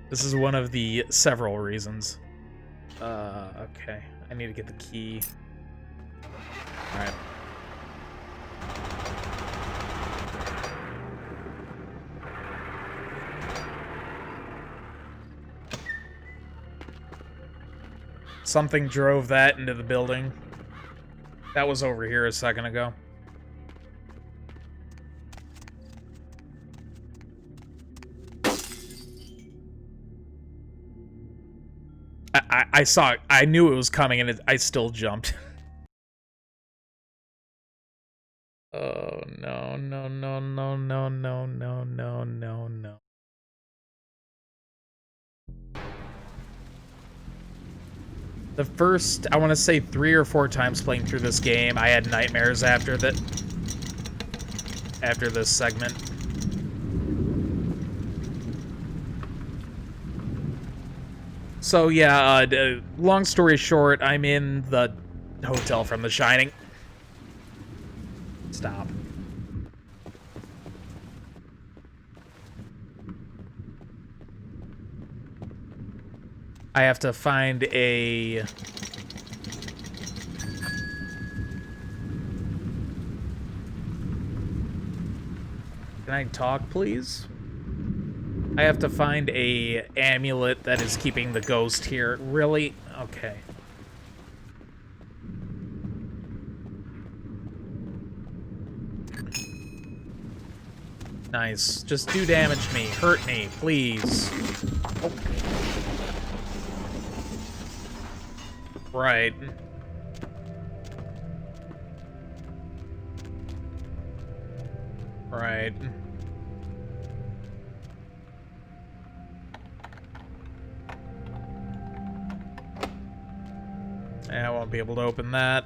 This is one of the several reasons. Okay. I need to get the key. Alright. Something drove that into the building. That was over here a second ago. I saw it. I knew it was coming, and I still jumped. Oh, no, no, no, no, no, no, no, no, no, no. The first, I want to say 3 or 4 times playing through this game, I had nightmares after that. After this segment. So yeah, long story short, I'm in the hotel from The Shining. Stop. I have to find a... Can I talk, please? I have to find a amulet that is keeping the ghost here. Really? Okay. Nice. Just do damage me. Hurt me, please. Oh. Right. Right. I won't be able to open that.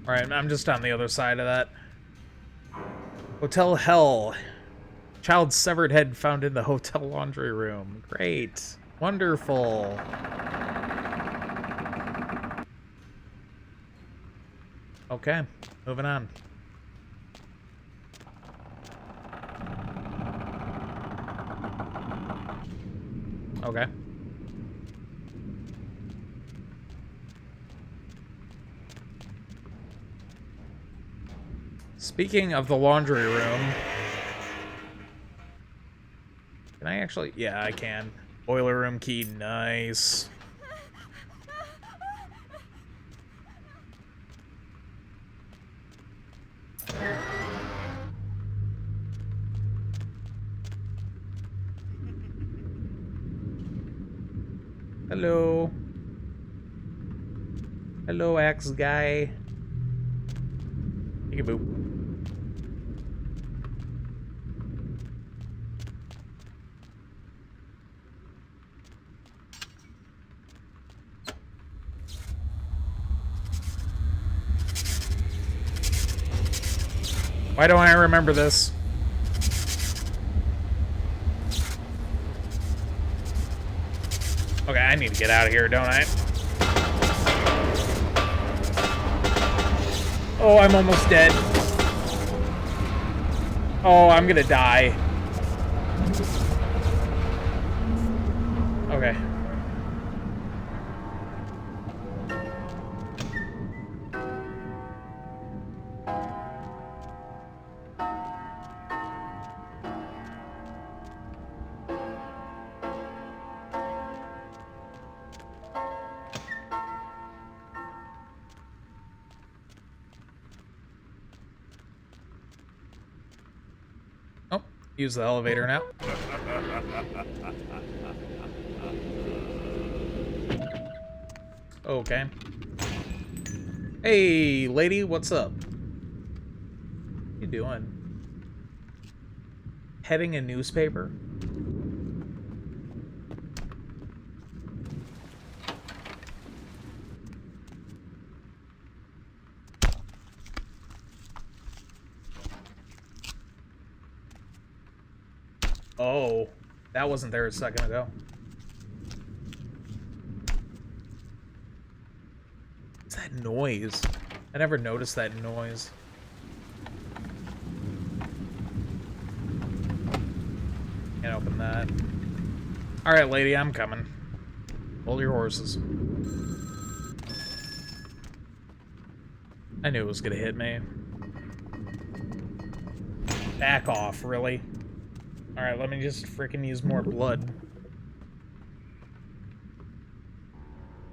Alright, I'm just on the other side of that. Hotel Hell. Child's severed head found in the hotel laundry room. Great. Wonderful. Okay, moving on. Okay. Speaking of the laundry room, can I actually? Yeah, I can. Boiler room key, nice. Hello. Hello, axe guy. Peekaboo. Why don't I remember this? Okay, I need to get out of here, don't I? Oh, I'm almost dead. Oh, I'm gonna die. Okay. Use the elevator now. Okay. Hey, lady, what's up? What you doing? Heading a newspaper? Oh, that wasn't there a second ago. What's that noise? I never noticed that noise. Can't open that. Alright, lady, I'm coming. Hold your horses. I knew it was gonna hit me. Back off, really? Alright, let me just freaking use more blood.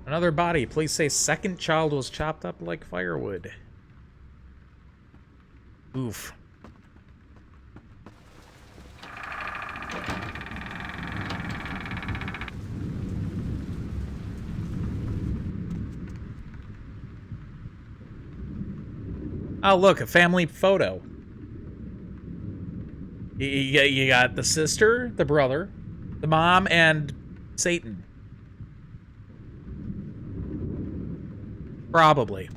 Another body. Please say second child was chopped up like firewood. Oof. Oh, look, a family photo. You got the sister, the brother, the mom, and Satan. Probably.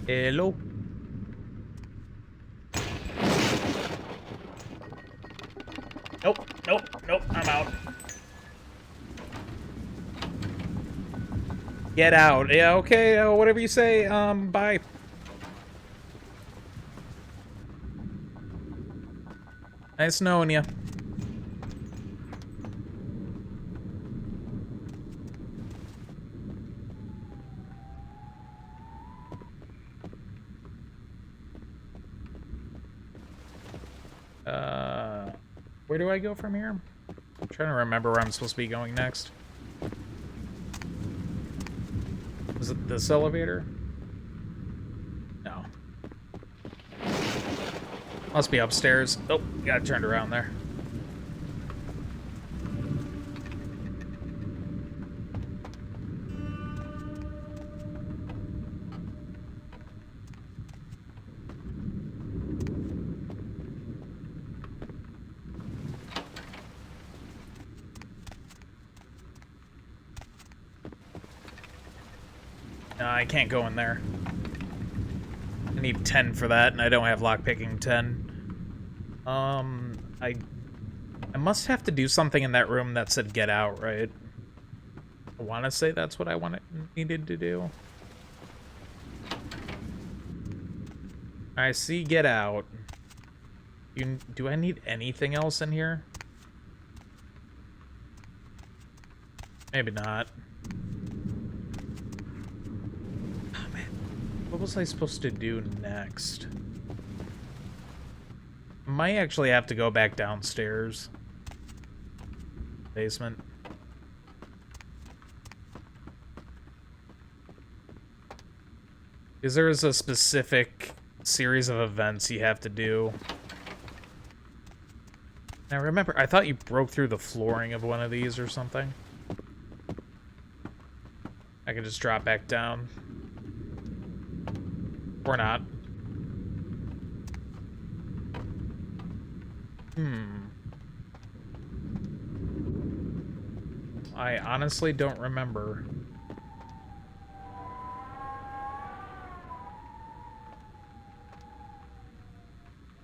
Hello. Nope, nope, nope, I'm out. Get out. Yeah, okay, whatever you say, bye. Nice knowing you. Where do I go from here? I'm trying to remember where I'm supposed to be going next. Is it this elevator? No. Must be upstairs. Oh, got turned around there. No, I can't go in there. I need 10 for that, and I don't have lockpicking 10. I must have to do something in that room that said get out, right? I want to say that's what I needed to do. I see get out. Do I need anything else in here? Maybe not. Oh, man. What was I supposed to do next? Might actually have to go back downstairs. Basement. Because there is a specific series of events you have to do. Now remember, I thought you broke through the flooring of one of these or something. I can just drop back down. Or not. I honestly don't remember.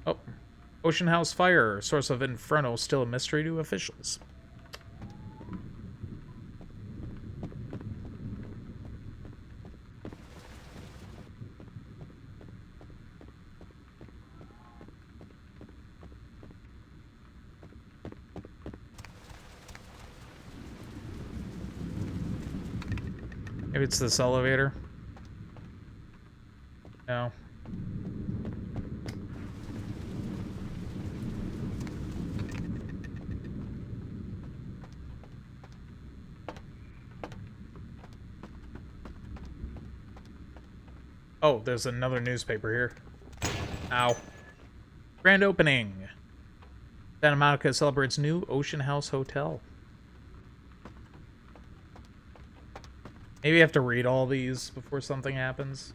Oh. Ocean House fire. Source of Inferno still a mystery to officials. Maybe it's this elevator. No. Oh, there's another newspaper here. Ow. Grand opening. Santa Monica celebrates new Ocean House Hotel. Maybe I have to read all these before something happens.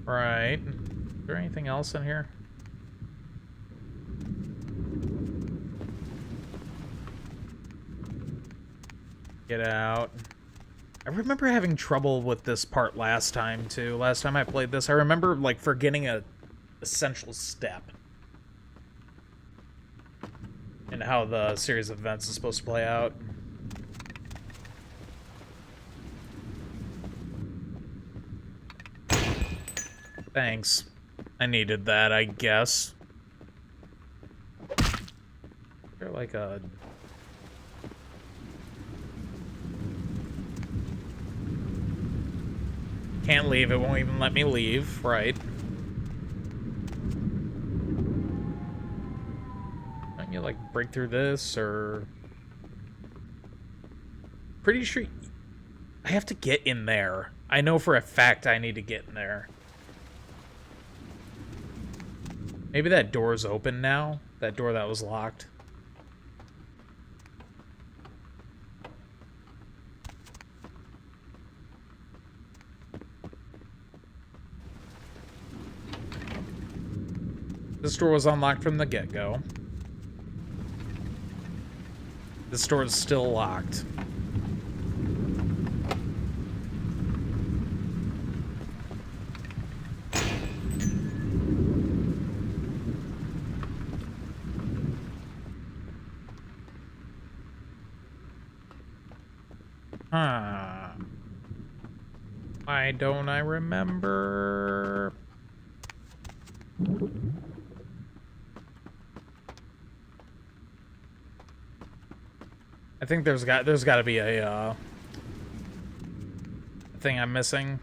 Right. Is there anything else in here? Get out. I remember having trouble with this part last time, too. Last time I played this, I remember, like, forgetting a essential step. And how the series of events is supposed to play out. Thanks. I needed that, I guess. They're like a... Can't leave, it won't even let me leave, right. Don't you, like, break through this, or... Pretty sure... I have to get in there. I know for a fact I need to get in there. Maybe that door's open now? That door that was locked. This door was unlocked from the get-go. This door is still locked. Huh. Why don't I remember? I think there's got to be a thing I'm missing.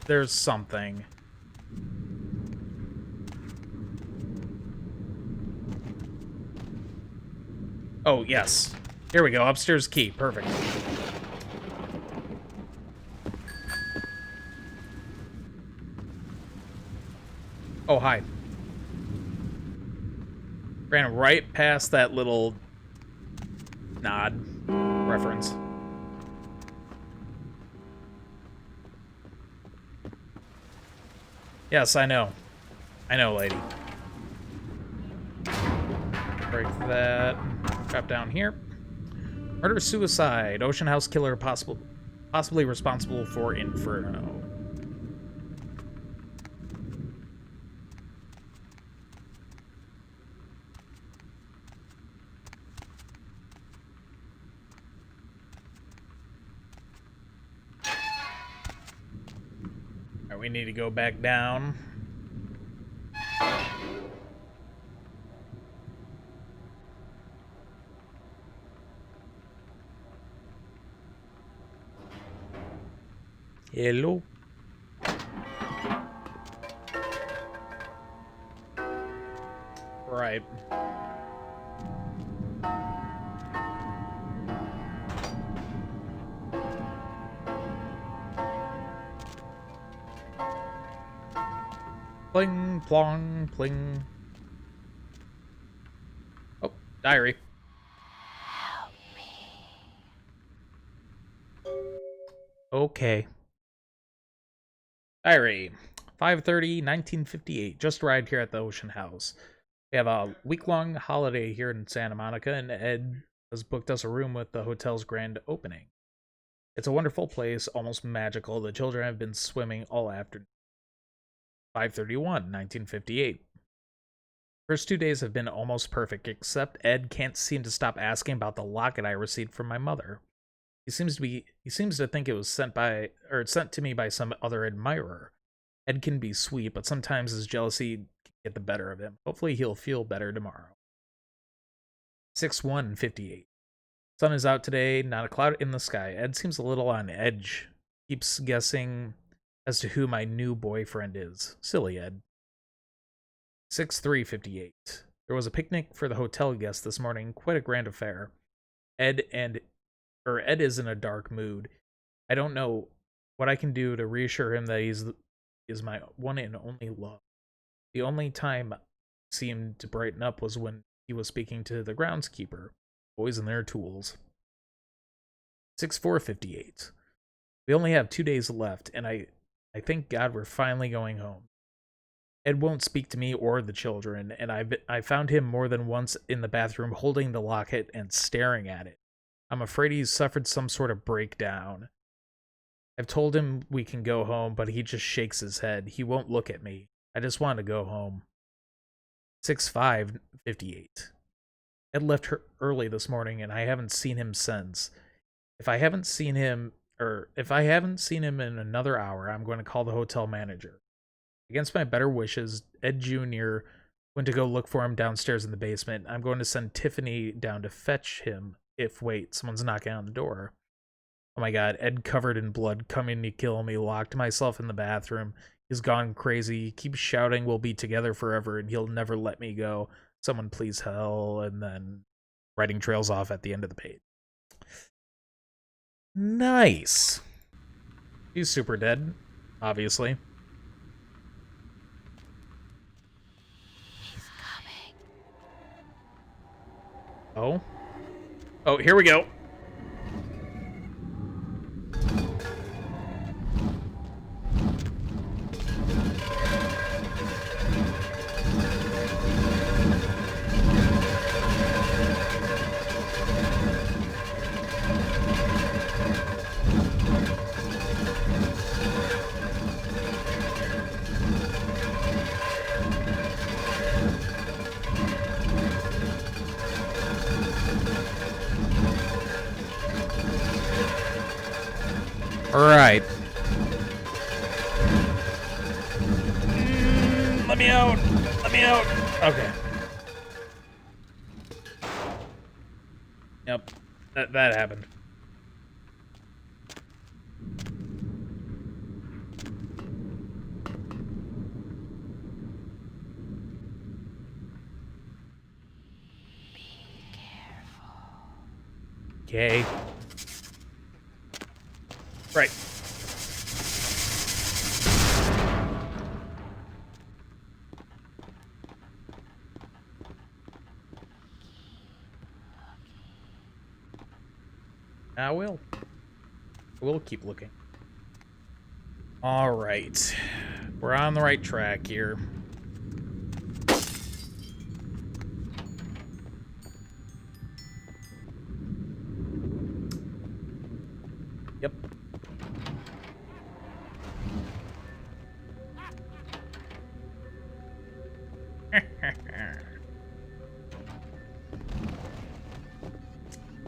There's something. Oh, yes. Here we go. Upstairs key. Perfect. Oh, hi. Ran right past that little nod reference. Yes, I know. I know, lady. Break that. Drop down here. Murder-suicide. Ocean House killer possibly responsible for Inferno. Alright, we need to go back down. Hello. Right. Pling, plong, pling. Oh, diary. Help me. Okay. Diary. 5:30, 1958. Just arrived here at the Ocean House. We have a week-long holiday here in Santa Monica, and Ed has booked us a room with the hotel's grand opening. It's a wonderful place, almost magical. The children have been swimming all afternoon. 5:31, 1958. First 2 days have been almost perfect, except Ed can't seem to stop asking about the locket I received from my mother. He seems to think it was sent to me by some other admirer. Ed can be sweet, but sometimes his jealousy can get the better of him. Hopefully he'll feel better tomorrow. 6/1/58. Sun is out today, not a cloud in the sky. Ed seems a little on edge. Keeps guessing as to who my new boyfriend is. Silly Ed. 6/3/58. There was a picnic for the hotel guests this morning. Quite a grand affair. Ed is in a dark mood. I don't know what I can do to reassure him that he's my one and only love. The only time he seemed to brighten up was when he was speaking to the groundskeeper. Boys and their tools. 6/4/58. We only have 2 days left, and I thank God we're finally going home. Ed won't speak to me or the children, and I found him more than once in the bathroom holding the locket and staring at it. I'm afraid he's suffered some sort of breakdown. I've told him we can go home, but he just shakes his head. He won't look at me. I just want to go home. 6/5/58. Ed left early this morning, and I haven't seen him since. If I haven't seen him in another hour, I'm going to call the hotel manager. Against my better wishes, Ed Jr. went to go look for him downstairs in the basement. I'm going to send Tiffany down to fetch him wait, someone's knocking on the door. Oh my god, Ed covered in blood, coming to kill me, locked myself in the bathroom. He's gone crazy. He keeps shouting we'll be together forever and he'll never let me go. Someone please help. And then writing trails off at the end of the page. Nice. He's super dead, obviously. He's coming. Oh? Oh, here we go. Alright. Let me out. Let me out. Okay. Yep. That happened. Be careful. Okay. Right. I will. We'll keep looking. All right. We're on the right track here. Yep.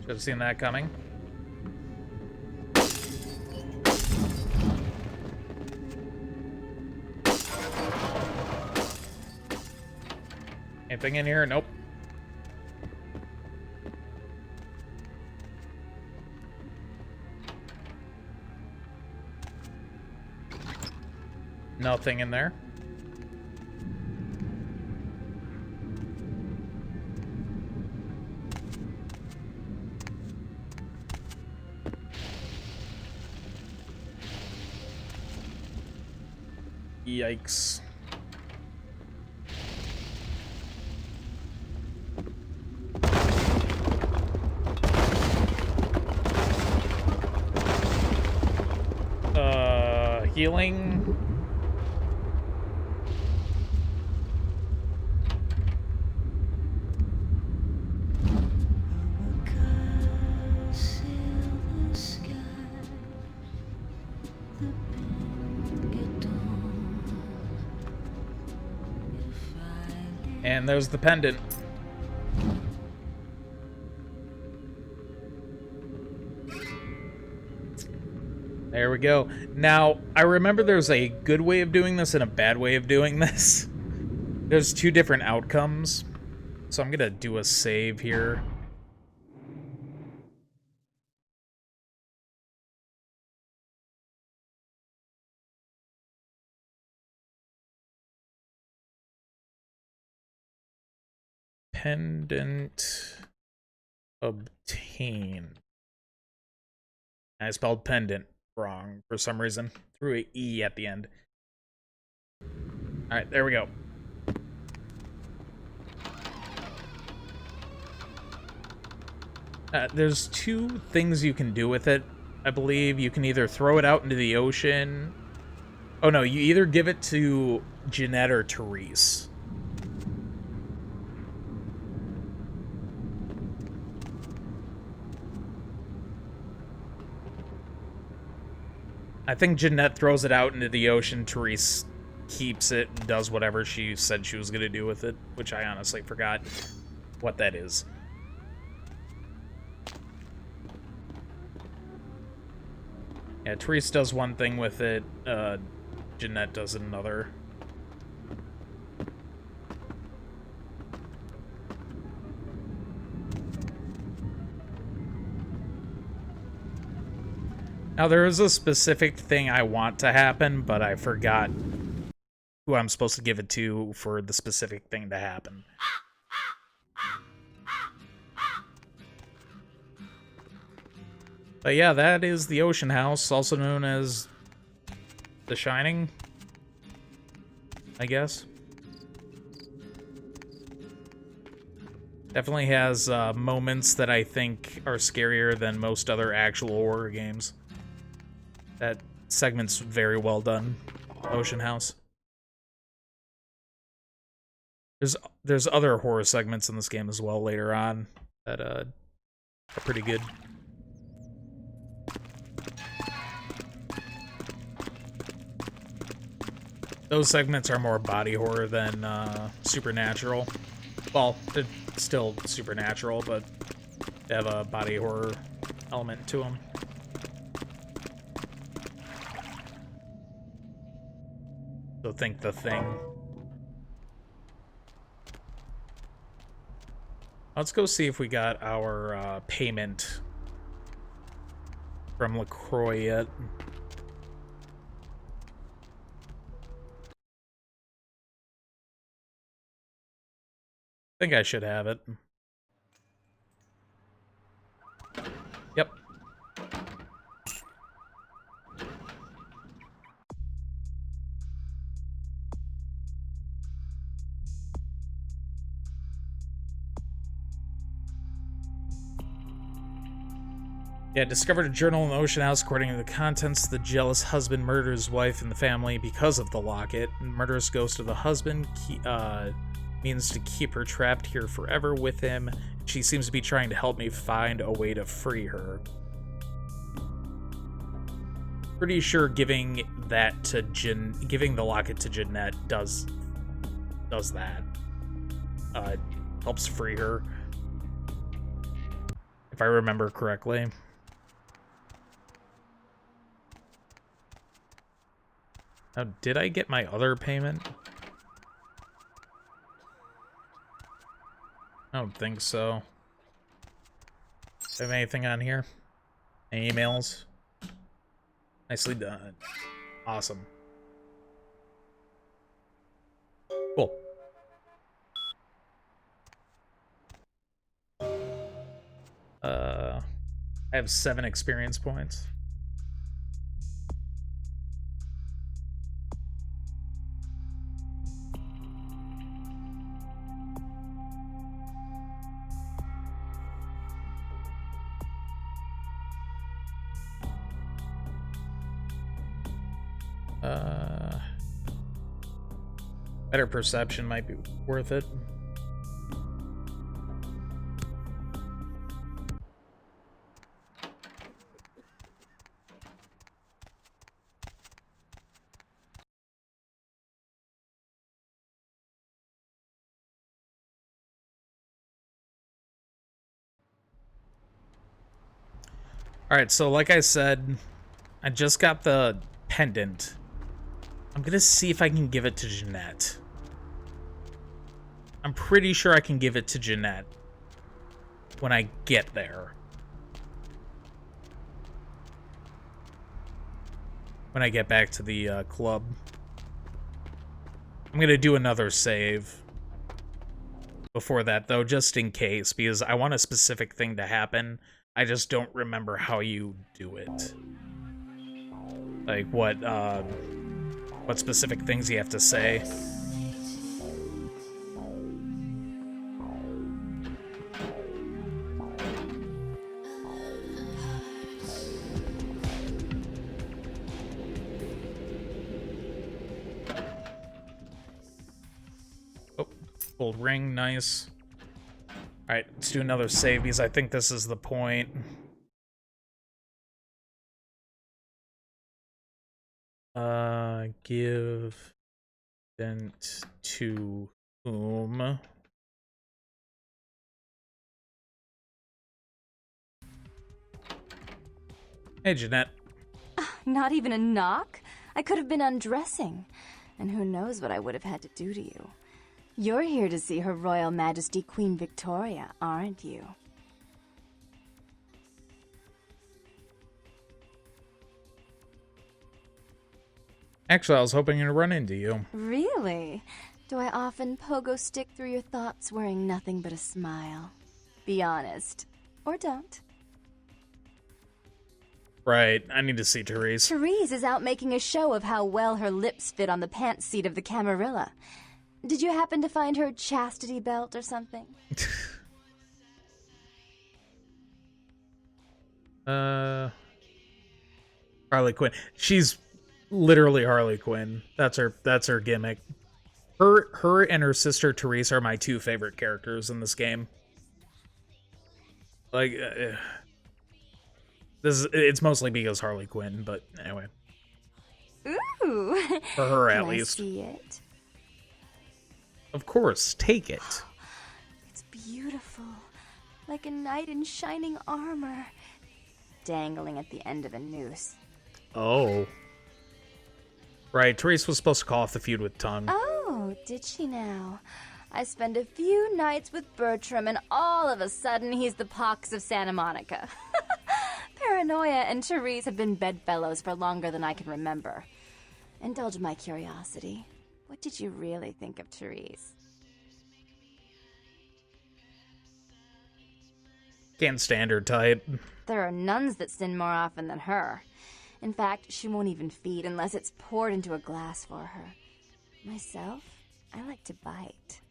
Should have seen that coming. Anything in here? Nope. Nothing in there. Yikes. Healing. And there's the pendant. There we go. Now, I remember there's a good way of doing this and a bad way of doing this. There's two different outcomes. So I'm gonna do a save here. Pendant obtained. I spelled pendant wrong for some reason. Threw an E at the end. Alright, there we go. There's two things you can do with it, I believe. You can either throw it out into the ocean. Oh no, you either give it to Jeanette or Therese. I think Jeanette throws it out into the ocean. Therese keeps it and does whatever she said she was going to do with it, which I honestly forgot what that is. Yeah, Therese does one thing with it, Jeanette does another. Now, there is a specific thing I want to happen, but I forgot who I'm supposed to give it to for the specific thing to happen. But yeah, that is the Ocean House, also known as The Shining, I guess. Definitely has moments that I think are scarier than most other actual horror games. That segment's very well done, Ocean House. There's other horror segments in this game as well later on that are pretty good. Those segments are more body horror than supernatural. Well, they're still supernatural, but they have a body horror element to them. So think The Thing. Let's go see if we got our payment from LaCroix yet. I think I should have it. Yep. Yeah, discovered a journal in the Ocean House. According to the contents, the jealous husband murders his wife and the family because of the locket. Murderous ghost of the husband means to keep her trapped here forever with him. She seems to be trying to help me find a way to free her. Pretty sure giving the locket to Jeanette does that. Helps free her, if I remember correctly. Now, did I get my other payment? I don't think so. Do I have anything on here? Any emails? Nicely done. Awesome. Cool. I have 7 experience points. Better perception might be worth it. Alright, so like I said, I just got the pendant. I'm gonna see if I can give it to Jeanette. I'm pretty sure I can give it to Jeanette when I get there. When I get back to the club. I'm gonna do another save before that, though, just in case, because I want a specific thing to happen. I just don't remember how you do it. Like, what specific things you have to say. Oh, gold ring, nice. Alright, let's do another save, because I think this is the point. Give vent to whom? Hey, Jeanette. Not even a knock? I could have been undressing. And who knows what I would have had to do to you. You're here to see Her Royal Majesty Queen Victoria, aren't you? Actually, I was hoping to run into you. Really? Do I often pogo stick through your thoughts wearing nothing but a smile? Be honest. Or don't. Right, I need to see Therese. Therese is out making a show of how well her lips fit on the pants seat of the Camarilla. Did you happen to find her chastity belt or something? Harley Quinn. She's literally Harley Quinn. That's her gimmick. Her and her sister Therese are my 2 favorite characters in this game. Like, it's mostly because Harley Quinn, but anyway. Ooh. For her, at Can least. I see it? Of course, take it. It's beautiful. Like a knight in shining armor. Dangling at the end of a noose. Oh. Right, Therese was supposed to call off the feud with Tongue. Oh, did she now? I spend a few nights with Bertram and all of a sudden he's the pox of Santa Monica. Paranoia and Therese have been bedfellows for longer than I can remember. Indulge my curiosity. What did you really think of Therese? Can't stand her type. There are nuns that sin more often than her. In fact, she won't even feed unless it's poured into a glass for her. Myself, I like to bite.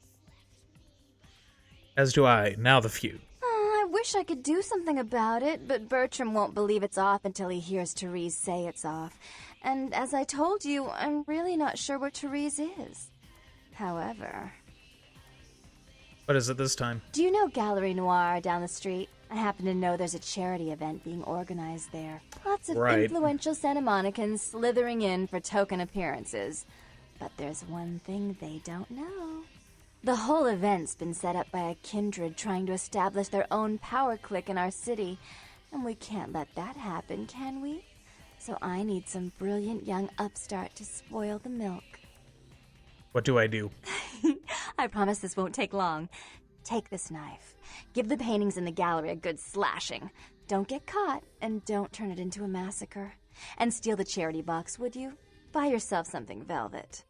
As do I. Now the feud. Oh, I wish I could do something about it, but Bertram won't believe it's off until he hears Therese say it's off. And as I told you, I'm really not sure where Therese is. However... What is it this time? Do you know Gallery Noir down the street? I happen to know there's a charity event being organized there. Lots of Right. influential Santa Monicans slithering in for token appearances. But there's one thing they don't know. The whole event's been set up by a kindred trying to establish their own power clique in our city. And we can't let that happen, can we? So I need some brilliant young upstart to spoil the milk. What do I do? I promise this won't take long. Take this knife. Give the paintings in the gallery a good slashing. Don't get caught, and don't turn it into a massacre. And steal the charity box, would you? Buy yourself something velvet.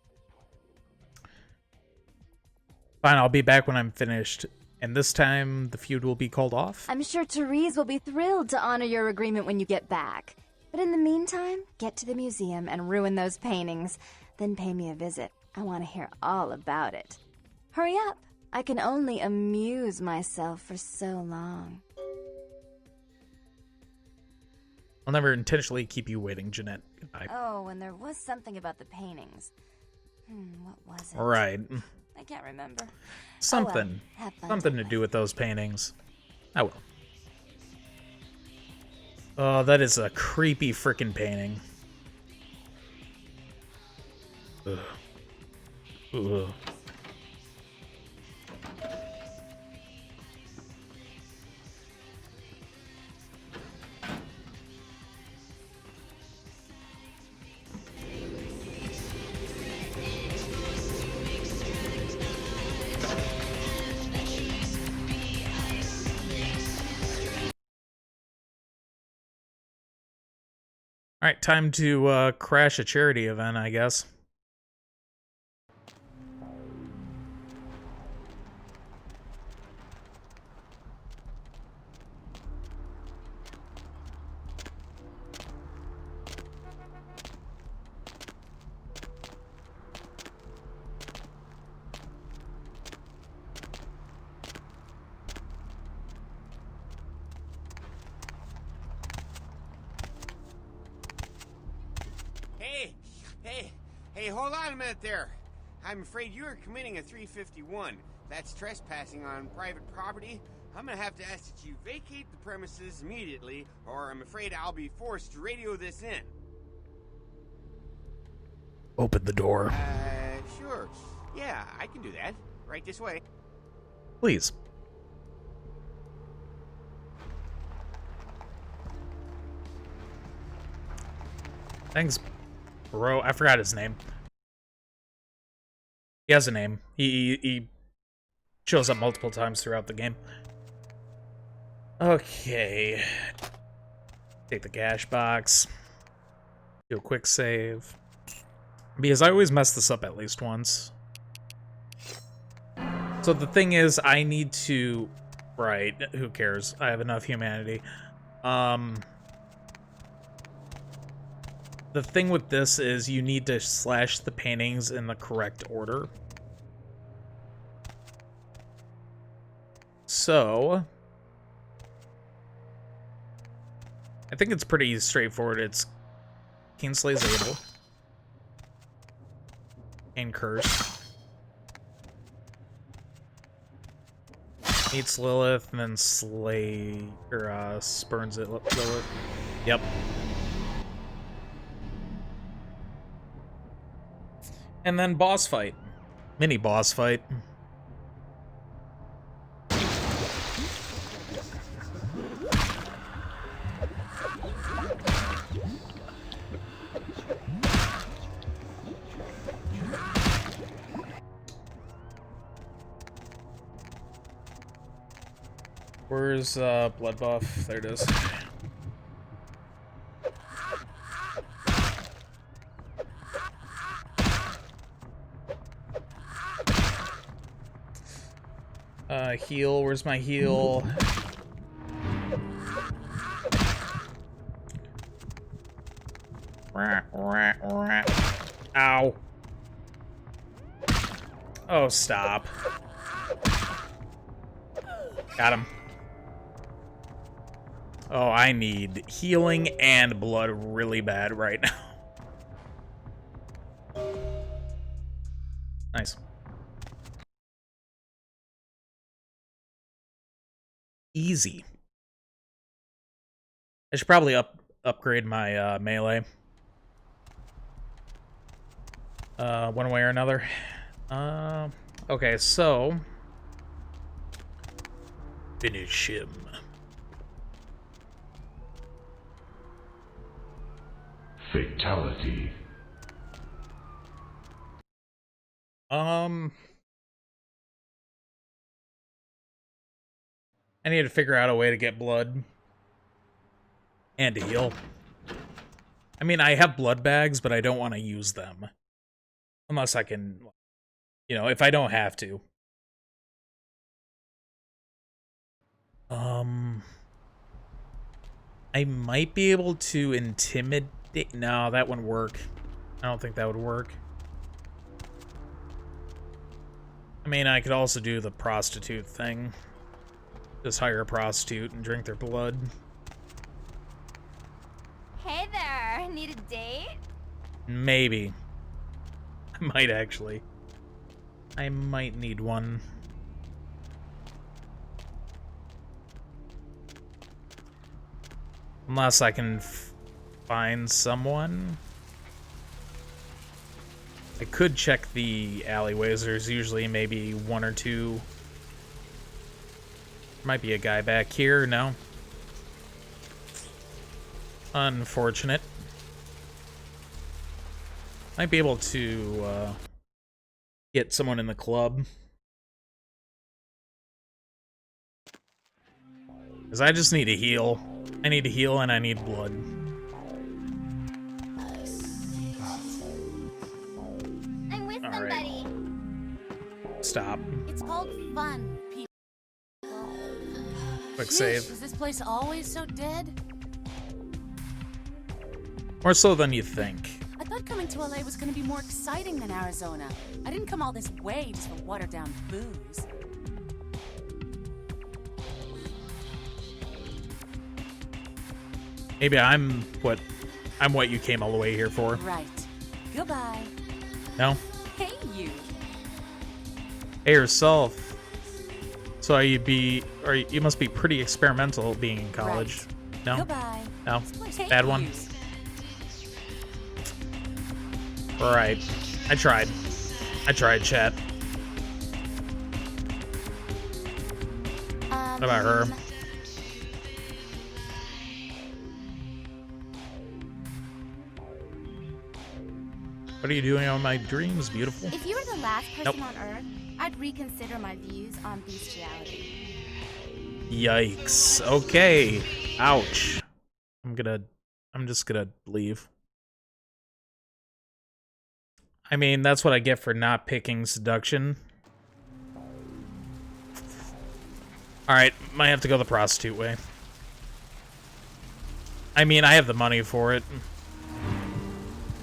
Fine, I'll be back when I'm finished. And this time, the feud will be called off? I'm sure Therese will be thrilled to honor your agreement when you get back. But in the meantime, get to the museum and ruin those paintings. Then pay me a visit. I want to hear all about it. Hurry up. I can only amuse myself for so long. I'll never intentionally keep you waiting, Jeanette. Goodbye. Oh, and there was something about the paintings. What was it? Right. I can't remember. Something. Oh, well, have fun. Something to do with those paintings. I will. Oh, that is a creepy frickin' painting. Ugh. Ugh. All right, time to crash a charity event, I guess. Hey, hold on a minute there. I'm afraid you are committing a 351. That's trespassing on private property. I'm gonna have to ask that you vacate the premises immediately, or I'm afraid I'll be forced to radio this in. Open the door. Sure. Yeah, I can do that. Right this way. Please. Thanks, bro. I forgot his name. He has a name. He shows up multiple times throughout the game. Okay. Take the cash box. Do a quick save. Because I always mess this up at least once. So the thing is, I need to... Right, who cares? I have enough humanity. The thing with this is you need to slash the paintings in the correct order. So... I think it's pretty straightforward. It's Kingsley's Able. And Curse. Meets Lilith, and then spurns it, Lilith. Yep. And then boss fight. Mini boss fight. Where's blood buff? There it is. Heal. Where's my heal? Ow. Oh, stop. Got him. Oh, I need healing and blood really bad right now. Nice. Easy. I should probably upgrade my melee. One way or another. Okay, so finish him. Fatality. I need to figure out a way to get blood and to heal. I mean, I have blood bags, but I don't want to use them. Unless I can, you know, if I don't have to. I might be able to intimidate. No, that wouldn't work. I don't think that would work. I mean, I could also do the prostitute thing. Just hire a prostitute and drink their blood. Hey there, need a date? Maybe. I might actually. I might need one. Unless I can find someone. I could check the alleyways. There's usually maybe one or two. Might be a guy back here. No. Unfortunate. Might be able to get someone in the club. Because I just need to heal. I need to heal and I need blood. I'm with somebody. Stop. It's called fun, people. Quick Sheesh, save. Is this place always so dead? More so than you think. I thought coming to LA was going to be more exciting than Arizona. I didn't come all this way just for watered down booze. Maybe I'm what you came all the way here for. Right. Goodbye. No? Hey, you. Hey yourself. So you must be pretty experimental being in college. Right. No? Goodbye. No? Hey, Bad one? Alright. I tried, chat. What about her? What are you doing on my dreams, beautiful? If you were the last person Nope. on Earth, I'd reconsider my views on bestiality. Yikes. Okay. Ouch. I'm just gonna leave. I mean, that's what I get for not picking seduction. Alright, might have to go the prostitute way. I mean, I have the money for it.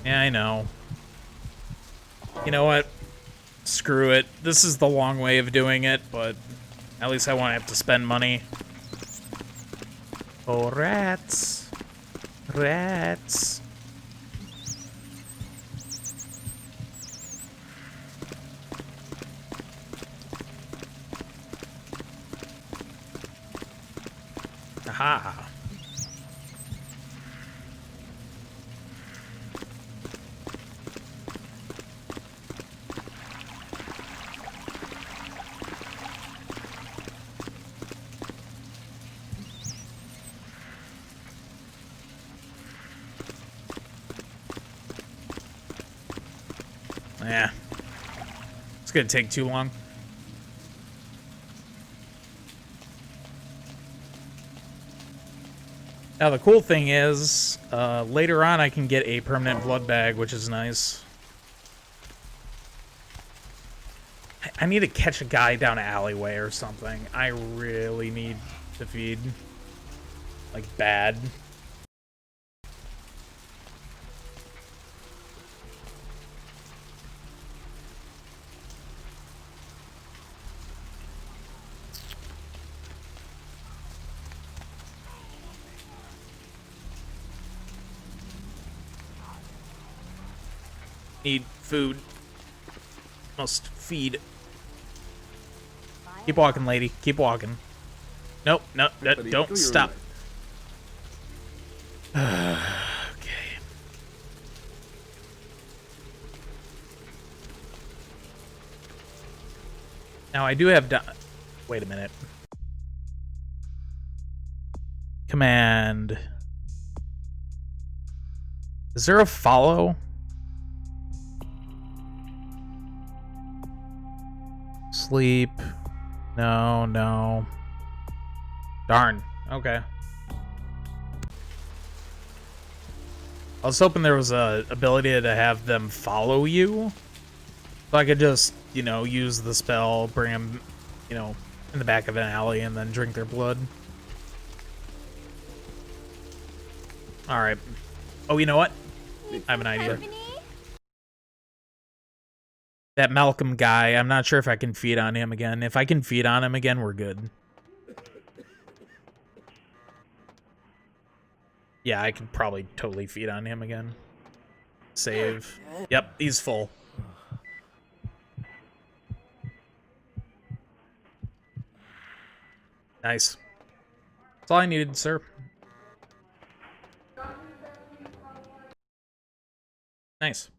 Yeah, I know. You know what? Screw it. This is the long way of doing it, but at least I won't have to spend money. Oh, rats. Rats. Aha. Yeah. It's gonna take too long. Now the cool thing is, later on I can get a permanent blood bag, which is nice. I need to catch a guy down an alleyway or something. I really need to feed. Like, bad. Need food. Must feed. Keep walking, lady. Keep walking. Nope, no, no, don't stop. Okay. Now I do have wait a minute. Command. Is there a follow? Sleep. No, no. Darn. Okay. I was hoping there was a ability to have them follow you. So I could just, you know, use the spell, bring them, you know, in the back of an alley and then drink their blood. Alright. Oh, you know what? I have an idea. That Malcolm guy, I'm not sure if I can feed on him again. If I can feed on him again, we're good. Yeah, I could probably totally feed on him again. Save. Yep, he's full. Nice. That's all I needed, sir. Nice.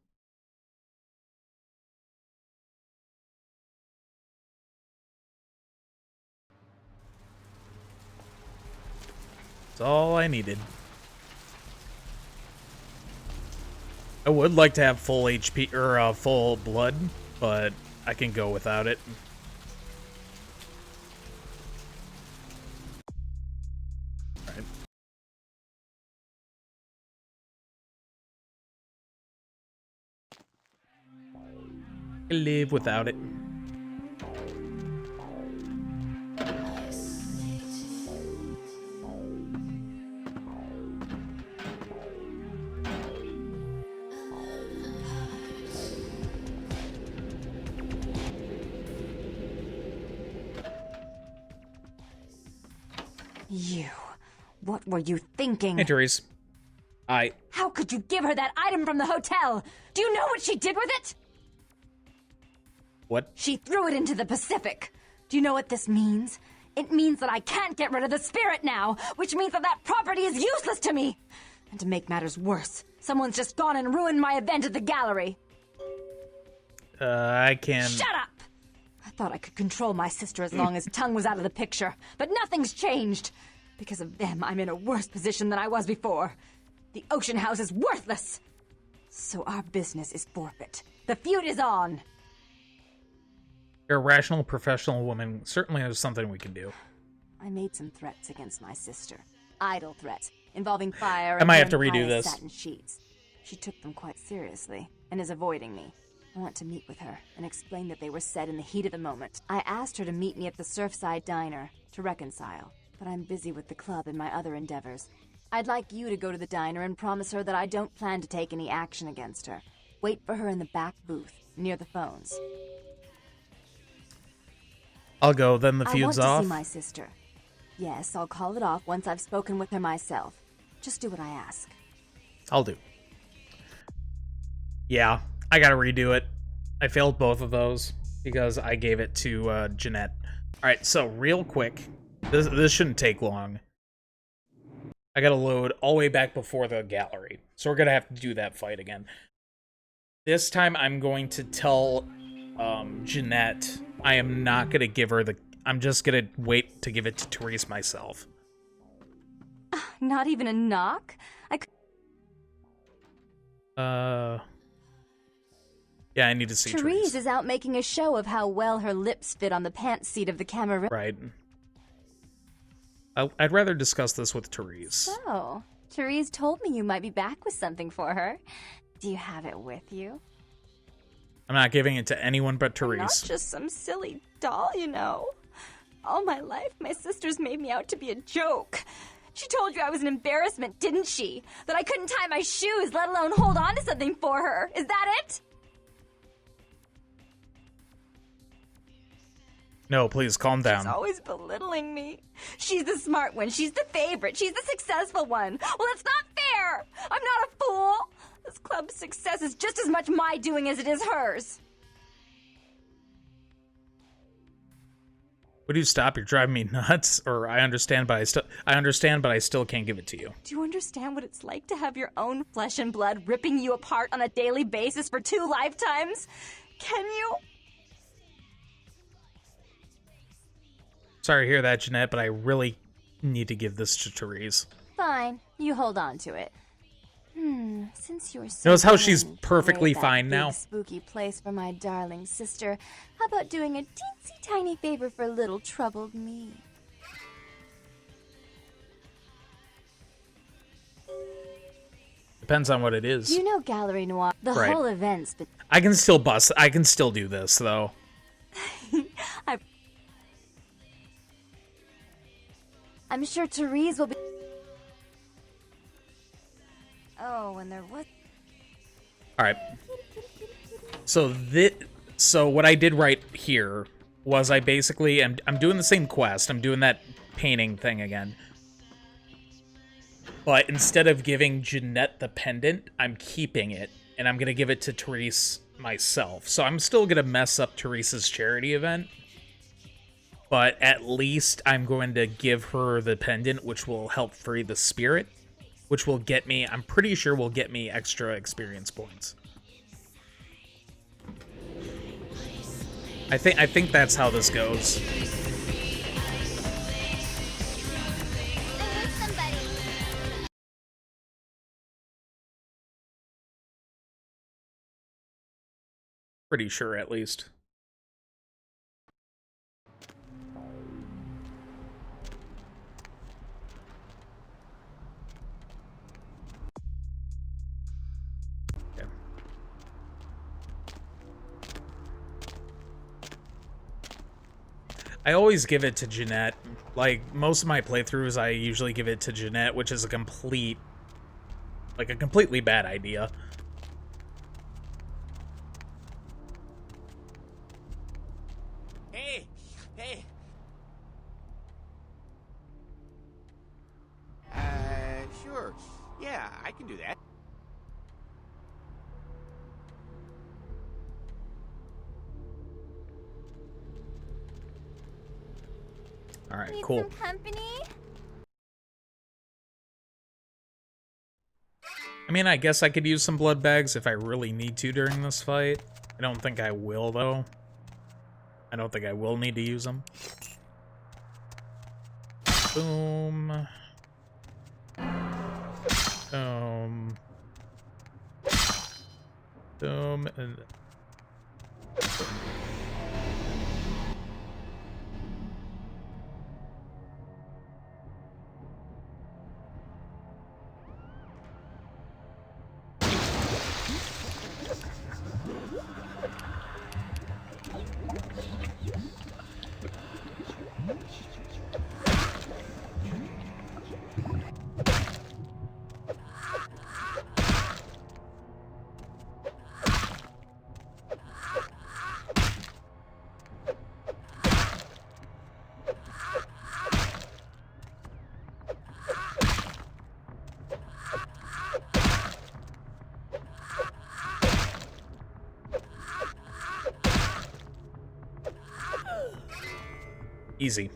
That's all I needed. I would like to have full HP or full blood, but I can go without it. All right. I live without it. You. What were you thinking? Hey, Therese. How could you give her that item from the hotel? Do you know what she did with it? What? She threw it into the Pacific. Do you know what this means? It means that I can't get rid of the spirit now, which means that that property is useless to me. And to make matters worse, someone's just gone and ruined my event at the gallery. I can... Shut up! I thought I could control my sister as long as Tongue was out of the picture, but nothing's changed. Because of them, I'm in a worse position than I was before. The Ocean House is worthless. So our business is forfeit. The feud is on. You're a rational, professional woman. Certainly there's something we can do. I made some threats against my sister. Idle threats, involving fire I and might have to vampire redo this. satin sheets. She took them quite seriously, and is avoiding me. I want to meet with her, and explain that they were said in the heat of the moment. I asked her to meet me at the Surfside Diner, to reconcile, but I'm busy with the club and my other endeavors. I'd like you to go to the diner and promise her that I don't plan to take any action against her. Wait for her in the back booth, near the phones. I'll go, then the feud's I want off. to see my sister. Yes, I'll call it off once I've spoken with her myself. Just do what I ask. I'll do. Yeah, I gotta redo it. I failed both of those because I gave it to Jeanette. Alright, so real quick. This shouldn't take long. I gotta load all the way back before the gallery. So we're gonna have to do that fight again. This time I'm going to tell Jeanette I am not gonna give her the... I'm just gonna wait to give it to Therese myself. Not even a knock? Yeah, I need to see Therese. Therese is out making a show of how well her lips fit on the pants seat of the camera. Right. I'd rather discuss this with Therese. So, Therese told me you might be back with something for her. Do you have it with you? I'm not giving it to anyone but Therese. Not just some silly doll, you know. All my life, my sister's made me out to be a joke. She told you I was an embarrassment, didn't she? That I couldn't tie my shoes, let alone hold on to something for her. Is that it? No, please, calm down. She's always belittling me. She's the smart one. She's the favorite. She's the successful one. Well, it's not fair. I'm not a fool. This club's success is just as much my doing as it is hers. Would you stop? You're driving me nuts. Or I understand, but I still can't give it to you. Do you understand what it's like to have your own flesh and blood ripping you apart on a daily basis for 2 lifetimes? Can you? Sorry to hear that, Jeanette, but I really need to give this to Therese. Fine, you hold on to it. Since you're so Notice how she's willing to perfectly raid that fine big, now. spooky place for my darling sister, how about doing a teensy tiny favor for little troubled me? Depends on what it is. You know Gallery Noir, the Right. whole event's been... I can still bust. I can still do this, though. I'm sure Therese will be... Oh, and there was... Alright. So what I did right here was I basically... I'm doing the same quest. I'm doing that painting thing again. But instead of giving Jeanette the pendant, I'm keeping it. And I'm going to give it to Therese myself. So I'm still going to mess up Therese's charity event. But at least I'm going to give her the pendant, which will help free the spirit. Which will get me, I'm pretty sure will get me extra experience points. I think that's how this goes. Pretty sure, at least. Okay. I always give it to Jeanette. Like, most of my playthroughs, I usually give it to Jeanette, which is a completely bad idea. Hey! Sure. Yeah, I can do that. All right, Need cool. some company? I mean, I guess I could use some blood bags if I really need to during this fight. I don't think I will, though. I don't think I will need to use them. Boom. Boom. Boom. And... Easy.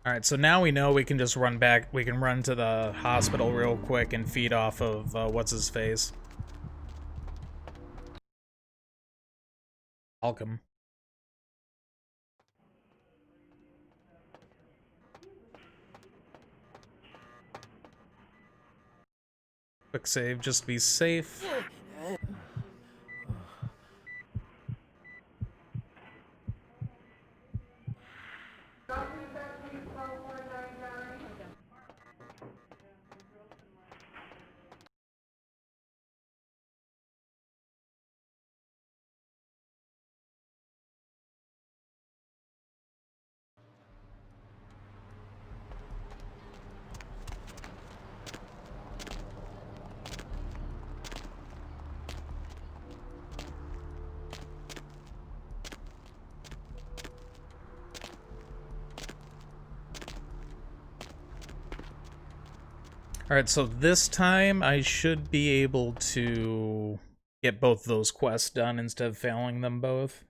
Alright, so now we know we can just run back. We can run to the hospital real quick and feed off of what's-his-face. Malcolm. Quick save, just to be safe. Alright, so this time I should be able to get both those quests done instead of failing them both.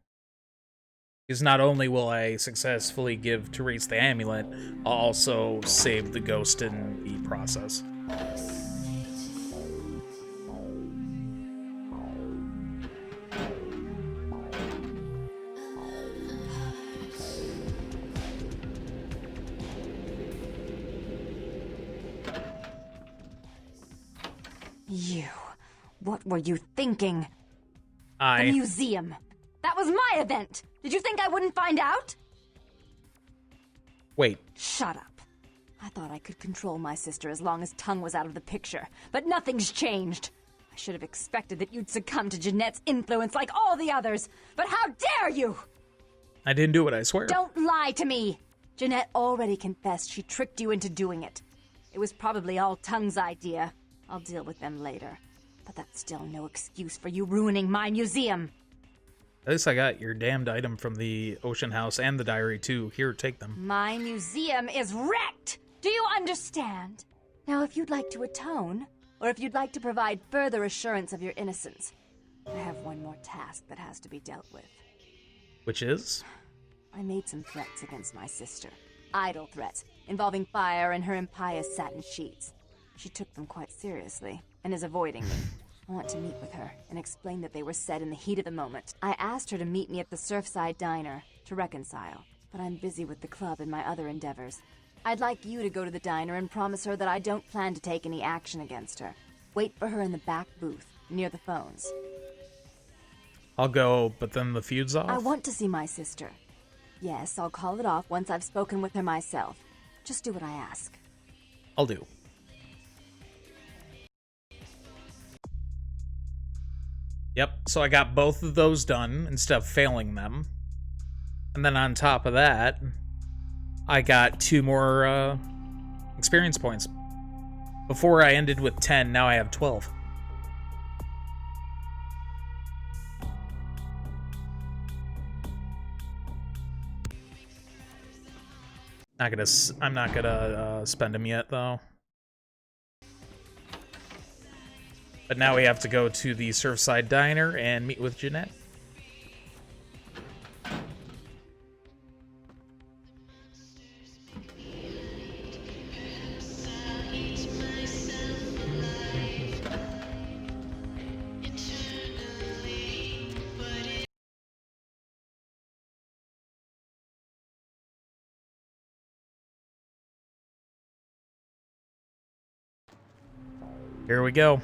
Because not only will I successfully give Therese the amulet, I'll also save the ghost in the process. You. What were you thinking? The museum. That was my event. Did you think I wouldn't find out? Wait. Shut up. I thought I could control my sister as long as Tongue was out of the picture, but nothing's changed. I should have expected that you'd succumb to Jeanette's influence like all the others, but how dare you! I didn't do it, I swear. Don't lie to me! Jeanette already confessed she tricked you into doing it. It was probably all Tongue's idea. I'll deal with them later. But that's still no excuse for you ruining my museum. At least I got your damned item from the Ocean House and the diary too. Here, take them. My museum is wrecked! Do you understand? Now, if you'd like to atone, or if you'd like to provide further assurance of your innocence, I have one more task that has to be dealt with. Which is? I made some threats against my sister. Idle threats, involving fire and her impious satin sheets. She took them quite seriously, and is avoiding me. I want to meet with her, and explain that they were said in the heat of the moment. I asked her to meet me at the Surfside Diner, to reconcile, but I'm busy with the club and my other endeavors. I'd like you to go to the diner and promise her that I don't plan to take any action against her. Wait for her in the back booth, near the phones. I'll go, but then the feud's off? I want to see my sister. Yes, I'll call it off once I've spoken with her myself. Just do what I ask. I'll do. Yep, so I got both of those done instead of failing them. And then on top of that, I got 2 more experience points. Before I ended with 10, now I have 12. I'm not gonna spend them yet though. But now we have to go to the Surfside Diner and meet with Jeanette. Here we go.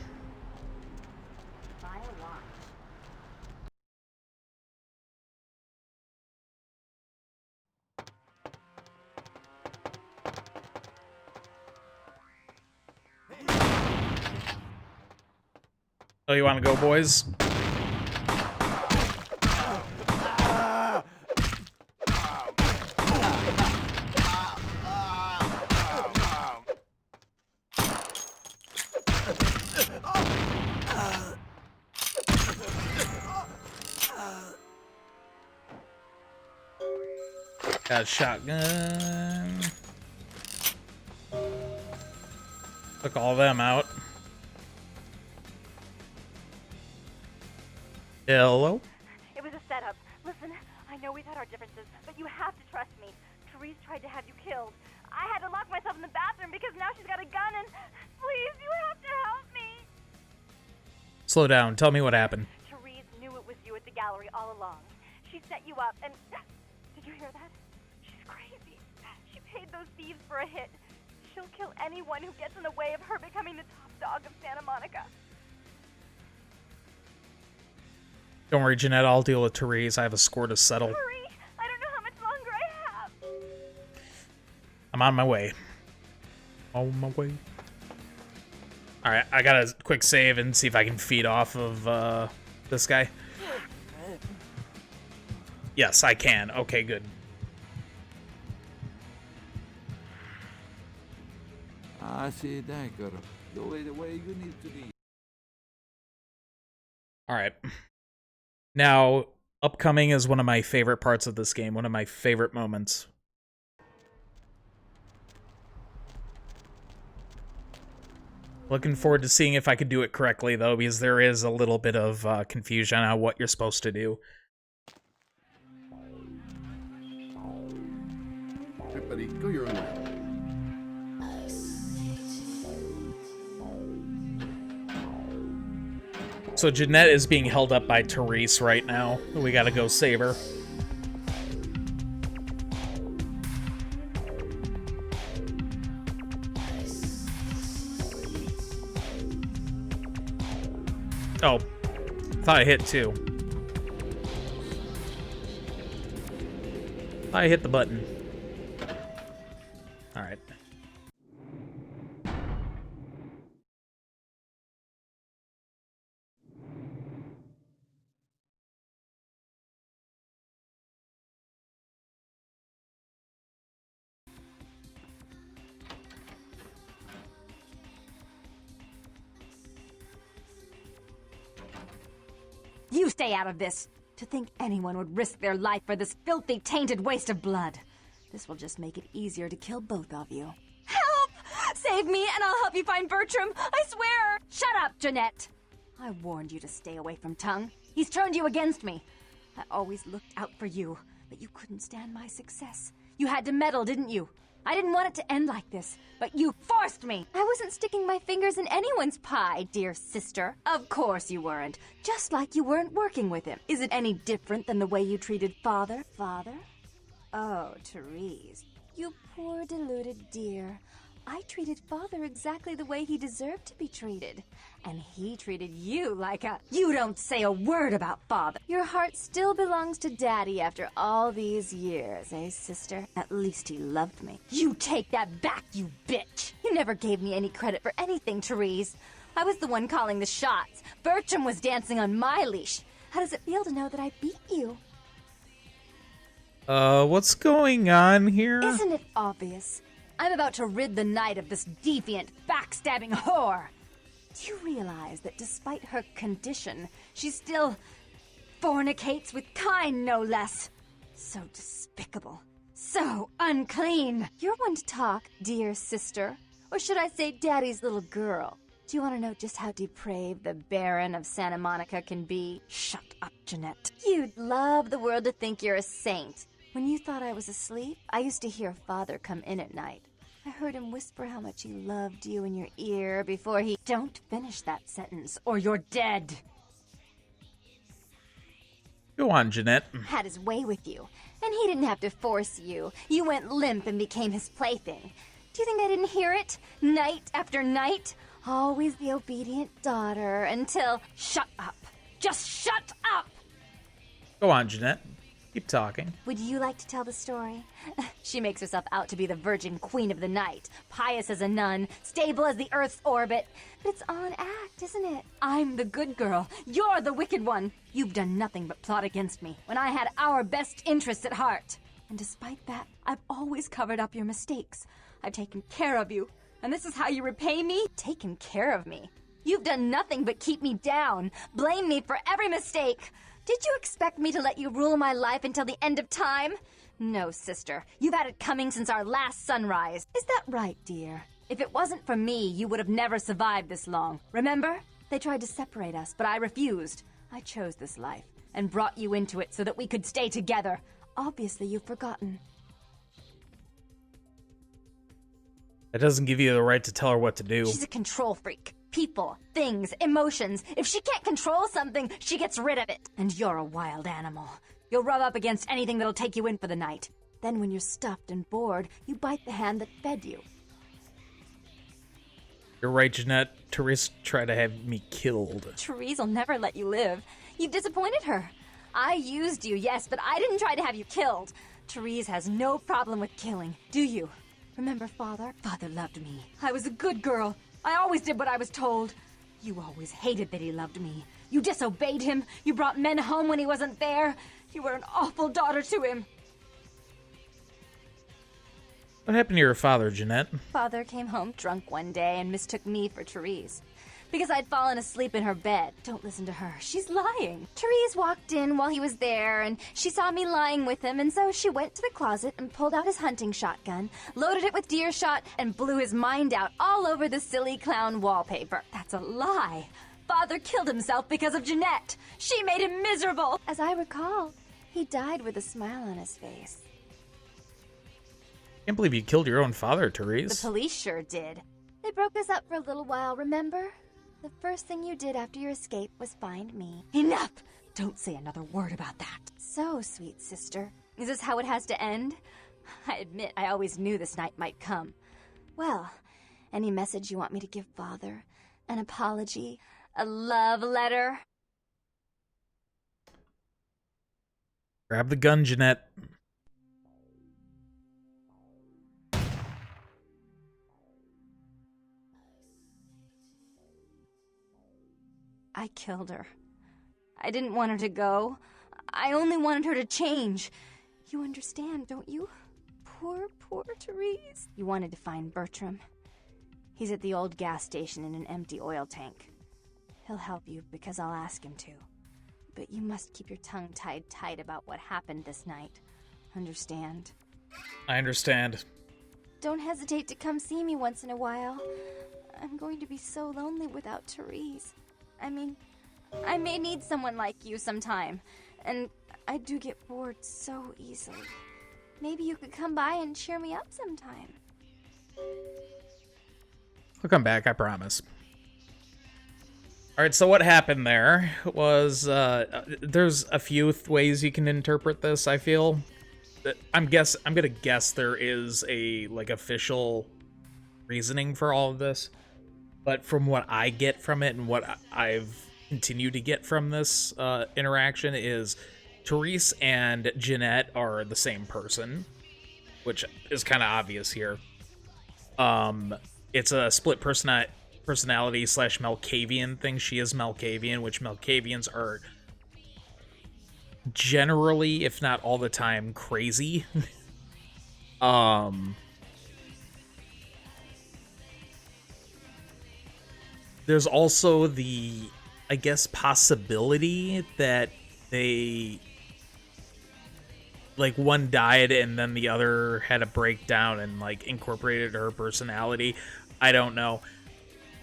Oh, you want to go, boys? Got a shotgun. Took all of them out. Hello? It was a setup. Listen, I know we've had our differences, but you have to trust me. Therese tried to have you killed. I had to lock myself in the bathroom because now she's got a gun and... Please, you have to help me. Slow down. Tell me what happened. Therese knew it was you at the gallery all along. She set you up and... Did you hear that? She's crazy. She paid those thieves for a hit. She'll kill anyone who gets in the way of her becoming the top dog of Santa Monica. Don't worry, Jeanette. I'll deal with Therese. I have a score to settle. Hurry! I don't know how much longer I have. I'm on my way. On my way. Alright, I gotta quick save and see if I can feed off of this guy. Yes, I can. Okay, good. I see that, girl. The way you need to be. Alright. Now, upcoming is one of my favorite parts of this game, one of my favorite moments. Looking forward to seeing if I could do it correctly, though, because there is a little bit of confusion on what you're supposed to do. Hey, buddy, go your own way. So Jeanette is being held up by Therese right now. We gotta go save her. Oh, thought I hit two. Thought I hit the button. All right. You stay out of this. To think anyone would risk their life for this filthy, tainted waste of blood. This will just make it easier to kill both of you. Help! Save me and I'll help you find Bertram. I swear! Shut up, Jeanette. I warned you to stay away from Tongue. He's turned you against me. I always looked out for you, but you couldn't stand my success. You had to meddle, didn't you? I didn't want it to end like this, but you forced me! I wasn't sticking my fingers in anyone's pie, dear sister. Of course you weren't. Just like you weren't working with him. Is it any different than the way you treated Father? Father? Oh, Therese. You poor deluded dear. I treated Father exactly the way he deserved to be treated. And he treated you like a... You don't say a word about Father. Your heart still belongs to Daddy after all these years, eh, sister? At least he loved me. You take that back, you bitch! You never gave me any credit for anything, Therese. I was the one calling the shots. Bertram was dancing on my leash. How does it feel to know that I beat you? What's going on here? Isn't it obvious? I'm about to rid the night of this deviant, backstabbing whore. Do you realize that despite her condition, she still fornicates with Kine, no less? So despicable. So unclean. You're one to talk, dear sister. Or should I say Daddy's little girl? Do you want to know just how depraved the Baron of Santa Monica can be? Shut up, Jeanette. You'd love the world to think you're a saint. When you thought I was asleep, I used to hear Father come in at night. I heard him whisper how much he loved you in your ear before he... Don't finish that sentence, or you're dead. Go on, Jeanette. Had his way with you, and he didn't have to force you. You went limp and became his plaything. Do you think I didn't hear it? Night after night? Always the obedient daughter until... Shut up. Just shut up! Go on, Jeanette. Keep talking. Would you like to tell the story? She makes herself out to be the virgin queen of the night, pious as a nun, stable as the Earth's orbit. But it's all an act, isn't it? I'm the good girl. You're the wicked one. You've done nothing but plot against me when I had our best interests at heart. And despite that, I've always covered up your mistakes. I've taken care of you. And this is how you repay me? Taken care of me. You've done nothing but keep me down, blame me for every mistake. Did you expect me to let you rule my life until the end of time? No, sister. You've had it coming since our last sunrise. Is that right, dear? If it wasn't for me, you would have never survived this long. Remember? They tried to separate us, but I refused. I chose this life and brought you into it so that we could stay together. Obviously, you've forgotten. That doesn't give you the right to tell her what to do. She's a control freak. People, things, emotions. If she can't control something, she gets rid of it. And you're a wild animal. You'll rub up against anything that'll take you in for the night. Then when you're stuffed and bored, you bite the hand that fed you. You're right, Jeanette. Therese tried to have me killed. Therese will never let you live. You've disappointed her. I used you, yes, but I didn't try to have you killed. Therese has no problem with killing, do you? Remember Father? Father loved me. I was a good girl. I always did what I was told. You always hated that he loved me. You disobeyed him. You brought men home when he wasn't there. You were an awful daughter to him. What happened to your father, Jeanette? Father came home drunk one day and mistook me for Therese. because I'd fallen asleep in her bed. Don't listen to her. She's lying. Therese walked in while he was there, and she saw me lying with him, and so she went to the closet and pulled out his hunting shotgun, loaded it with deer shot, and blew his mind out all over the silly clown wallpaper. That's a lie. Father killed himself because of Jeanette. She made him miserable. As I recall, he died with a smile on his face. Can't believe you killed your own father, Therese. The police sure did. They broke us up for a little while, remember? The first thing you did after your escape was find me. Enough! Don't say another word about that. So, sweet sister, is this how it has to end? I admit I always knew this night might come. Well, any message you want me to give Father? An apology? A love letter? Grab the gun, Jeanette. I killed her. I didn't want her to go. I only wanted her to change. You understand, don't you? Poor, poor Therese. You wanted to find Bertram. He's at the old gas station in an empty oil tank. He'll help you because I'll ask him to. But you must keep your tongue tied tight about what happened this night. Understand? I understand. Don't hesitate to come see me once in a while. I'm going to be so lonely without Therese. I mean, I may need someone like you sometime, and I do get bored so easily. Maybe you could come by and cheer me up sometime. I'll come back, I promise. Alright, so what happened there was, there's a few ways you can interpret this, I feel. I'm gonna guess there is a, like, official reasoning for all of this. But from what I get from it and what I've continued to get from this interaction is Therese and Jeanette are the same person, which is kind of obvious here. It's a split personality / Malkavian thing. She is Malkavian, which Malkavians are generally, if not all the time, crazy. There's also the, I guess, possibility that they, like, one died and then the other had a breakdown and, like, incorporated her personality. I don't know.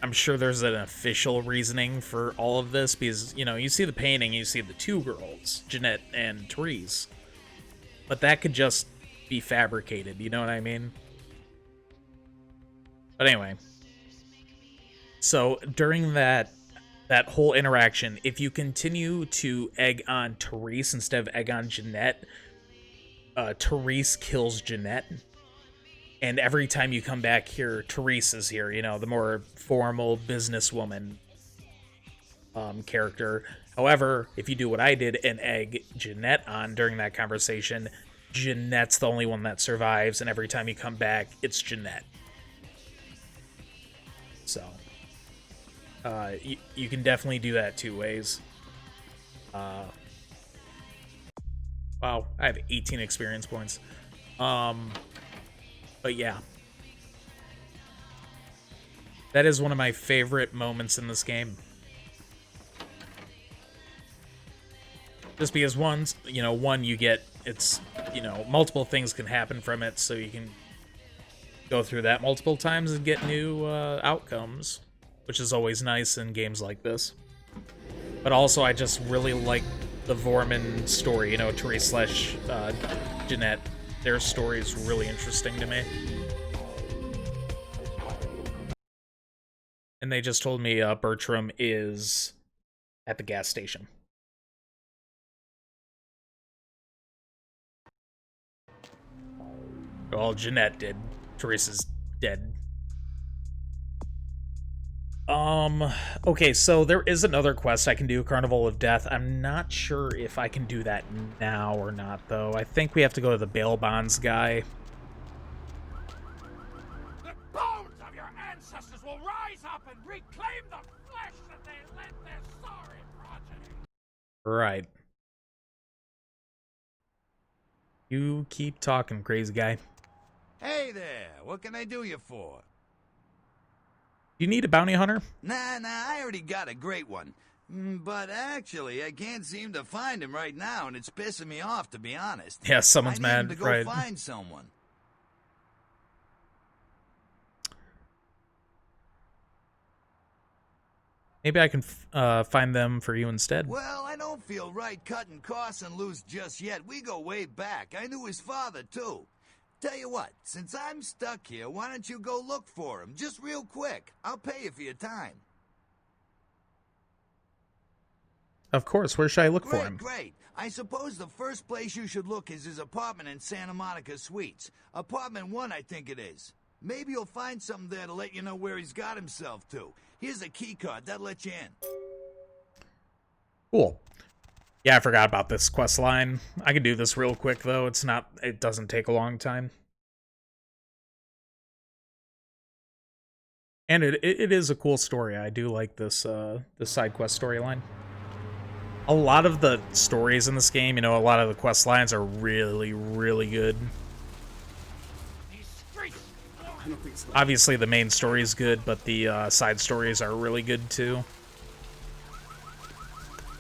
I'm sure there's an official reasoning for all of this because, you know, you see the painting, you see the two girls, Jeanette and Therese. But that could just be fabricated, you know what I mean? But anyway. So during that whole interaction, if you continue to egg on Therese instead of egg on Jeanette, Therese kills Jeanette. And every time you come back here, Therese is here, you know, the more formal businesswoman character. However, if you do what I did and egg Jeanette on during that conversation, Jeanette's the only one that survives, and every time you come back, it's Jeanette. So... you can definitely do that two ways. Wow, I have 18 experience points. But yeah. That is one of my favorite moments in this game. Just because one, you get, it's, multiple things can happen from it, so you can go through that multiple times and get new outcomes. Which is always nice in games like this. But also, I just really like the Vorman story, Therese / Jeanette. Their story is really interesting to me. And they just told me Bertram is at the gas station. Well, Jeanette did. Teresa's dead. Okay, so there is another quest I can do, Carnival of Death. I'm not sure if I can do that now or not, though. I think we have to go to the bail bonds guy. The bones of your ancestors will rise up and reclaim the flesh that they lent their sorry progeny. Right. You keep talking, crazy guy. Hey there, what can I do you for? You need a bounty hunter? Nah, I already got a great one. But actually, I can't seem to find him right now, and it's pissing me off, to be honest. Yeah, someone's I need mad, him to go right. find someone. Maybe I can find them for you instead. Well, I don't feel right cutting Carson loose just yet. We go way back. I knew his father, too. Tell you what, since I'm stuck here, why don't you go look for him? Just real quick. I'll pay you for your time. Of course. Where should I look for him? Great. I suppose the first place you should look is his apartment in Santa Monica Suites. Apartment 1, I think it is. Maybe you'll find something there to let you know where he's got himself to. Here's a key card. That'll let you in. Cool. Yeah, I forgot about this quest line. I can do this real quick, though. It doesn't take a long time. And it is a cool story. I do like this side quest storyline. A lot of the stories in this game, a lot of the quest lines are really, really good. Obviously, the main story is good, but the side stories are really good, too.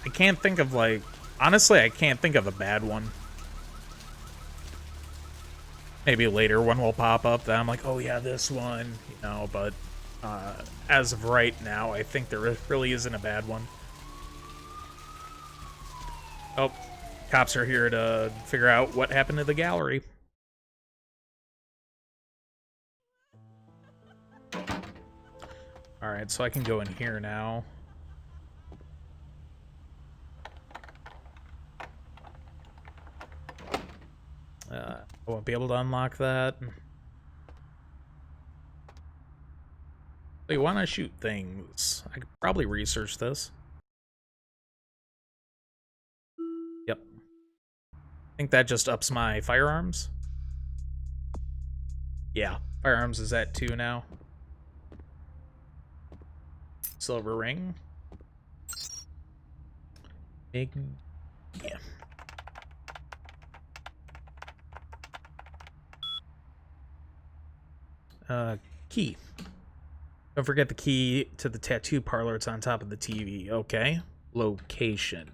I can't think of, honestly, I can't think of a bad one. Maybe later one will pop up that I'm like, oh yeah, this one, but as of right now, I think there really isn't a bad one. Oh, cops are here to figure out what happened to the gallery. Alright, so I can go in here now. I won't be able to unlock that. Wait, why not shoot things? I could probably research this. Yep. I think that just ups my firearms. Yeah, firearms is at 2 now. Silver ring. Big... yeah. Key. Don't forget the key to the tattoo parlor. It's on top of the TV. Okay. Location.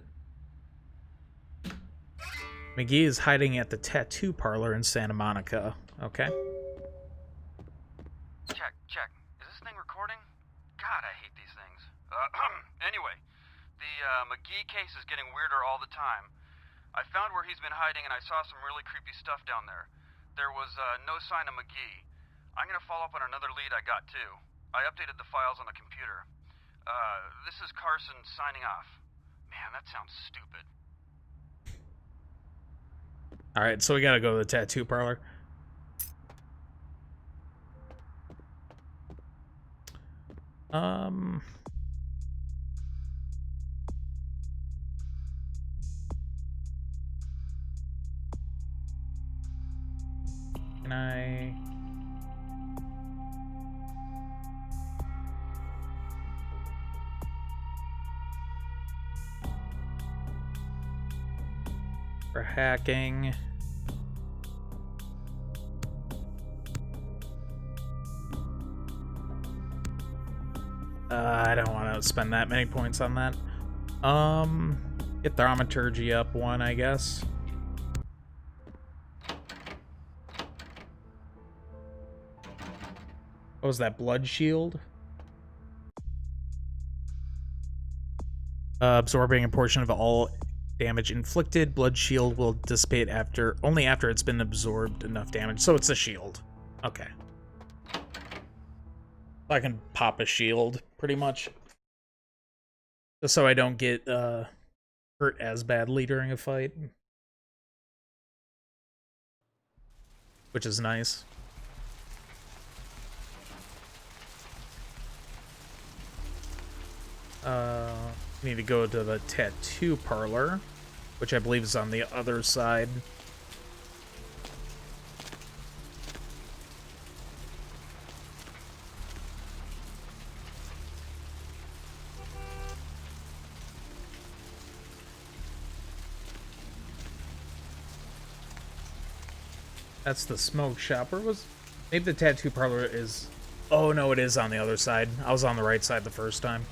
McGee is hiding at the tattoo parlor in Santa Monica. Okay. Check. Is this thing recording? God, I hate these things. Anyway, the McGee case is getting weirder all the time. I found where he's been hiding and I saw some really creepy stuff down there. There was no sign of McGee. I'm gonna follow up on another lead I got too. I updated the files on the computer. This is Carson signing off. Man, that sounds stupid. Alright, so we gotta go to the tattoo parlor. Can I... for hacking. I don't want to spend that many points on that. Get thaumaturgy up 1, I guess. What was that? Blood shield? Absorbing a portion of all damage inflicted. Blood shield will dissipate only after it's been absorbed enough damage. So it's a shield. Okay. I can pop a shield, pretty much. Just so I don't get hurt as badly during a fight. Which is nice. Need to go to the tattoo parlor, which I believe is on the other side. That's the smoke shop. Where was... maybe the tattoo parlor is Oh, no, it is on the other side. I was on the right side the first time.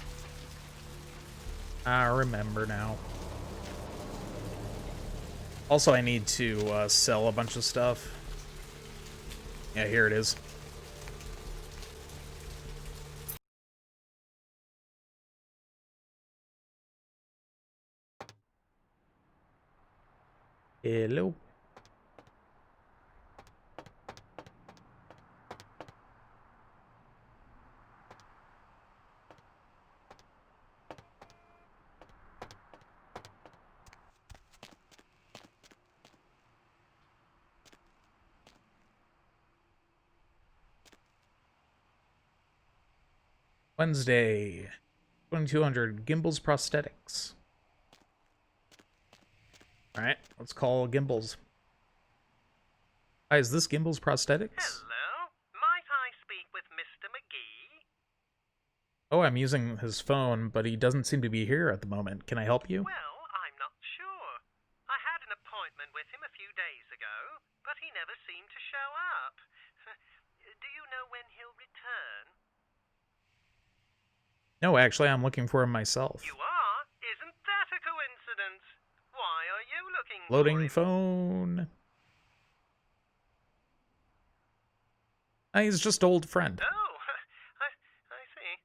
I remember now. Also, I need to sell a bunch of stuff. Yeah, here it is. Hello. Wednesday, 2200 Gimbals Prosthetics. Alright, let's call Gimbals. Hi, is this Gimbals Prosthetics? Hello? Might I speak with Mr. McGee? Oh, I'm using his phone, but he doesn't seem to be here at the moment. Can I help you? Well, I'm not sure. I had an appointment with him a few days ago, but he never seemed to show up. Do you know when he'll return? No, actually, I'm looking for him myself. You are? Isn't that a coincidence? Why are you looking Loading for him? phone. He's just an old friend. Oh, I see.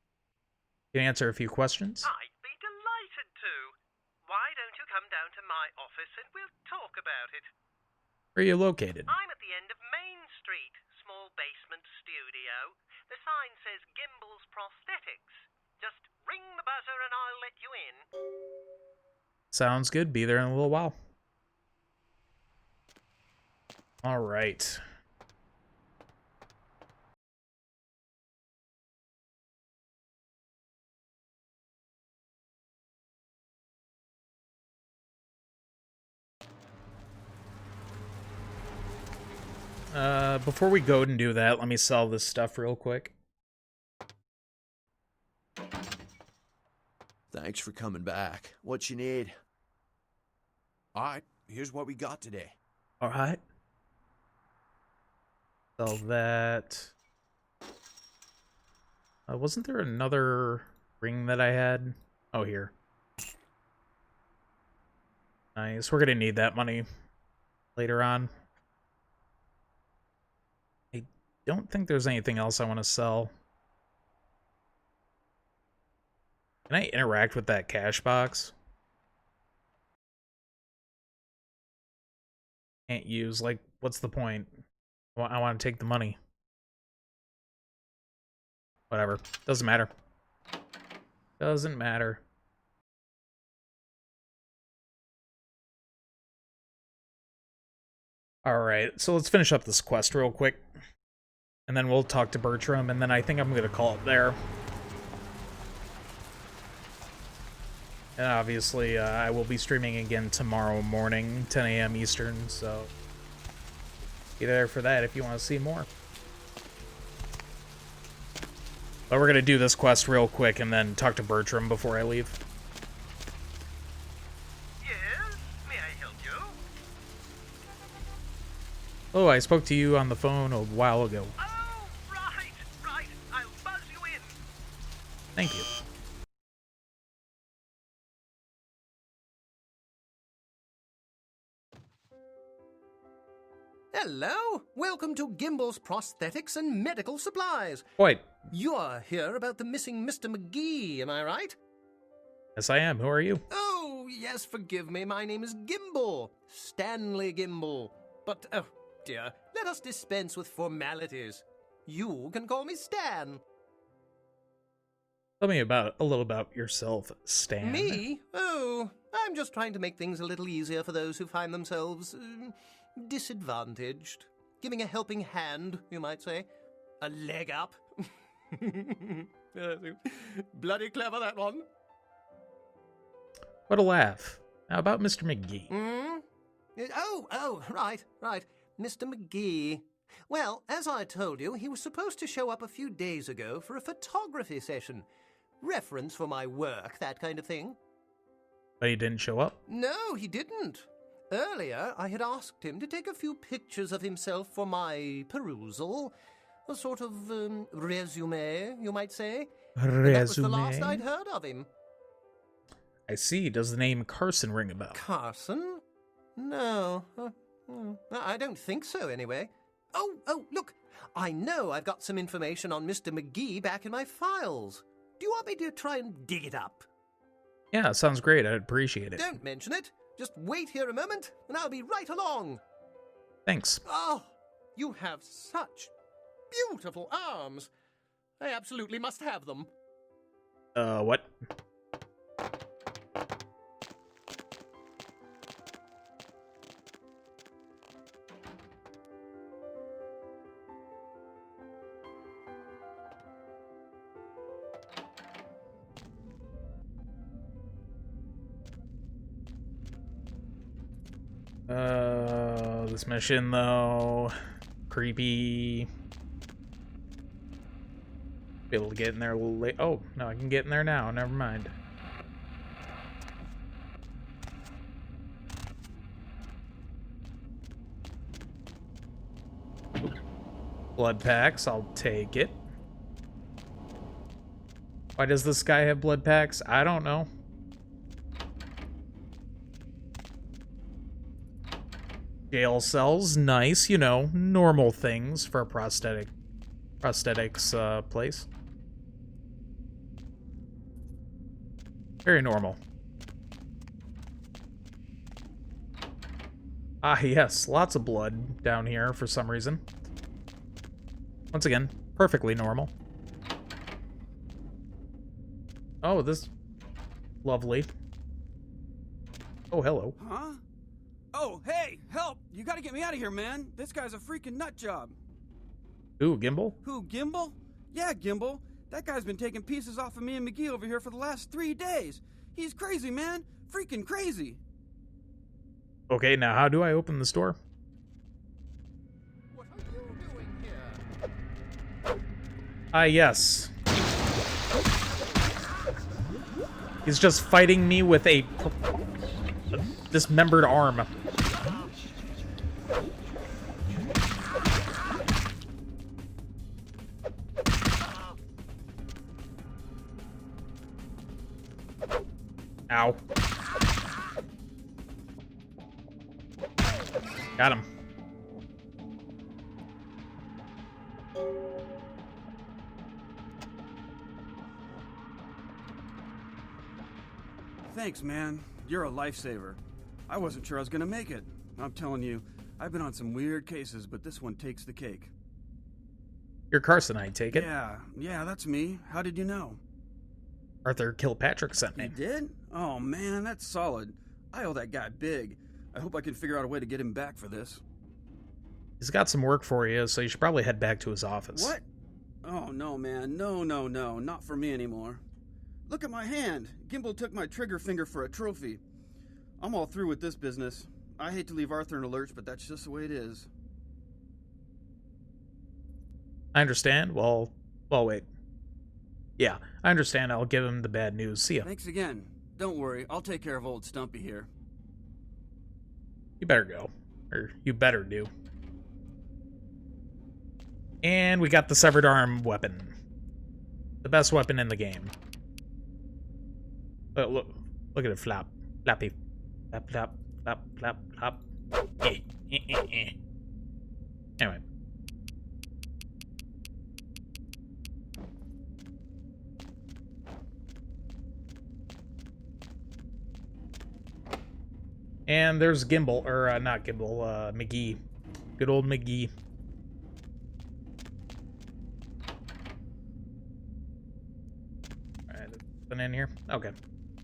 Can you answer a few questions? I'd be delighted to. Why don't you come down to my office and we'll talk about it? Where are you located? I'm at the end of Main Street, small basement studio. The sign says Gimbals Prosthetics. Just ring the buzzer and I'll let you in. Sounds good. Be there in a little while. All right. Before we go and do that, let me sell this stuff real quick. Thanks for coming back. What you need? All right, here's what we got today. All right. Sell that. Wasn't there another ring that I had? Oh, here. Nice. We're gonna need that money later on. I don't think there's anything else I want to sell. Can I interact with that cash box? Can't use, like, what's the point? I want to take the money. Whatever. Doesn't matter. Doesn't matter. Alright, so let's finish up this quest real quick. And then we'll talk to Bertram, and then I think I'm going to call it there. And obviously, I will be streaming again tomorrow morning, 10 a.m. Eastern, so be there for that if you want to see more. But we're going to do this quest real quick and then talk to Bertram before I leave. Yes? May I help you? Oh, I spoke to you on the phone a while ago. Oh, right. I'll buzz you in. Thank you. Hello! Welcome to Gimbals Prosthetics and Medical Supplies. Wait. You're here about the missing Mr. McGee, am I right? Yes, I am. Who are you? Oh, yes, forgive me. My name is Gimbal. Stanley Gimbal. But, oh, dear, let us dispense with formalities. You can call me Stan. Tell me a little about yourself, Stan. Me? Oh, I'm just trying to make things a little easier for those who find themselves disadvantaged. Giving a helping hand, you might say. A leg up. Bloody clever, that one. What a laugh. How about Mr. McGee? Oh, right. Mr. McGee. Well, as I told you, he was supposed to show up a few days ago for a photography session. Reference for my work, that kind of thing. But he didn't show up? No, he didn't. Earlier, I had asked him to take a few pictures of himself for my perusal, A sort of resume, you might say. And that was the last I'd Resume? heard of him. I see. Does the name Carson ring a bell? Carson? No. I don't think so, anyway. Oh, look. I know I've got some information on Mr. McGee back in my files. Do you want me to try and dig it up? Yeah, sounds great. I'd appreciate it. Don't mention it. Just wait here a moment, and I'll be right along. Thanks. Oh, you have such beautiful arms. I absolutely must have them. What? This mission though, creepy. Be able to get in there a little late. Oh, no, I can get in there now. Never mind. Blood packs, I'll take it. Why does this guy have blood packs? I don't know. Jail cells, nice, you know, normal things for a prosthetics place. Very normal. Ah, yes, lots of blood down here for some reason. Once again, perfectly normal. Oh, this... lovely. Oh, hello. Huh? Oh, hey, help! You gotta get me out of here, man. This guy's a freaking nut job. Ooh, Gimbal? Who, Gimbal? Yeah, Gimbal. That guy's been taking pieces off of me and McGee over here for the last 3 days. He's crazy, man. Freaking crazy. Okay, now how do I open this door? Ah, yes. He's just fighting me with a dismembered arm. Ow. Got him. Thanks, man. You're a lifesaver. I wasn't sure I was gonna make it. I'm telling you, I've been on some weird cases, but this one takes the cake. You're Carson, I take it. Yeah, that's me. How did you know? Arthur Kilpatrick sent me. You did? Oh, man, that's solid. I owe that guy big. I hope I can figure out a way to get him back for this. He's got some work for you, so you should probably head back to his office. What? Oh, no, man. No. Not for me anymore. Look at my hand. Gimbal took my trigger finger for a trophy. I'm all through with this business. I hate to leave Arthur in a lurch, but that's just the way it is. I understand. Well, wait. Yeah, I understand. I'll give him the bad news. See ya. Thanks again. Don't worry. I'll take care of old Stumpy here. You better go. Or you better do. And we got the severed arm weapon. The best weapon in the game. Look at it flap. Flappy. Flap, flap, flap, flap, flap. Anyway. And there's Gimbal, or not Gimbal, McGee. Good old McGee. Alright, nothing in here? Okay,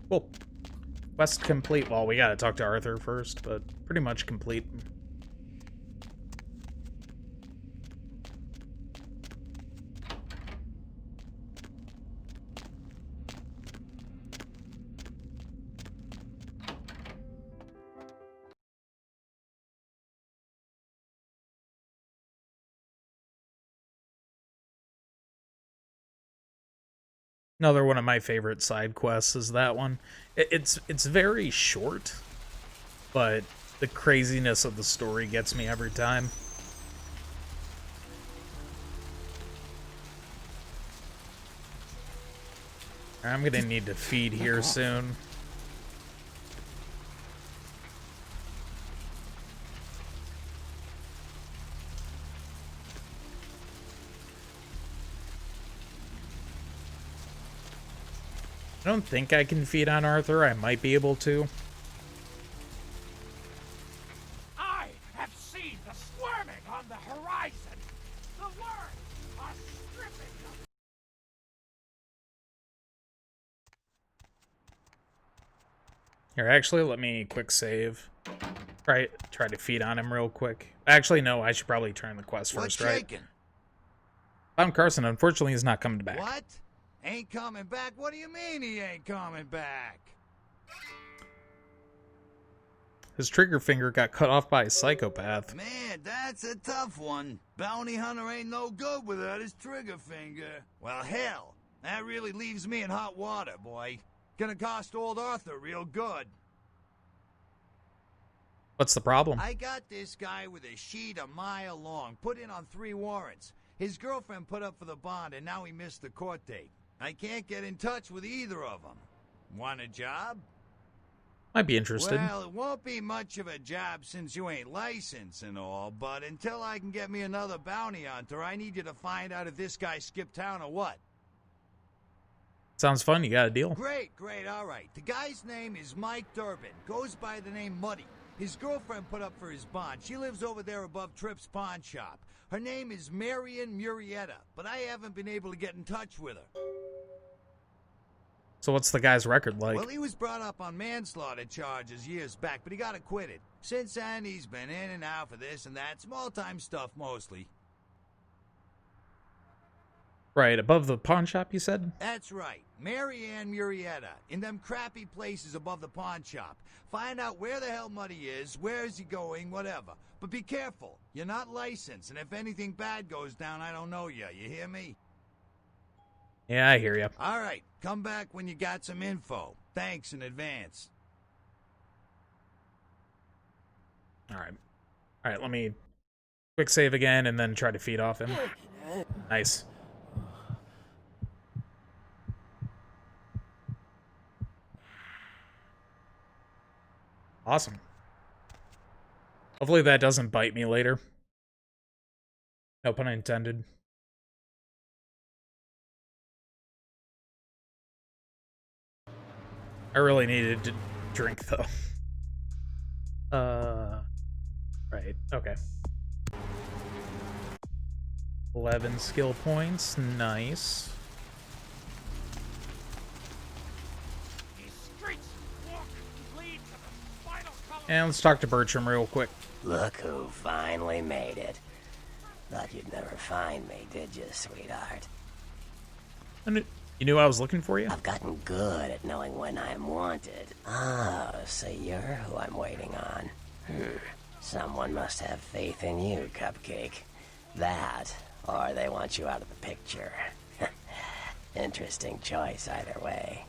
cool. Quest complete. Well, we gotta talk to Arthur first, but pretty much complete. Another one of my favorite side quests is that one. It's very short, but the craziness of the story gets me every time. I'm gonna need to feed here soon. I don't think I can feed on Arthur. I might be able to. I have seen the squirming on the horizon. The worms are stripping them. Here, actually, let me quick save. Try to feed on him real quick. Actually, no, I should probably turn the quest first, right? shaking? Found Carson. Unfortunately, he's not coming back. What? Ain't coming back? What do you mean he ain't coming back? His trigger finger got cut off by a psychopath. Man, that's a tough one. Bounty hunter ain't no good without his trigger finger. Well, hell, that really leaves me in hot water, boy. Gonna cost old Arthur real good. What's the problem? I got this guy with a sheet a mile long, put in on 3 warrants. His girlfriend put up for the bond, and now he missed the court date. I can't get in touch with either of them. Want a job? Might be interested. Well, it won't be much of a job since you ain't licensed and all, but until I can get me another bounty hunter, I need you to find out if this guy skipped town or what. Sounds fun. You got a deal. Great, all right. The guy's name is Mike Durbin. Goes by the name Muddy. His girlfriend put up for his bond. She lives over there above Tripp's pawn shop. Her name is Marion Murrieta, but I haven't been able to get in touch with her. So what's the guy's record like? Well, he was brought up on manslaughter charges years back, but he got acquitted. Since then, he's been in and out for this and that. Small-time stuff, mostly. Right, above the pawn shop, you said? That's right. Marianne Murrieta. In them crappy places above the pawn shop. Find out where the hell Muddy is, where is he going, whatever. But be careful. You're not licensed, and if anything bad goes down, I don't know you. You hear me? Yeah, I hear you. All right. Come back when you got some info. Thanks in advance. All right, let me quick save again and then try to feed off him. Nice. Awesome. Hopefully that doesn't bite me later. No pun intended. I really needed to drink, though. Right, okay. 11 skill points, nice. And let's talk to Bertram real quick. Look who finally made it. Thought you'd never find me, did you, sweetheart? You knew I was looking for you? I've gotten good at knowing when I'm wanted. Oh, so you're who I'm waiting on. Someone must have faith in you, Cupcake. That, or they want you out of the picture. Interesting choice either way.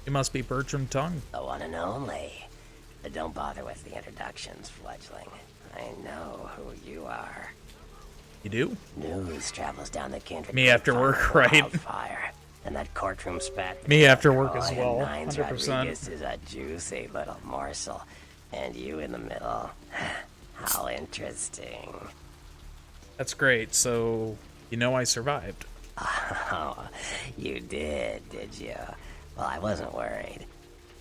You must be Bertram Tongue. The one and only. But don't bother with the introductions, fledgling. I know who you are. You do? News travels down the Kindred. Me after work, right? Wildfire. And that courtroom spat. Me after work as well, Nines 100%. Rodriguez is a juicy little morsel. And you in the middle. How interesting. That's great, so you know I survived. Oh, you did you? Well, I wasn't worried.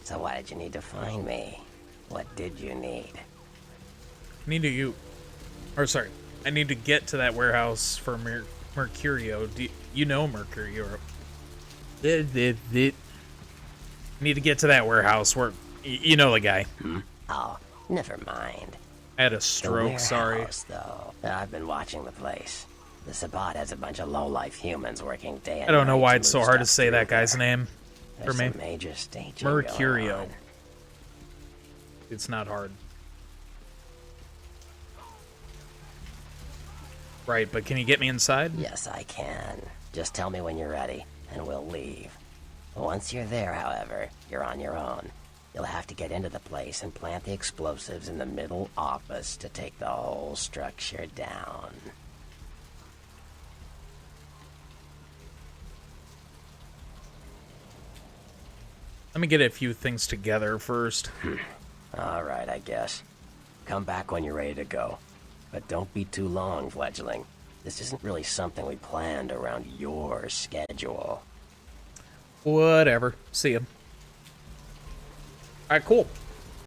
So why did you need to find me? What did you need? I need I need to get to that warehouse for Mercurio. You know Mercurio. Need to get to that warehouse where you know the guy. Oh, never mind. I had a stroke, the sorry. warehouse, though. I've been watching the place. The Sabbat has a bunch of low-life humans working day and night. I don't know why to it's so move hard to stuff say that through guy's there. name for There's me. some major staging going Mercurio. on. It's not hard. Right, but can you get me inside? Yes, I can. Just tell me when you're ready, and we'll leave. Once you're there, however, you're on your own. You'll have to get into the place and plant the explosives in the middle office to take the whole structure down. Let me get a few things together first. Alright, I guess. Come back when you're ready to go. But don't be too long, fledgling. This isn't really something we planned around your schedule. Whatever. See ya. Alright, cool.